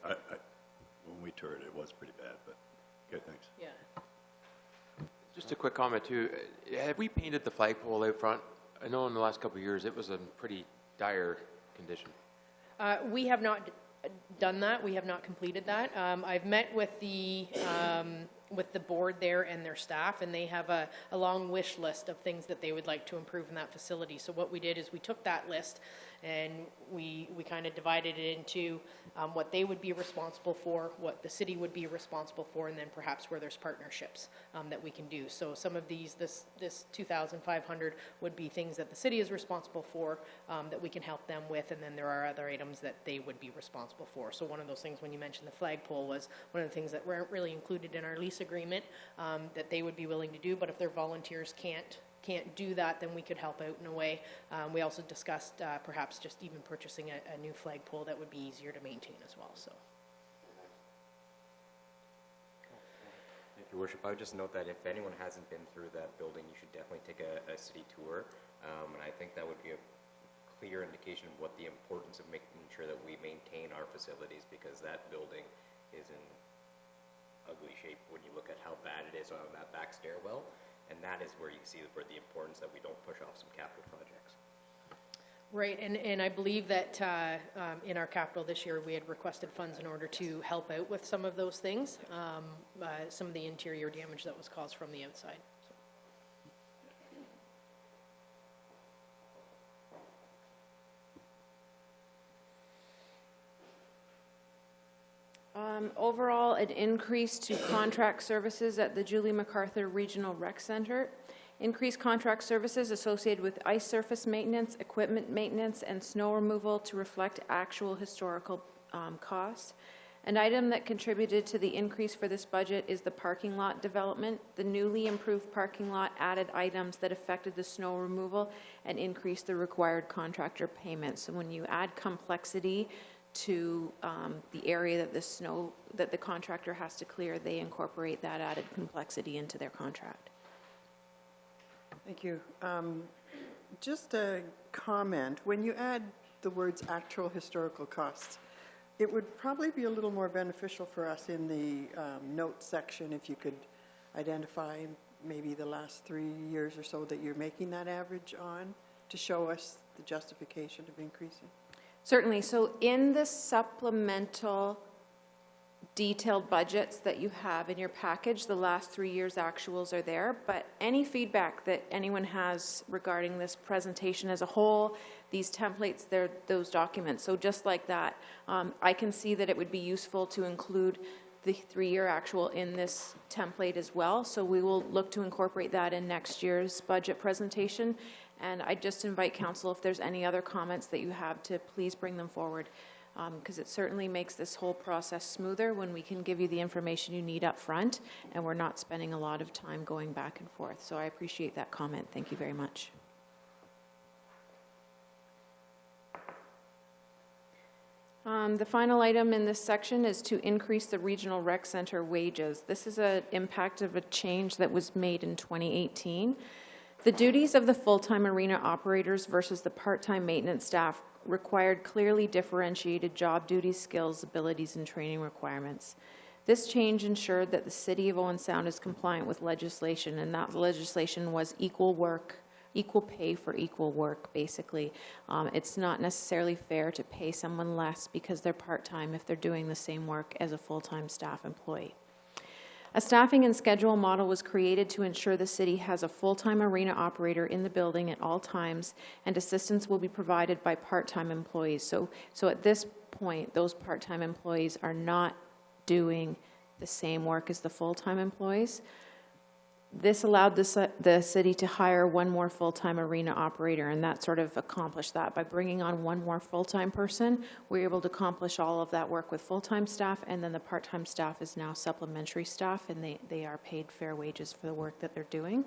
When we toured it was pretty bad, but good, thanks. Yeah. Just a quick comment too. Have we painted the flagpole out front? I know in the last couple of years it was in pretty dire condition. We have not done that. We have not completed that. I've met with the board there and their staff, and they have a long wish list of things that they would like to improve in that facility. So what we did is we took that list and we kind of divided it into what they would be responsible for, what the city would be responsible for, and then perhaps where there's partnerships that we can do. So some of these, this 2,500 would be things that the city is responsible for that we can help them with, and then there are other items that they would be responsible for. So one of those things when you mentioned the flagpole was one of the things that weren't really included in our lease agreement that they would be willing to do, but if their volunteers can't do that, then we could help out in a way. We also discussed perhaps just even purchasing a new flagpole that would be easier to maintain as well. So. Thank you, Worship. I would just note that if anyone hasn't been through that building, you should definitely take a city tour, and I think that would be a clear indication of what the importance of making sure that we maintain our facilities, because that building is in ugly shape when you look at how bad it is on that back stairwell. And that is where you see where the importance that we don't push off some capital projects. Right, and I believe that in our capital this year, we had requested funds in order to help out with some of those things, some of the interior damage that was caused from the outside. Overall, an increase to contract services at the Julie MacArthur Regional Rec Center. Increased contract services associated with ice surface maintenance, equipment maintenance, and snow removal to reflect actual historical costs. An item that contributed to the increase for this budget is the parking lot development. The newly improved parking lot added items that affected the snow removal and increased the required contractor payments. So when you add complexity to the area that the contractor has to clear, they incorporate that added complexity into their contract. Thank you. Just a comment. When you add the words actual historical costs, it would probably be a little more beneficial for us in the notes section if you could identify maybe the last 3 years or so that you're making that average on to show us the justification of increasing. Certainly. So in the supplemental detailed budgets that you have in your package, the last 3 years' actuals are there, but any feedback that anyone has regarding this presentation as a whole, these templates, they're those documents. So just like that, I can see that it would be useful to include the 3-year actual in this template as well. So we will look to incorporate that in next year's budget presentation. And I just invite council, if there's any other comments that you have, to please bring them forward, because it certainly makes this whole process smoother when we can give you the information you need up front and we're not spending a lot of time going back and forth. So I appreciate that comment. Thank you very much. The final item in this section is to increase the regional rec center wages. This is an impact of a change that was made in 2018. The duties of the full-time arena operators versus the part-time maintenance staff required clearly differentiated job duties, skills, abilities, and training requirements. This change ensured that the City of Owen Sound is compliant with legislation, and that legislation was equal pay for equal work, basically. It's not necessarily fair to pay someone less because they're part-time if they're doing the same work as a full-time staff employee. A staffing and schedule model was created to ensure the city has a full-time arena operator in the building at all times, and assistance will be provided by part-time employees. So at this point, those part-time employees are not doing the same work as the full-time employees. This allowed the city to hire one more full-time arena operator, and that sort of accomplished that. By bringing on one more full-time person, we were able to accomplish all of that work with full-time staff, and then the part-time staff is now supplementary staff, and they are paid fair wages for the work that they're doing.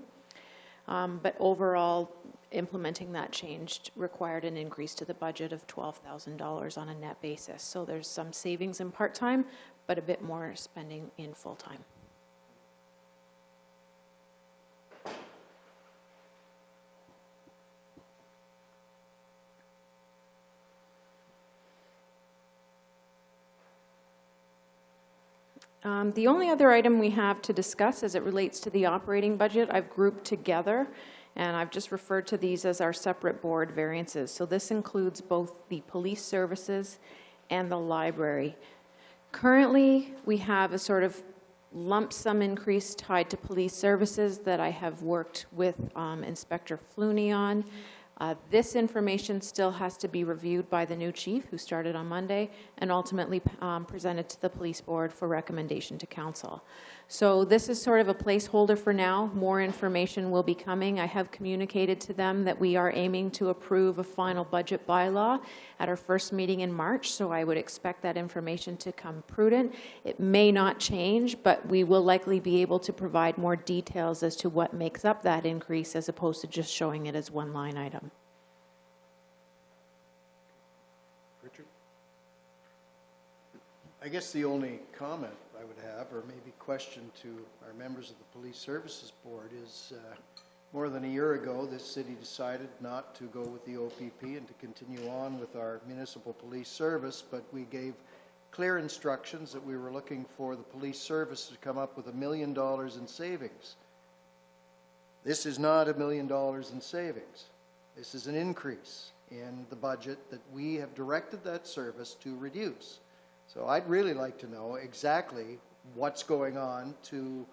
But overall, implementing that change required an increase to the budget of $12,000 on a net basis. So there's some savings in part-time, but a bit more spending in full-time. The only other item we have to discuss as it relates to the operating budget, I've grouped together, and I've just referred to these as our separate board variances. So this includes both the police services and the library. Currently, we have a sort of lump sum increase tied to police services that I have worked with Inspector Flooney on. This information still has to be reviewed by the new chief, who started on Monday, and ultimately presented to the police board for recommendation to council. So this is sort of a placeholder for now. More information will be coming. I have communicated to them that we are aiming to approve a final budget bylaw at our first meeting in March, so I would expect that information to come prudent. It may not change, but we will likely be able to provide more details as to what makes up that increase as opposed to just showing it as one line item. Richard? I guess the only comment I would have, or maybe question to our members of the Police Services Board, is more than a year ago, this city decided not to go with the OPP and to continue on with our municipal police service, but we gave clear instructions that we were looking for the police service to come up with $1 million in savings. This is not $1 million in savings. This is an increase in the budget that we have directed that service to reduce. So I'd really like to know exactly what's going on to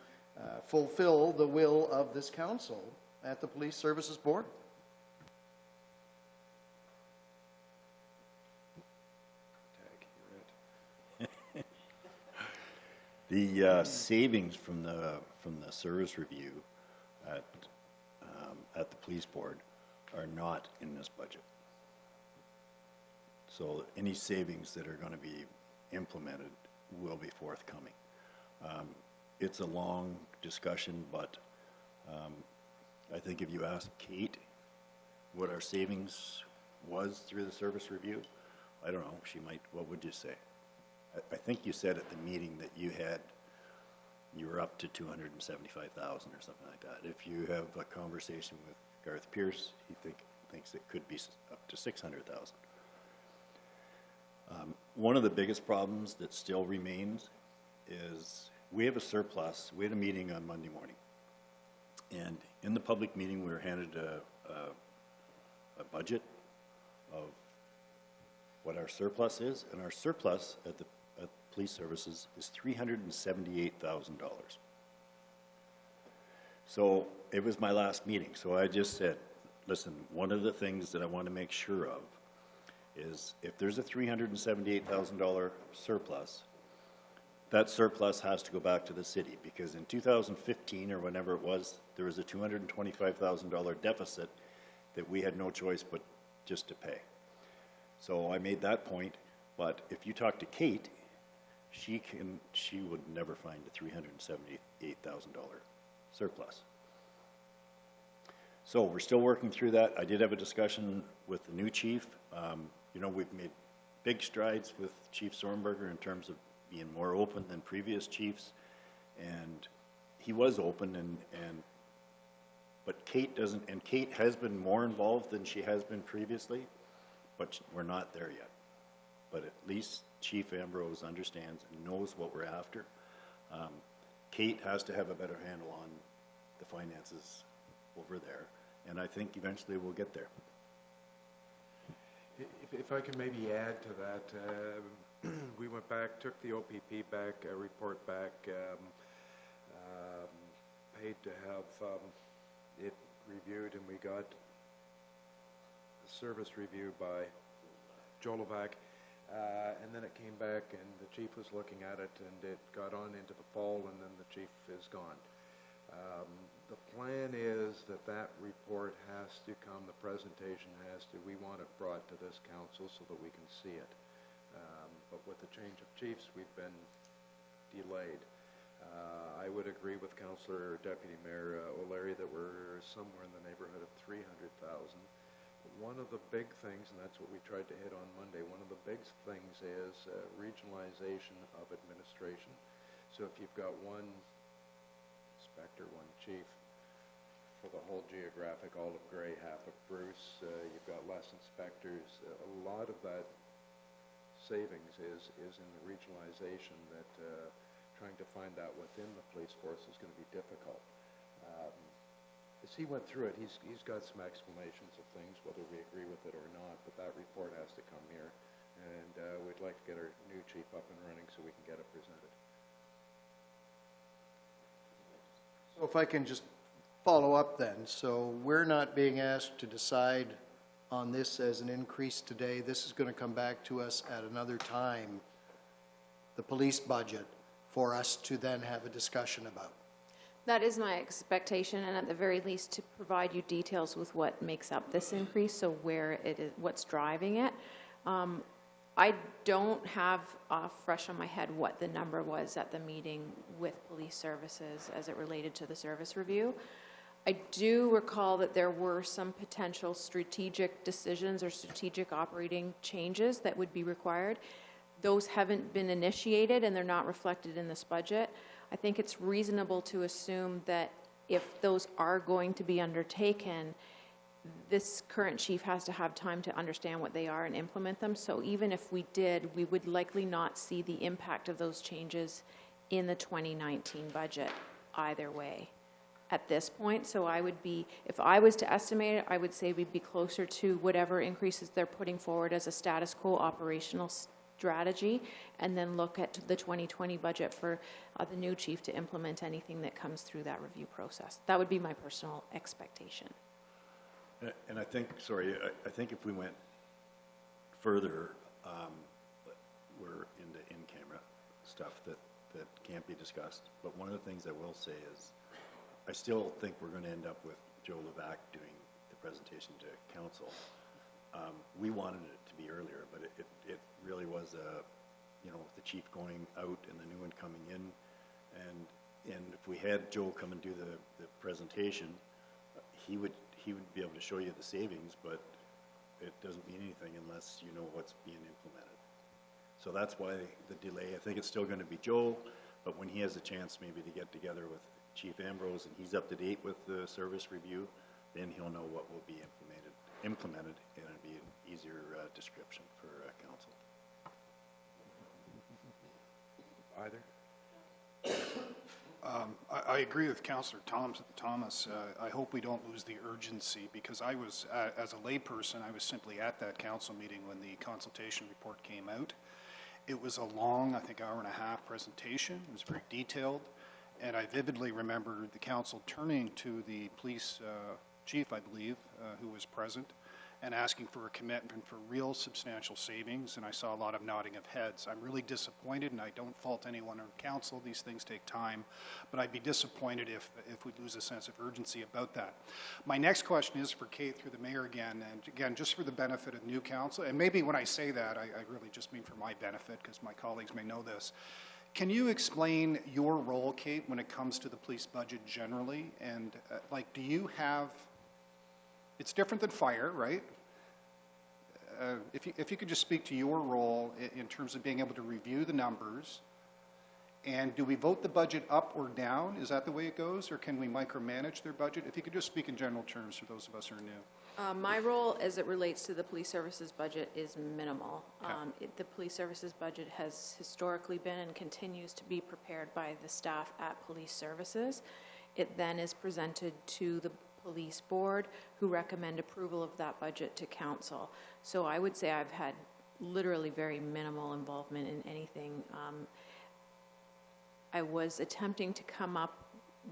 fulfill the will of this council at the Police Services Board. The savings from the service review at the police board are not in this budget. So any savings that are going to be implemented will be forthcoming. It's a long discussion, but I think if you ask Kate what our savings was through the service review, I don't know, she might, what would you say? I think you said at the meeting that you were up to 275,000 or something like that. If you have a conversation with Garth Pierce, he thinks it could be up to 600,000. One of the biggest problems that still remains is we have a surplus. We had a meeting on Monday morning, and in the public meeting we were handed a budget of what our surplus is, and our surplus at police services is $378,000. So it was my last meeting, so I just said, listen, one of the things that I want to make sure of is if there's a $378,000 surplus, that surplus has to go back to the city, because in 2015 or whenever it was, there was a $225,000 deficit that we had no choice but just to pay. So I made that point, but if you talk to Kate, she would never find a $378,000 surplus. So we're still working through that. I did have a discussion with the new chief. You know, we've made big strides with Chief Sornberger in terms of being more open than previous chiefs, and he was open, but Kate doesn't, and Kate has been more involved than she has been previously, but we're not there yet. But at least Chief Ambrose understands and knows what we're after. Kate has to have a better handle on the finances over there, and I think eventually we'll get there. If I can maybe add to that, we went back, took the OPP back, report back, paid to have it reviewed, and we got the service review by Jolovac, and then it came back and the chief was looking at it, and it got on into the fall, and then the chief is gone. The plan is that report has to come, the presentation we want it brought to this council so that we can see it. But with the change of chiefs, we've been delayed. I would agree with Councillor Deputy Mayor O'Leary that we're somewhere in the neighborhood of 300,000. One of the big things, and that's what we tried to hit on Monday, one of the big things is regionalization of administration. So if you've got one inspector, one chief for the whole geographic olive gray, half of Bruce, you've got less inspectors. A lot of that savings is in the regionalization, that trying to find that within the police force is going to be difficult. As he went through it, he's got some explanations of things, whether we agree with it or not, but that report has to come here, and we'd like to get our new chief up and running so we can get it presented. So if I can just follow up then, so we're not being asked to decide on this as an increase today. This is going to come back to us at another time, the police budget, for us to then have a discussion about. That is my expectation, and at the very least to provide you details with what makes up this increase, so where it is, what's driving it. I don't have fresh on my head what the number was at the meeting with police services as it related to the service review. I do recall that there were some potential strategic decisions or strategic operating changes that would be required. Those haven't been initiated and they're not reflected in this budget. I think it's reasonable to assume that if those are going to be undertaken, this current chief has to have time to understand what they are and implement them. So even if we did, we would likely not see the impact of those changes in the 2019 budget either way at this point. So I would be, if I was to estimate it, I would say we'd be closer to whatever increases they're putting forward as a status quo operational strategy, and then look at the 2020 budget for the new chief to implement anything that comes through that review process. That would be my personal expectation. And I think, sorry, I think if we went further, we're into in-camera stuff that can't be discussed. But one of the things I will say is, I still think we're going to end up with Joe Levac doing the presentation to council. We wanted it to be earlier, but it really was with the chief going out and the new one coming in, and if we had Joe come and do the presentation, he would be able to show you the savings, but it doesn't mean anything unless you know what's being implemented. So that's why the delay. I think it's still going to be Joe, but when he has a chance maybe to get together with Chief Ambrose and he's up to date with the service review, then he'll know what will be implemented, and it'll be an easier description for council. Either? I agree with Councillor Thomas. I hope we don't lose the urgency, because I was, as a layperson, I was simply at that council meeting when the consultation report came out. It was a long, I think, hour-and-a-half presentation. It was very detailed, and I vividly remember the council turning to the police chief, I believe, who was present, and asking for a commitment for real substantial savings, and I saw a lot of nodding of heads. I'm really disappointed, and I don't fault anyone on council. These things take time, but I'd be disappointed if we lose a sense of urgency about that. My next question is for Kate through the mayor again, and again, just for the benefit of new council, and maybe when I say that, I really just mean for my benefit, because my colleagues may know this. Can you explain your role, Kate, when it comes to the police budget generally? And do you have, it's different than fire, right? If you could just speak to your role in terms of being able to review the numbers, and do we vote the budget up or down? Is that the way it goes, or can we micromanage their budget? If you could just speak in general terms for those of us who are new. My role as it relates to the police services budget is minimal. Okay. The police services budget has historically been and continues to be prepared by the staff at police services. It then is presented to the police board, who recommend approval of that budget to council. So I would say I've had literally very minimal involvement in anything. I was attempting to come up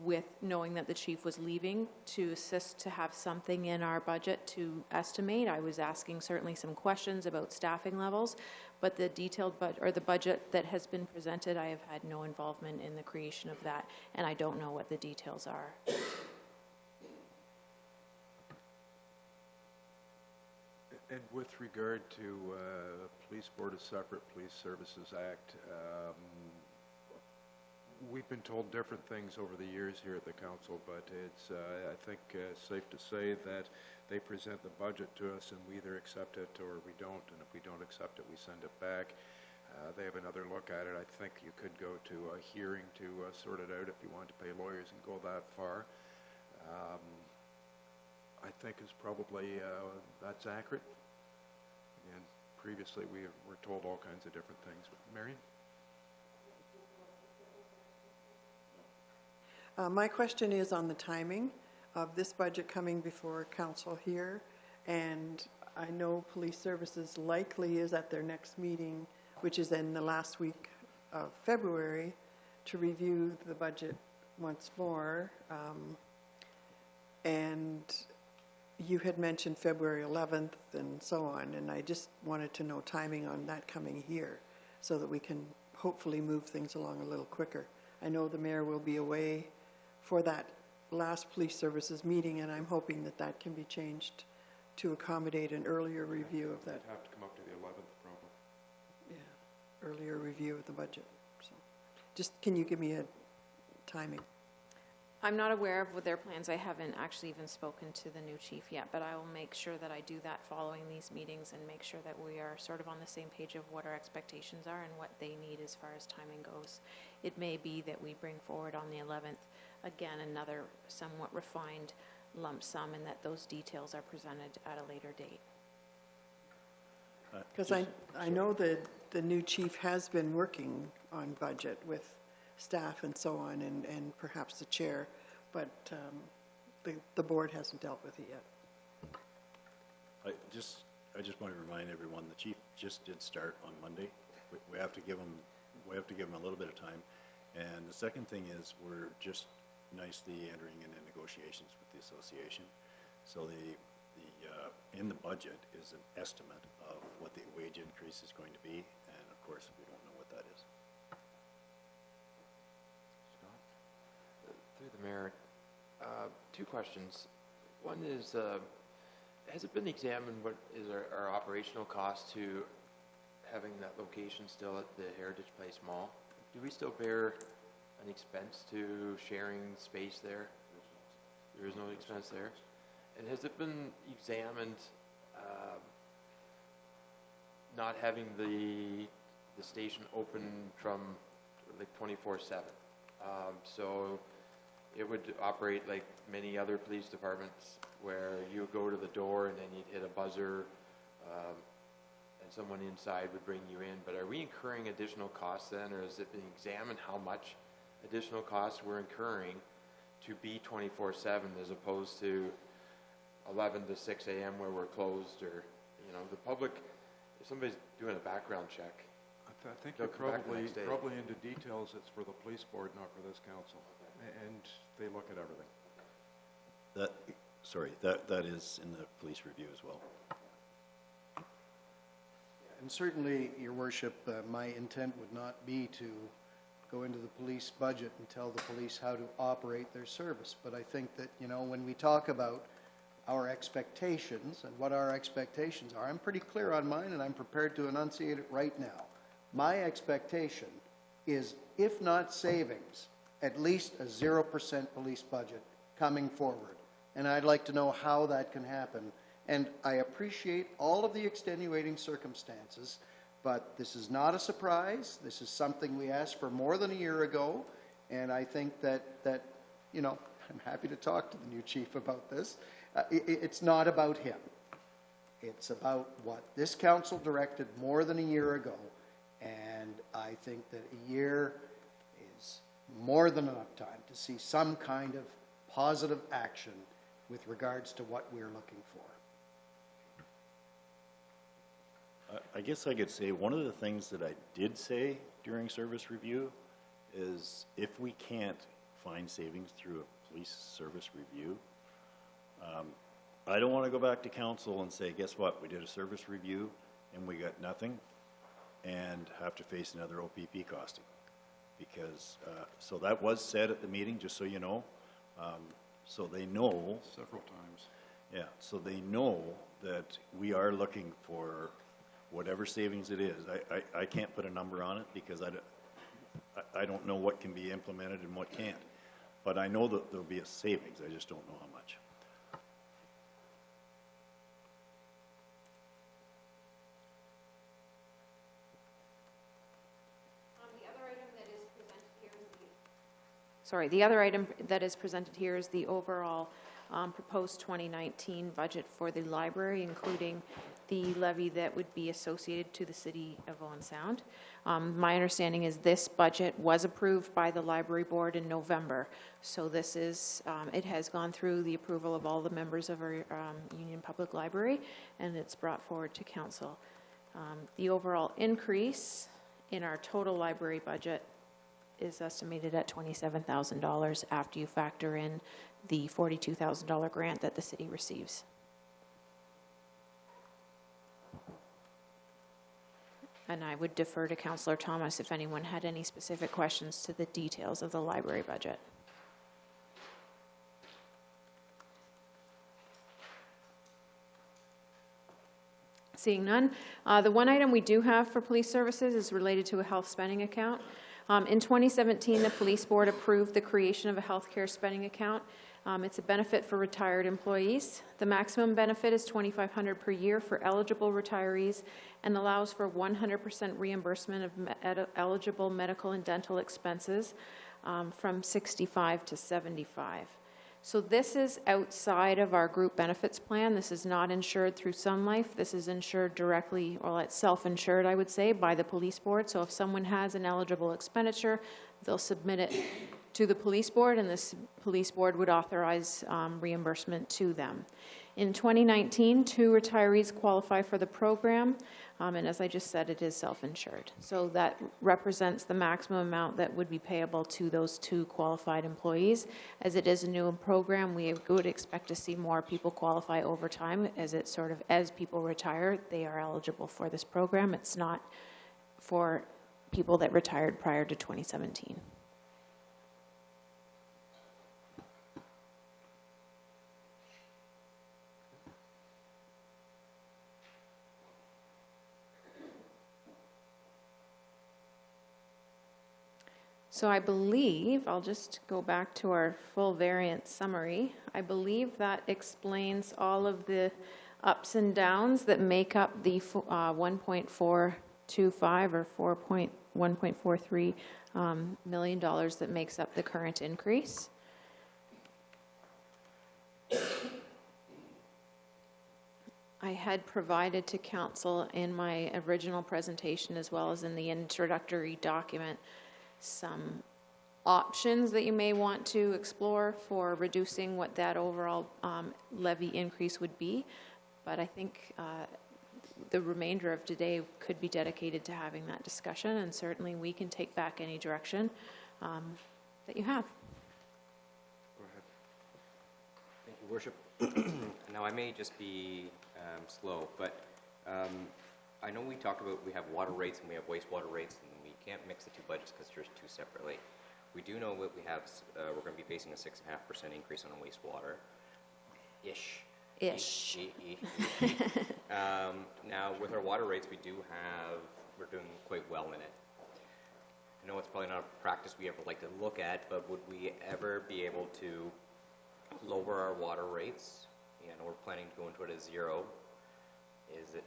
with, knowing that the chief was leaving, to assist to have something in our budget to estimate. I was asking certainly some questions about staffing levels, but the detailed the budget that has been presented, I have had no involvement in the creation of that, and I don't know what the details are. And with regard to Police Board of Separate Police Services Act, we've been told different things over the years here at the council, but it's, I think, safe to say that they present the budget to us and we either accept it or we don't, and if we don't accept it, we send it back. They have another look at it. I think you could go to a hearing to sort it out if you want to pay lawyers and go that far. I think is probably, that's accurate. And previously we were told all kinds of different things. Marion? My question is on the timing of this budget coming before council here, and I know police services likely is at their next meeting, which is in the last week of February, to review the budget once more. And you had mentioned February 11th and so on, and I just wanted to know timing on that coming here so that we can hopefully move things along a little quicker. I know the mayor will be away for that last police services meeting, and I'm hoping that that can be changed to accommodate an earlier review of that. It'd have to come up to the 11th, probably. Yeah, earlier review of the budget. So, just can you give me a timing? I'm not aware of their plans. I haven't actually even spoken to the new chief yet, but I will make sure that I do that following these meetings and make sure that we are sort of on the same page of what our expectations are and what they need as far as timing goes. It may be that we bring forward on the 11th, again, another somewhat refined lump sum, and that those details are presented at a later date. Because I know that the new chief has been working on budget with staff and so on, and perhaps the chair, but the board hasn't dealt with it yet. I just want to remind everyone, the chief just did start on Monday. We have to give him a little bit of time. And the second thing is, we're just nicely entering into negotiations with the association. So in the budget is an estimate of what the wage increase is going to be, and of course, we don't know what that is. Scott? Through the mayor, two questions. One is, has it been examined what is our operational cost to having that location still at the Heritage Place Mall? Do we still bear an expense to sharing space there? There is no expense there. And has it been examined, not having the station open from like 24/7? So it would operate like many other police departments, where you go to the door and then you'd hit a buzzer, and someone inside would bring you in. But are we incurring additional costs then, or has it been examined how much additional costs we're incurring to be 24/7 as opposed to 11 to 6 a.m. where we're closed? Or, the public, if somebody's doing a background check, I think they'll you're come back the next day. probably into details. It's for the police board, not for this council. And they look at everything. That is in the police review as well. And certainly, Your Worship, my intent would not be to go into the police budget and tell the police how to operate their service. But I think that, when we talk about our expectations and what our expectations are, I'm pretty clear on mine, and I'm prepared to enunciate it right now. My expectation is, if not savings, at least a 0% police budget coming forward. And I'd like to know how that can happen. And I appreciate all of the extenuating circumstances, but this is not a surprise. This is something we asked for more than a year ago. And I think that I'm happy to talk to the new chief about this. It's not about him. It's about what this council directed more than a year ago. And I think that a year is more than enough time to see some kind of positive action with regards to what we're looking for. I guess I could say one of the things that I did say during service review is, if we can't find savings through a police service review, I don't want to go back to council and say, guess what, we did a service review and we got nothing, and have to face another OPP costing. Because, so that was said at the meeting, just so you know. So they know. Several times. Yeah, so they know that we are looking for whatever savings it is. I can't put a number on it because I don't know what can be implemented and what can't. But I know that there'll be a savings, I just don't know how much. The other item that is presented here is the overall proposed 2019 budget for the library, including the levy that would be associated to the city of Owen Sound. My understanding is this budget was approved by the library board in November. So this is, it has gone through the approval of all the members of our Union Public Library, and it's brought forward to council. The overall increase in our total library budget is estimated at $27,000 after you factor in the $42,000 grant that the city receives. And I would defer to Councillor Thomas if anyone had any specific questions to the details of the library budget. Seeing none, the one item we do have for police services is related to a health spending account. In 2017, the police board approved the creation of a healthcare spending account. It's a benefit for retired employees. The maximum benefit is $2,500 per year for eligible retirees and allows for 100% reimbursement of eligible medical and dental expenses from 65 to 75. So this is outside of our group benefits plan. This is not insured through Sun Life. This is insured directly, or it's self-insured, I would say, by the police board. So if someone has an eligible expenditure, they'll submit it to the police board, and this police board would authorize reimbursement to them. In 2019, 2 retirees qualify for the program, and as I just said, it is self-insured. So that represents the maximum amount that would be payable to those 2 qualified employees. As it is a new program, we would expect to see more people qualify over time as people retire, they are eligible for this program. It's not for people that retired prior to 2017. So I believe, I'll just go back to our full variance summary. I believe that explains all of the ups and downs that make up the 1.425 or $1.43 million that makes up the current increase. I had provided to council in my original presentation, as well as in the introductory document, some options that you may want to explore for reducing what that overall levy increase would be. But I think the remainder of today could be dedicated to having that discussion, and certainly we can take back any direction that you have. Go ahead. Thank you, Worship. Now, I may just be slow, but I know we talked about we have water rates and we have wastewater rates, and we can't mix the 2 budgets because they're 2 separately. We do know that we have, we're going to be facing a 6.5% increase on wastewater-ish. Ish. Now, with our water rates, we're doing quite well in it. I know it's probably not a practice we ever like to look at, but would we ever be able to lower our water rates? You know, we're planning to go into it at 0. Is it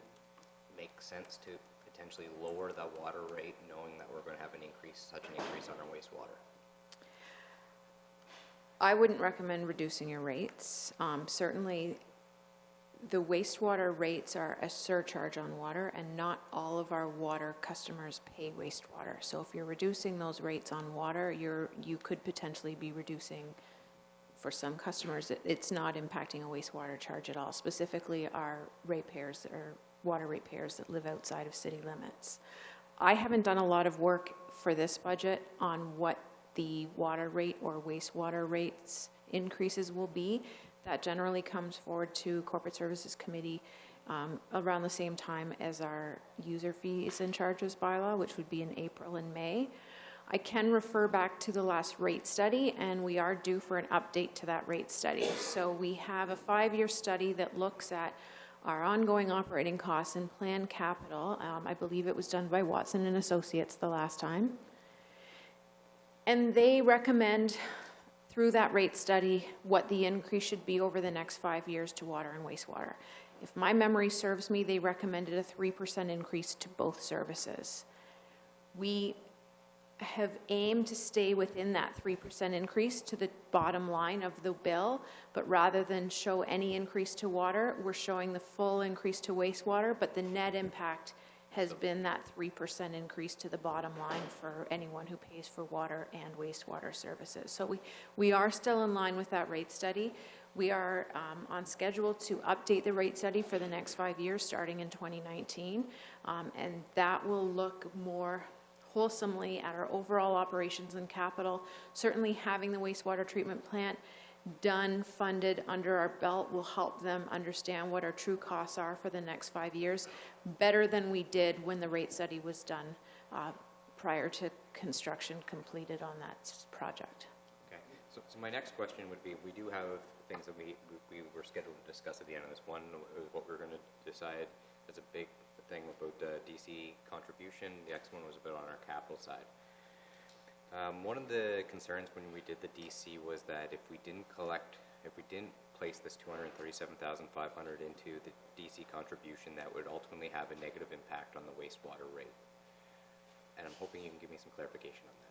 make sense to potentially lower the water rate, knowing that we're going to have such an increase on our wastewater? I wouldn't recommend reducing your rates. Certainly, the wastewater rates are a surcharge on water, and not all of our water customers pay wastewater. So if you're reducing those rates on water, you could potentially be reducing, for some customers, it's not impacting a wastewater charge at all, specifically our ratepayers or water ratepayers that live outside of city limits. I haven't done a lot of work for this budget on what the water rate or wastewater rates increases will be. That generally comes forward to Corporate Services Committee around the same time as our user fees and charges bylaw, which would be in April and May. I can refer back to the last rate study, and we are due for an update to that rate study. So we have a 5-year study that looks at our ongoing operating costs and planned capital. I believe it was done by Watson and Associates the last time. And they recommend, through that rate study, what the increase should be over the next 5 years to water and wastewater. If my memory serves me, they recommended a 3% increase to both services. We have aimed to stay within that 3% increase to the bottom line of the bill, but rather than show any increase to water, we're showing the full increase to wastewater, but the net impact has been that 3% increase to the bottom line for anyone who pays for water and wastewater services. So we are still in line with that rate study. We are on schedule to update the rate study for the next 5 years, starting in 2019, and that will look more wholesomely at our overall operations and capital. Certainly having the wastewater treatment plant done, funded, under our belt will help them understand what our true costs are for the next 5 years, better than we did when the rate study was done prior to construction completed on that project. Okay, so my next question would be, we do have things that we were scheduled to discuss at the end of this. One is what we're going to decide as a big thing about DC contribution. The next one was a bit on our capital side. One of the concerns when we did the DC was that if we didn't place this $237,500 into the DC contribution, that would ultimately have a negative impact on the wastewater rate. And I'm hoping you can give me some clarification on that.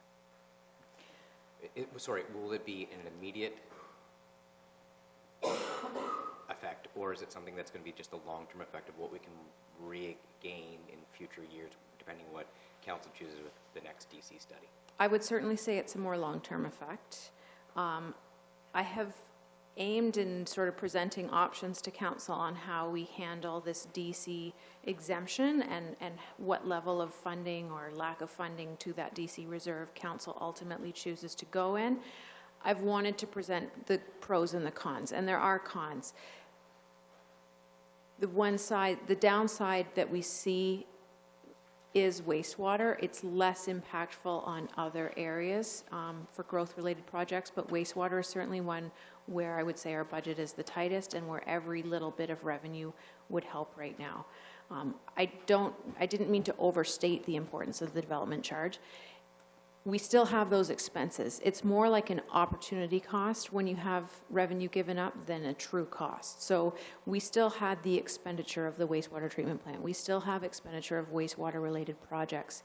Sorry, will it be an immediate or is it something that's going to be just a long-term effect of what we can regain in future years, depending on what council chooses with the next DC study? I would certainly say it's a more long-term effect. I have aimed in sort of presenting options to council on how we handle this DC exemption and what level of funding or lack of funding to that DC reserve council ultimately chooses to go in. I've wanted to present the pros and the cons, and there are cons. The downside that we see is wastewater. It's less impactful on other areas for growth-related projects, but wastewater is certainly one where I would say our budget is the tightest and where every little bit of revenue would help right now. I didn't mean to overstate the importance of the development charge. We still have those expenses. It's more like an opportunity cost when you have revenue given up than a true cost. So we still had the expenditure of the wastewater treatment plant. We still have expenditure of wastewater-related projects.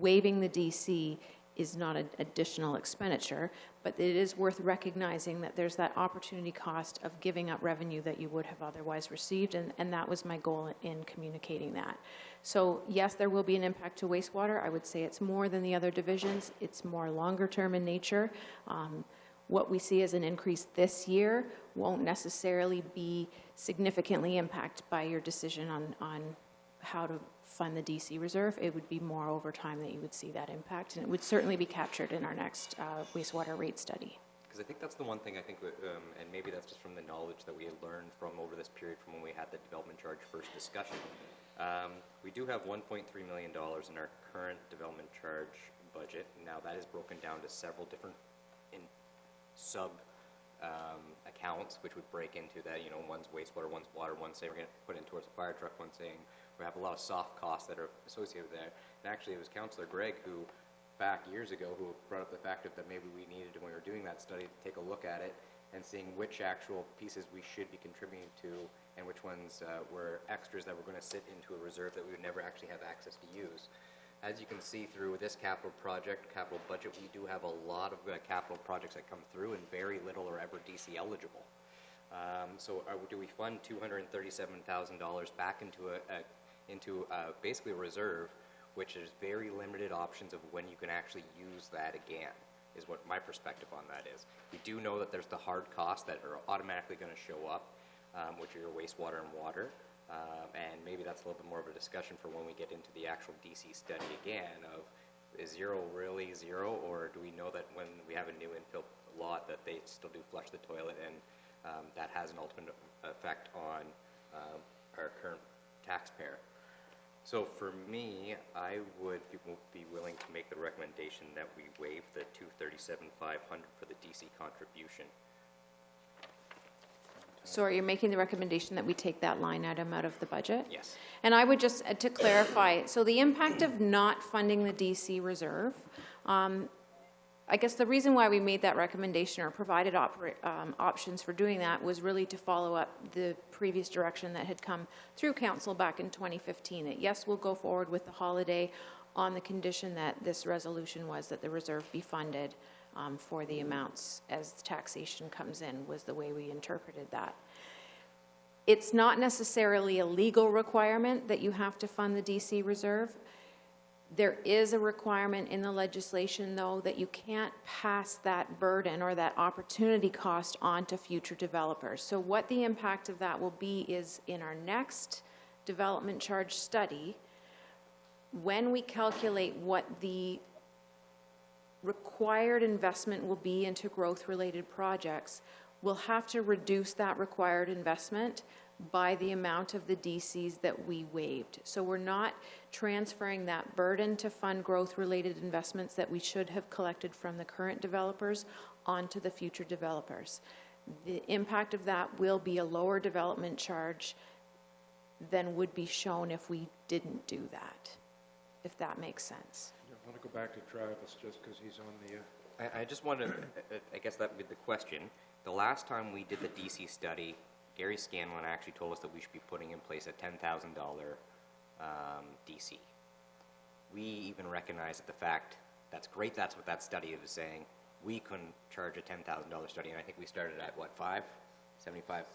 Waiving the DC is not an additional expenditure, but it is worth recognizing that there's that opportunity cost of giving up revenue that you would have otherwise received, and that was my goal in communicating that. So yes, there will be an impact to wastewater. I would say it's more than the other divisions. It's more longer term in nature. What we see as an increase this year won't necessarily be significantly impacted by your decision on how to fund the DC reserve. It would be more over time that you would see that impact, and it would certainly be captured in our next wastewater rate study. Because I think that's the one thing I think, and maybe that's just from the knowledge that we had learned from over this period from when we had the development charge first discussion. We do have $1.3 million in our current development charge budget. Now that is broken down to several different sub accounts, which would break into that, one's wastewater, one's water, one's saying we're going to put in towards a fire truck, one's saying we have a lot of soft costs that are associated with that. And actually, it was Councillor Gregg who, back years ago, who brought up the fact that maybe we needed, when we were doing that study, to take a look at it and seeing which actual pieces we should be contributing to and which ones were extras that were going to sit into a reserve that we would never actually have access to use. As you can see through this capital budget, we do have a lot of capital projects that come through and very little are ever DC eligible. So do we fund $237,000 back into basically a reserve, which is very limited options of when you can actually use that again, is what my perspective on that is. We do know that there's the hard costs that are automatically going to show up, which are your wastewater and water, and maybe that's a little bit more of a discussion for when we get into the actual DC study again of, is zero really zero, or do we know that when we have a new infill lot that they still do flush the toilet, and that has an ultimate effect on our current taxpayer. So for me, I would be willing to make the recommendation that we waive the $237,500 for the DC contribution. So are you making the recommendation that we take that line item out of the budget? Yes. And I would just, to clarify, so the impact of not funding the DC reserve, I guess the reason why we made that recommendation or provided options for doing that was really to follow up the previous direction that had come through council back in 2015, that yes, we'll go forward with the holiday on the condition that this resolution was that the reserve be funded for the amounts as taxation comes in, was the way we interpreted that. It's not necessarily a legal requirement that you have to fund the DC reserve. There is a requirement in the legislation, though, that you can't pass that burden or that opportunity cost on to future developers. So what the impact of that will be is in our next development charge study, when we calculate what the required investment will be into growth-related projects, we'll have to reduce that required investment by the amount of the DCs that we waived. So we're not transferring that burden to fund growth-related investments that we should have collected from the current developers onto the future developers. The impact of that will be a lower development charge than would be shown if we didn't do that, if that makes sense. I want to go back to Travis just because he's on the... I just wanted to, I guess that would be the question. The last time we did the DC study, Gary Scanlon actually told us that we should be putting in place a $10,000 DC. We even recognized that the fact, that's great, that's what that study was saying, we couldn't charge a $10,000 study, and I think we started at, what, 75?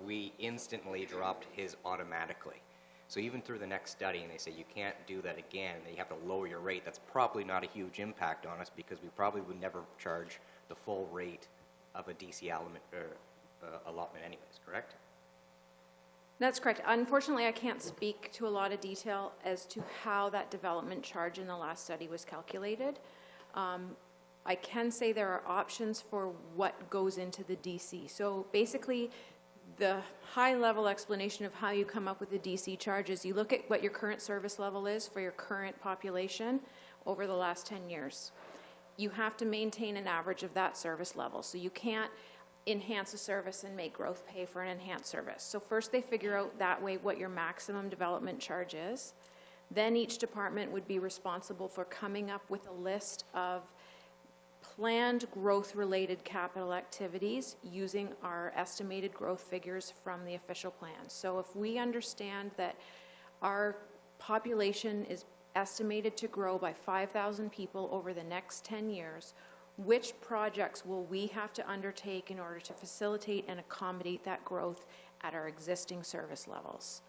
we instantly dropped his automatically. So even through the next study, and they say you can't do that again, that you have to lower your rate, that's probably not a huge impact on us because we probably would never charge the full rate of a DC allotment anyways, correct? That's correct. Unfortunately, I can't speak to a lot of detail as to how that development charge in the last study was calculated. I can say there are options for what goes into the DC. So basically, the high-level explanation of how you come up with the DC charge is you look at what your current service level is for your current population over the last 10 years. You have to maintain an average of that service level. So you can't enhance a service and make growth pay for an enhanced service. So first they figure out that way what your maximum development charge is. Then each department would be responsible for coming up with a list of planned growth-related capital activities using our estimated growth figures from the official plan. So if we understand that our population is estimated to grow by 5,000 people over the next 10 years, which projects will we have to undertake in order to facilitate and accommodate that growth at our existing service levels?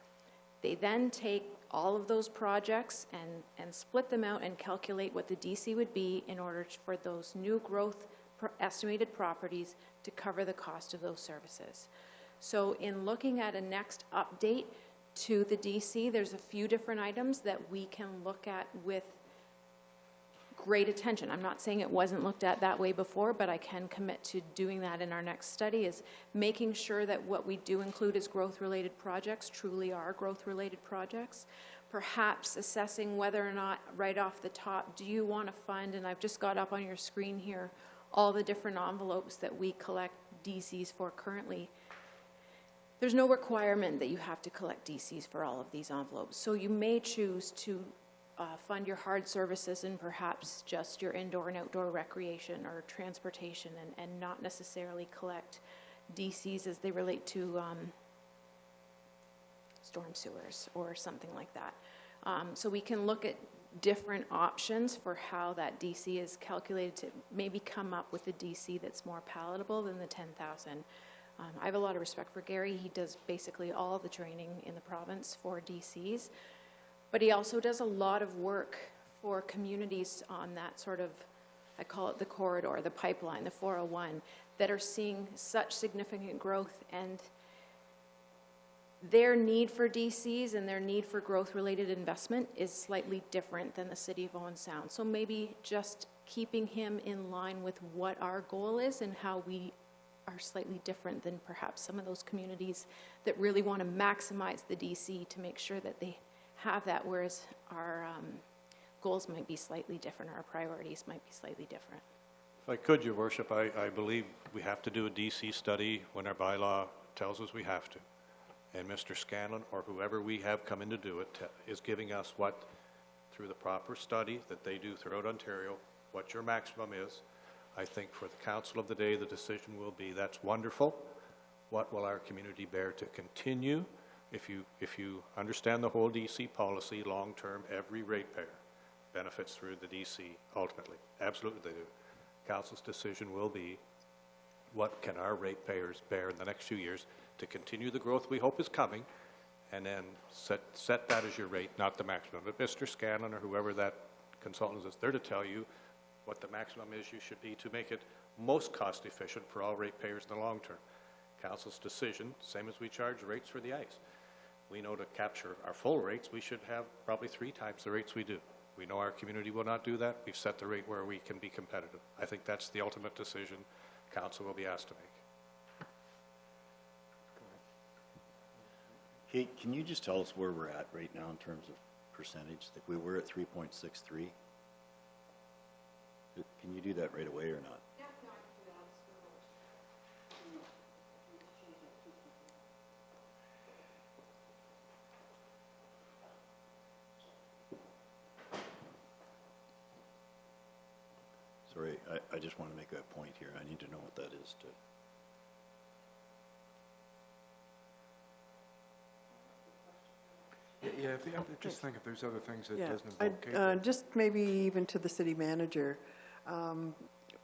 They then take all of those projects and split them out and calculate what the DC would be in order for those new growth estimated properties to cover the cost of those services. So in looking at a next update to the DC, there's a few different items that we can look at with great attention. I'm not saying it wasn't looked at that way before, but I can commit to doing that in our next study, is making sure that what we do include as growth-related projects truly are growth-related projects. Perhaps assessing whether or not right off the top, do you want to fund, and I've just got up on your screen here, all the different envelopes that we collect DCs for currently. There's no requirement that you have to collect DCs for all of these envelopes. So you may choose to fund your hard services and perhaps just your indoor and outdoor recreation or transportation, and not necessarily collect DCs as they relate to storm sewers or something like that. So we can look at different options for how that DC is calculated to maybe come up with a DC that's more palatable than the 10,000. I have a lot of respect for Gary. He does basically all the training in the province for DCs. But he also does a lot of work for communities on that sort of, I call it the corridor, the pipeline, the 401, that are seeing such significant growth, and their need for DCs and their need for growth-related investment is slightly different than the city of Owen Sound. So maybe just keeping him in line with what our goal is and how we are slightly different than perhaps some of those communities that really want to maximize the DC to make sure that they have that, whereas our goals might be slightly different, our priorities might be slightly different. If I could, Your Worship, I believe we have to do a DC study when our bylaw tells us we have to. And Mr. Scanlon, or whoever we have come in to do it, is giving us what, through the proper study that they do throughout Ontario, what your maximum is. I think for the council of the day, the decision will be, that's wonderful. What will our community bear to continue? If you understand the whole DC policy, long-term, every ratepayer benefits through the DC ultimately. Absolutely they do. Council's decision will be, what can our ratepayers bear in the next few years to continue the growth we hope is coming, and then set that as your rate, not the maximum. But Mr. Scanlon or whoever that consultant is there to tell you what the maximum is you should be to make it most cost efficient for all ratepayers in the long term. Council's decision, same as we charge rates for the ice. We know to capture our full rates, we should have probably 3 times the rates we do. We know our community will not do that. We've set the rate where we can be competitive. I think that's the ultimate decision council will be asked to make. Kate, can you just tell us where we're at right now in terms of percentage? Like we were at 3.63. Can you do that right away or not? Yeah, no, I can do that. Sorry, I just want to make a point here. I need to know what that is to. Yeah, just think if there's other things that Yeah, doesn't involve cable. just maybe even to the city manager,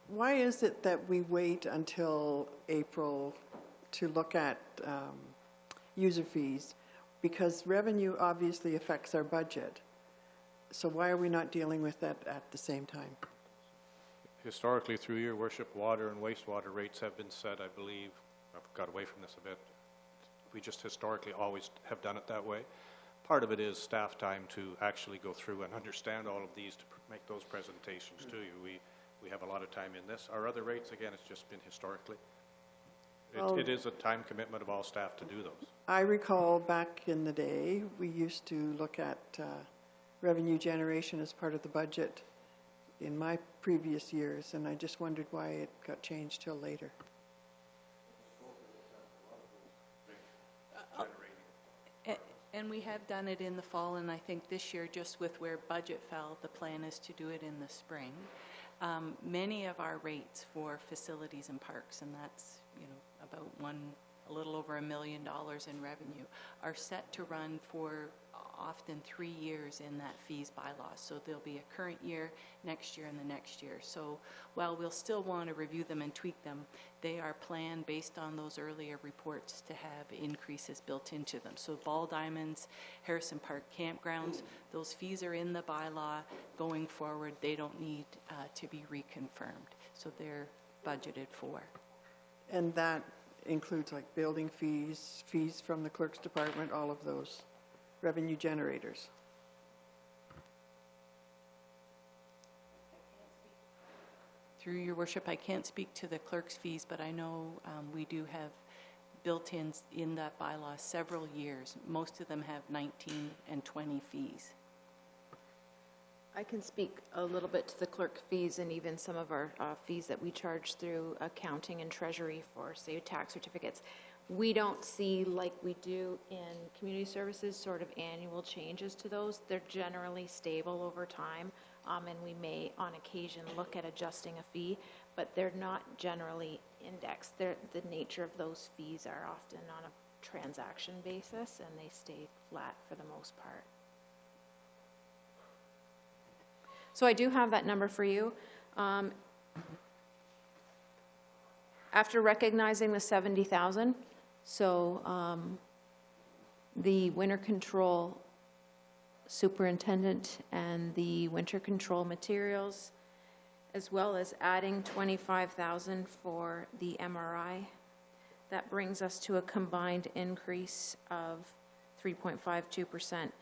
why is it that we wait until April to look at user fees, because revenue obviously affects our budget. So why are we not dealing with that at the same time? Historically, through your worship, water and wastewater rates have been set, I believe, I've got away from this a bit. We just historically always have done it that way. Part of it is staff time to actually go through and understand all of these to make those presentations to you. We have a lot of time in this. Our other rates, again, it's just been historically. It is a time commitment of all staff to do those. I recall back in the day, we used to look at revenue generation as part of the budget in my previous years, and I just wondered why it got changed till later. And we have done it in the fall, and I think this year, just with where budget fell, the plan is to do it in the spring. Many of our rates for facilities and parks, and that's, you know, about a little over $1 million in revenue, are set to run for often 3 years in that fees bylaw. So there'll be a current year, next year, and the next year. So while we'll still want to review them and tweak them, they are planned based on those earlier reports to have increases built into them. So Ball Diamonds, Harrison Park Campgrounds, those fees are in the bylaw going forward. They don't need to be reconfirmed. So they're budgeted for. And that includes like building fees, fees from the clerk's department, all of those revenue generators. Through your worship, I can't speak to the clerk's fees, but I know we do have built-in in that bylaw several years. Most of them have 19 and 20 fees. I can speak a little bit to the clerk fees and even some of our fees that we charge through accounting and treasury for, say, tax certificates. We don't see, like we do in community services, sort of annual changes to those. They're generally stable over time, and we may, on occasion, look at adjusting a fee, but they're not generally indexed. The nature of those fees are often on a transaction basis, and they stay flat for the most part. So I do have that number for you. After recognizing the 70,000, so the winter control superintendent and the winter control materials, as well as adding 25,000 for the MRI, that brings us to a combined increase of 3.52%.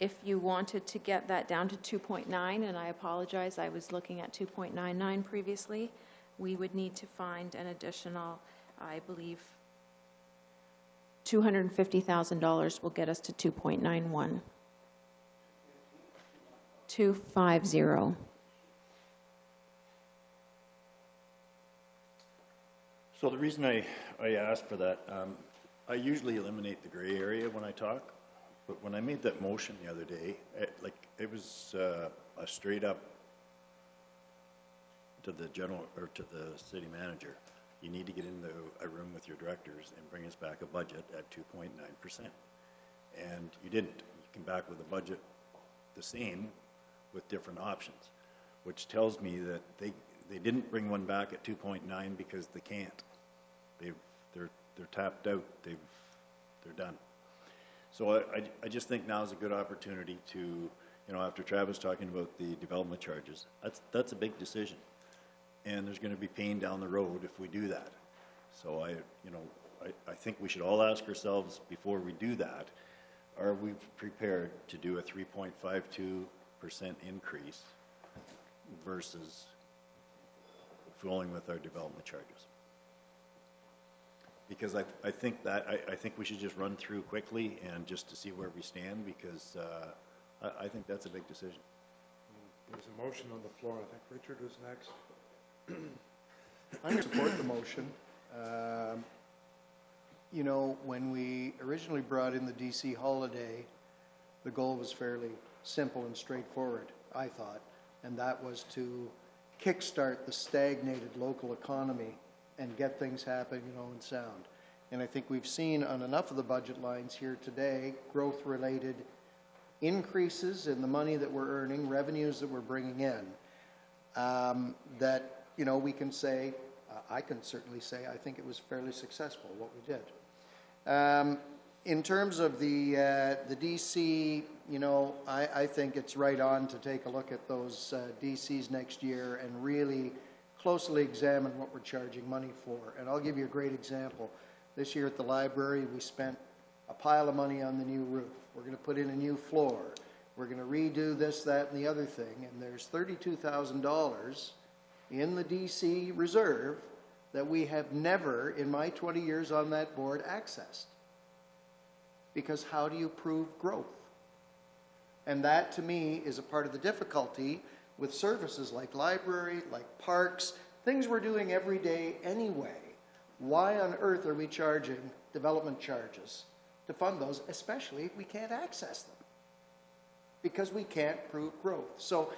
If you wanted to get that down to 2.9, and I apologize, I was looking at 2.99 previously, we would need to find an additional, I believe, $250,000 will get us to 2.91. 250. So the reason I asked for that, I usually eliminate the gray area when I talk, but when I made that motion the other day, it was a straight up to the general, or to the city manager, you need to get into a room with your directors and bring us back a budget at 2.9%. And you didn't. You came back with a budget the same with different options, which tells me that they didn't bring one back at 2.9 because they can't. They're tapped out. They're done. So I just think now is a good opportunity to, you know, after Travis talking about the development charges, that's a big decision. And there's going to be pain down the road if we do that. So I think we should all ask ourselves before we do that, are we prepared to do a 3.52% increase versus fooling with our development charges? Because I think we should just run through quickly and just to see where we stand, because I think that's a big decision. There's a motion on the floor. I think Richard was next. I support the motion. You know, when we originally brought in the DC holiday, the goal was fairly simple and straightforward, I thought, and that was to kickstart the stagnated local economy and get things happening, you know, and sound. And I think we've seen on enough of the budget lines here today, growth-related increases in the money that we're earning, revenues that we're bringing in, that, you know, we can say, I can certainly say I think it was fairly successful, what we did. In terms of the DC, you know, I think it's right on to take a look at those DCs next year and really closely examine what we're charging money for. And I'll give you a great example. This year at the library, we spent a pile of money on the new roof. We're going to put in a new floor. We're going to redo this, that, and the other thing. And there's $32,000 in the DC reserve that we have never, in my 20 years on that board, accessed. Because how do you prove growth? And that, to me, is a part of the difficulty with services like library, like parks, things we're doing every day anyway. Why on earth are we charging development charges to fund those, especially if we can't access them? Because we can't prove growth. So,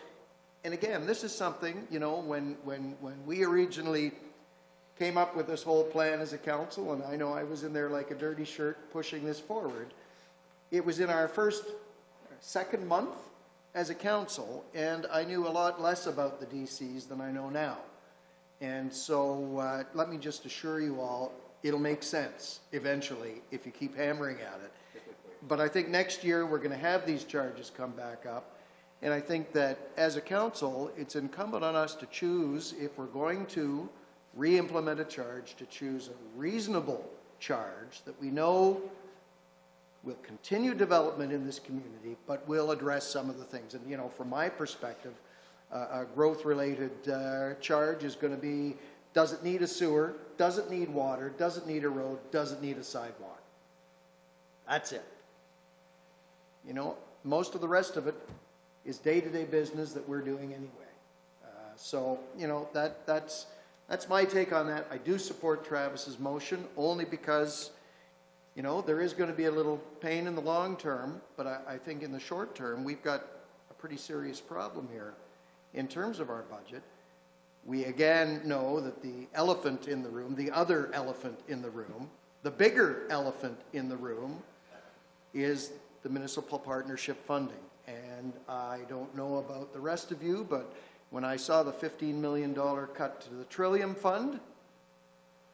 and again, this is something, you know, when we originally came up with this whole plan as a council, and I know I was in there like a dirty shirt pushing this forward, it was in our second month as a council, and I knew a lot less about the DCs than I know now. And so let me just assure you all, it'll make sense eventually if you keep hammering at it. But I think next year we're going to have these charges come back up. And I think that as a council, it's incumbent on us to choose, if we're going to re-implement a charge, to choose a reasonable charge that we know will continue development in this community, but will address some of the things. And, you know, from my perspective, a growth-related charge is going to be, does it need a sewer, does it need water, does it need a road, does it need a sidewalk? That's it. You know, most of the rest of it is day-to-day business that we're doing anyway. So, you know, that's my take on that. I do support Travis's motion only because, you know, there is going to be a little pain in the long term, but I think in the short term, we've got a pretty serious problem here. In terms of our budget, we again know that the elephant in the room, the other elephant in the room, the bigger elephant in the room is the municipal partnership funding. And I don't know about the rest of you, but when I saw the $15 million cut to the Trillium Fund,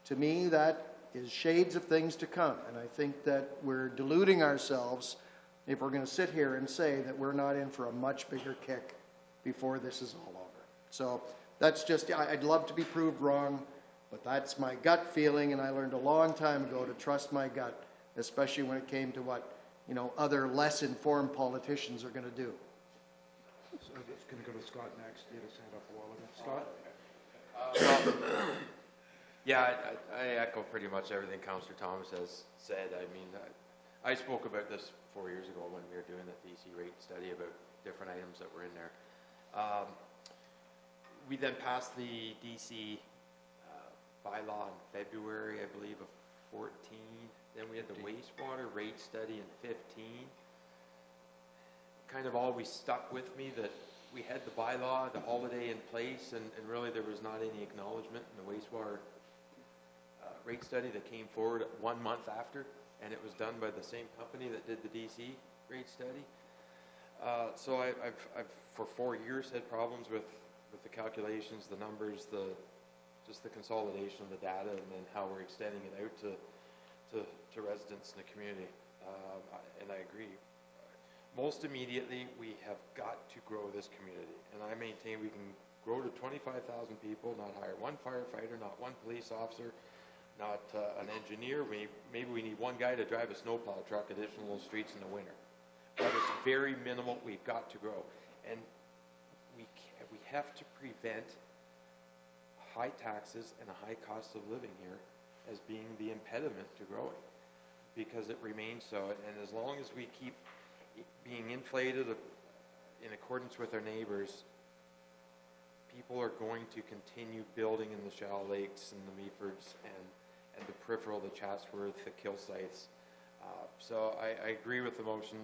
to me that is shades of things to come. And I think that we're deluding ourselves if we're going to sit here and say that we're not in for a much bigger kick before this is all over. So that's just, I'd love to be proved wrong, but that's my gut feeling, and I learned a long time ago to trust my gut, especially when it came to what, you know, other less informed politicians are going to do. So it's going to go to Scott next. You had his hand up a while ago. Scott? Yeah, I echo pretty much everything Councillor Thomas has said. I mean, I spoke about this 4 years ago when we were doing the DC rate study about different items that were in there. We then passed the DC bylaw in February, I believe, of 14. Then we had the wastewater rate study in 15. Kind of always stuck with me that we had the bylaw, the holiday in place, and really there was not any acknowledgement in the wastewater rate study that came forward 1 month after, and it was done by the same company that did the DC rate study. So I've for 4 years had problems with the calculations, the numbers, just the consolidation of the data, and then how we're extending it out to residents in the community. And I agree. Most immediately, we have got to grow this community, and I maintain we can grow to 25,000 people, not hire one firefighter, not one police officer, not an engineer. Maybe we need one guy to drive a snowplow truck additional streets in the winter. But it's very minimal. We've got to grow, and we have to prevent high taxes and a high cost of living here as being the impediment to growing, because it remains so. And as long as we keep being inflated in accordance with our neighbors, people are going to continue building in the Shallow Lakes and the Meafords and the peripheral, the Chatsworth, the Kill sites. So I agree with the motion.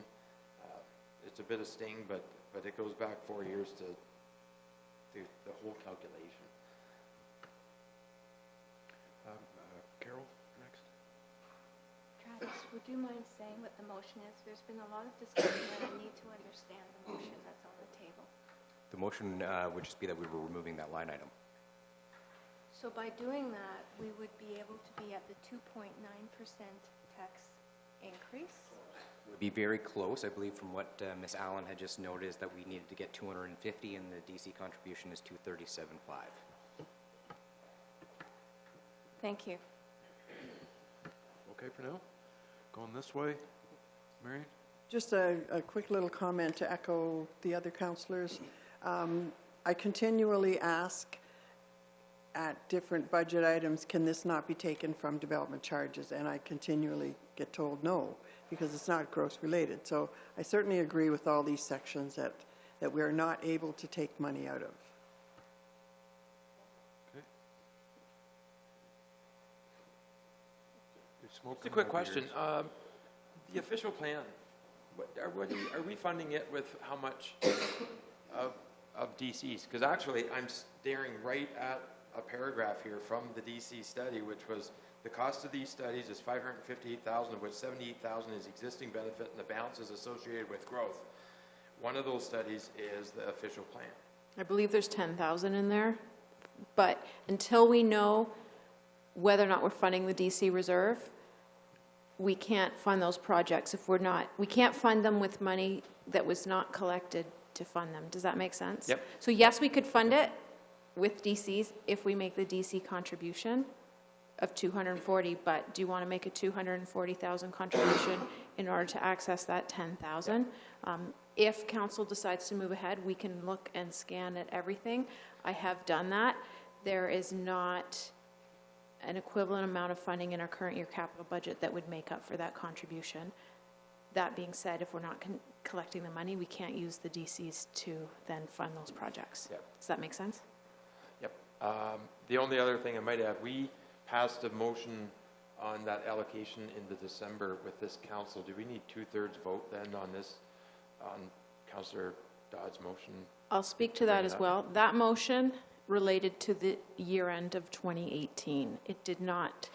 It's a bit of sting, but it goes back 4 years to the whole calculation. Carol, next. Travis, would you mind saying what the motion is? There's been a lot of discussion and I need to understand the motion that's on the table. The motion would just be that we were removing that line item. So by doing that, we would be able to be at the 2.9% tax increase? Would be very close. I believe from what Ms. Allen had just noted is that we needed to get 250 and the DC contribution is 237.5. Thank you. Okay for now? Going this way? Marion? Just a quick little comment to echo the other councillors. I continually ask at different budget items, can this not be taken from development charges? And I continually get told no, because it's not gross related. So I certainly agree with all these sections that we are not able to take money out of. Just a quick question. The official plan, are we funding it with how much of DCs? Because actually, I'm staring right at a paragraph here from the DC study, which was the cost of these studies is $558,000, of which $78,000 is existing benefit and the balance is associated with growth. One of those studies is the official plan. I believe there's 10,000 in there, but until we know whether or not we're funding the DC reserve, we can't fund those projects if we can't fund them with money that was not collected to fund them. Does that make sense? Yep. So yes, we could fund it with DCs if we make the DC contribution of 240, but do you want to make a 240,000 contribution in order to access that 10,000? If council decides to move ahead, we can look and scan at everything. I have done that. There is not an equivalent amount of funding in our current year capital budget that would make up for that contribution. That being said, if we're not collecting the money, we can't use the DCs to then fund those projects. Yep. Does that make sense? Yep. The only other thing I might add, we passed a motion on that allocation in the December with this council. Do we need 2/3 vote then on this, on Councillor Dodd's motion? I'll speak to that as well. That motion related to the year end of 2018. It did not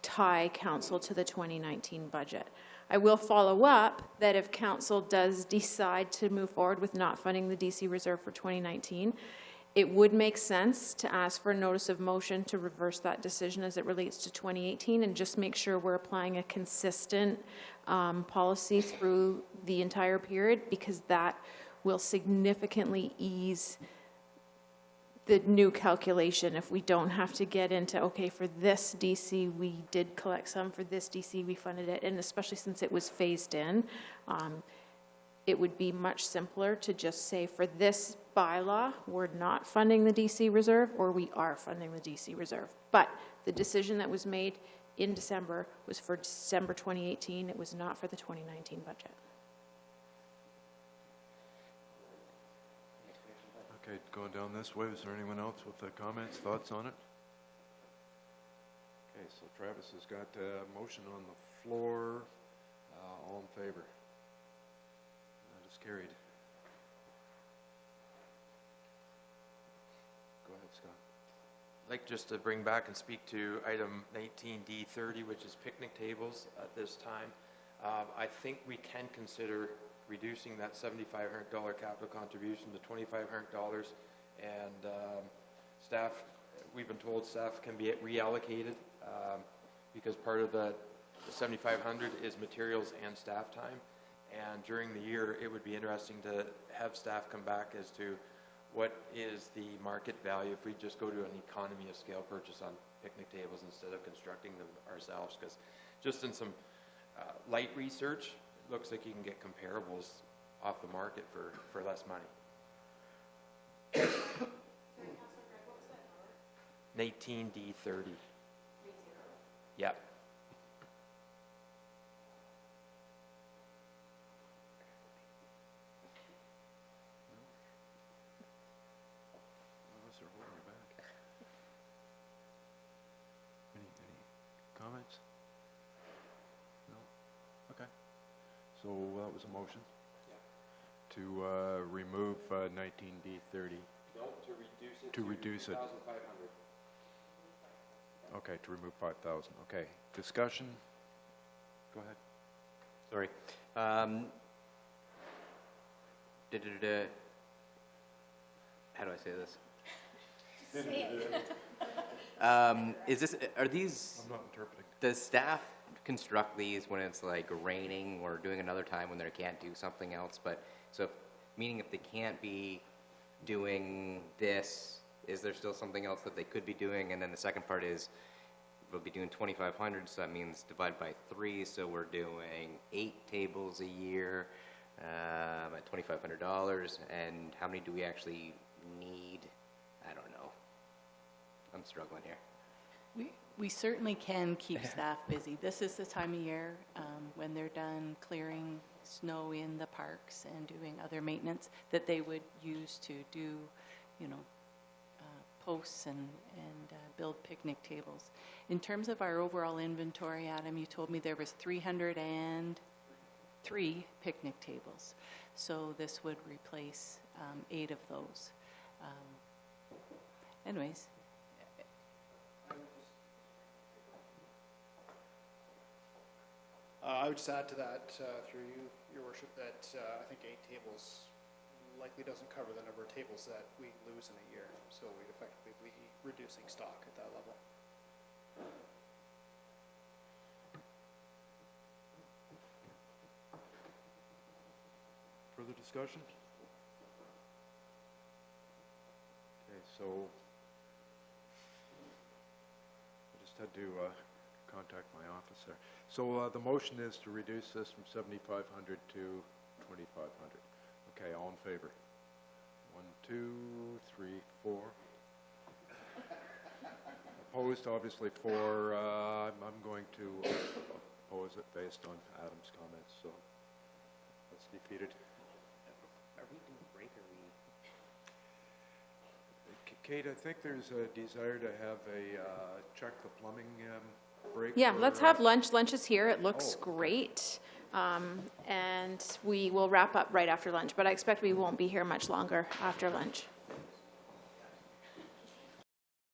tie council to the 2019 budget. I will follow up that if council does decide to move forward with not funding the DC reserve for 2019, it would make sense to ask for a notice of motion to reverse that decision as it relates to 2018 and just make sure we're applying a consistent policy through the entire period, because that will significantly ease the new calculation if we don't have to get into, okay, for this DC we did collect some, for this DC we funded it, and especially since it was phased in, it would be much simpler to just say for this bylaw we're not funding the DC reserve, or we are funding the DC reserve. But the decision that was made in December was for December 2018. It was not for the 2019 budget. Okay, going down this way, is there anyone else with comments, thoughts on it? Okay, so Travis has got a motion on the floor. All in favor? That is carried. Go ahead, Scott. I'd like just to bring back and speak to item 19D30, which is picnic tables at this time. I think we can consider reducing that $7,500 capital contribution to $2,500, and staff, we've been told staff can be reallocated because part of the $7,500 is materials and staff time, and during the year it would be interesting to have staff come back as to what is the market value if we just go to an economy of scale purchase on picnic tables instead of constructing them ourselves, because just in some light research, looks like you can get comparables off the market for less money. 19D30. Yep. Unless they're holding you back. Any comments? No? Okay. So that was a motion? To remove 19D30. No, to reduce it To reduce it. 2,500. Okay, to remove 5,000. Okay. Discussion? Go ahead. Sorry. How do I say this? Are these, I'm not interpreting. does staff construct these when it's like raining or doing another time when they can't do something else? But, so, meaning if they can't be doing this, is there still something else that they could be doing? And then the second part is, we'll be doing 2,500, so that means divide by 3, so we're doing 8 tables a year at $2,500. And how many do we actually need? I don't know. I'm struggling here. We certainly can keep staff busy. This is the time of year when they're done clearing snow in the parks and doing other maintenance that they would use to do, you know, posts and build picnic tables. In terms of our overall inventory, Adam, you told me there was 303 picnic tables. So this would replace 8 of those. Anyways. I would just add to that, through you, Your Worship, that I think 8 tables likely doesn't cover the number of tables that we lose in a year. So we'd effectively be reducing stock at that level. Further discussion? Okay, so I just had to contact my office there. So the motion is to reduce this from 7,500 to 2,500. Okay, all in favor? 1, 2, 3, 4. Opposed, obviously, 4. I'm going to oppose it based on Adam's comments, so that's defeated. Are we doing break or we? Kate, I think there's a desire to have a check the plumbing break. Yeah, for, let's have lunch. Lunch is here. It looks Oh. great. And we will wrap up right after lunch, but I expect we won't be here much longer after lunch.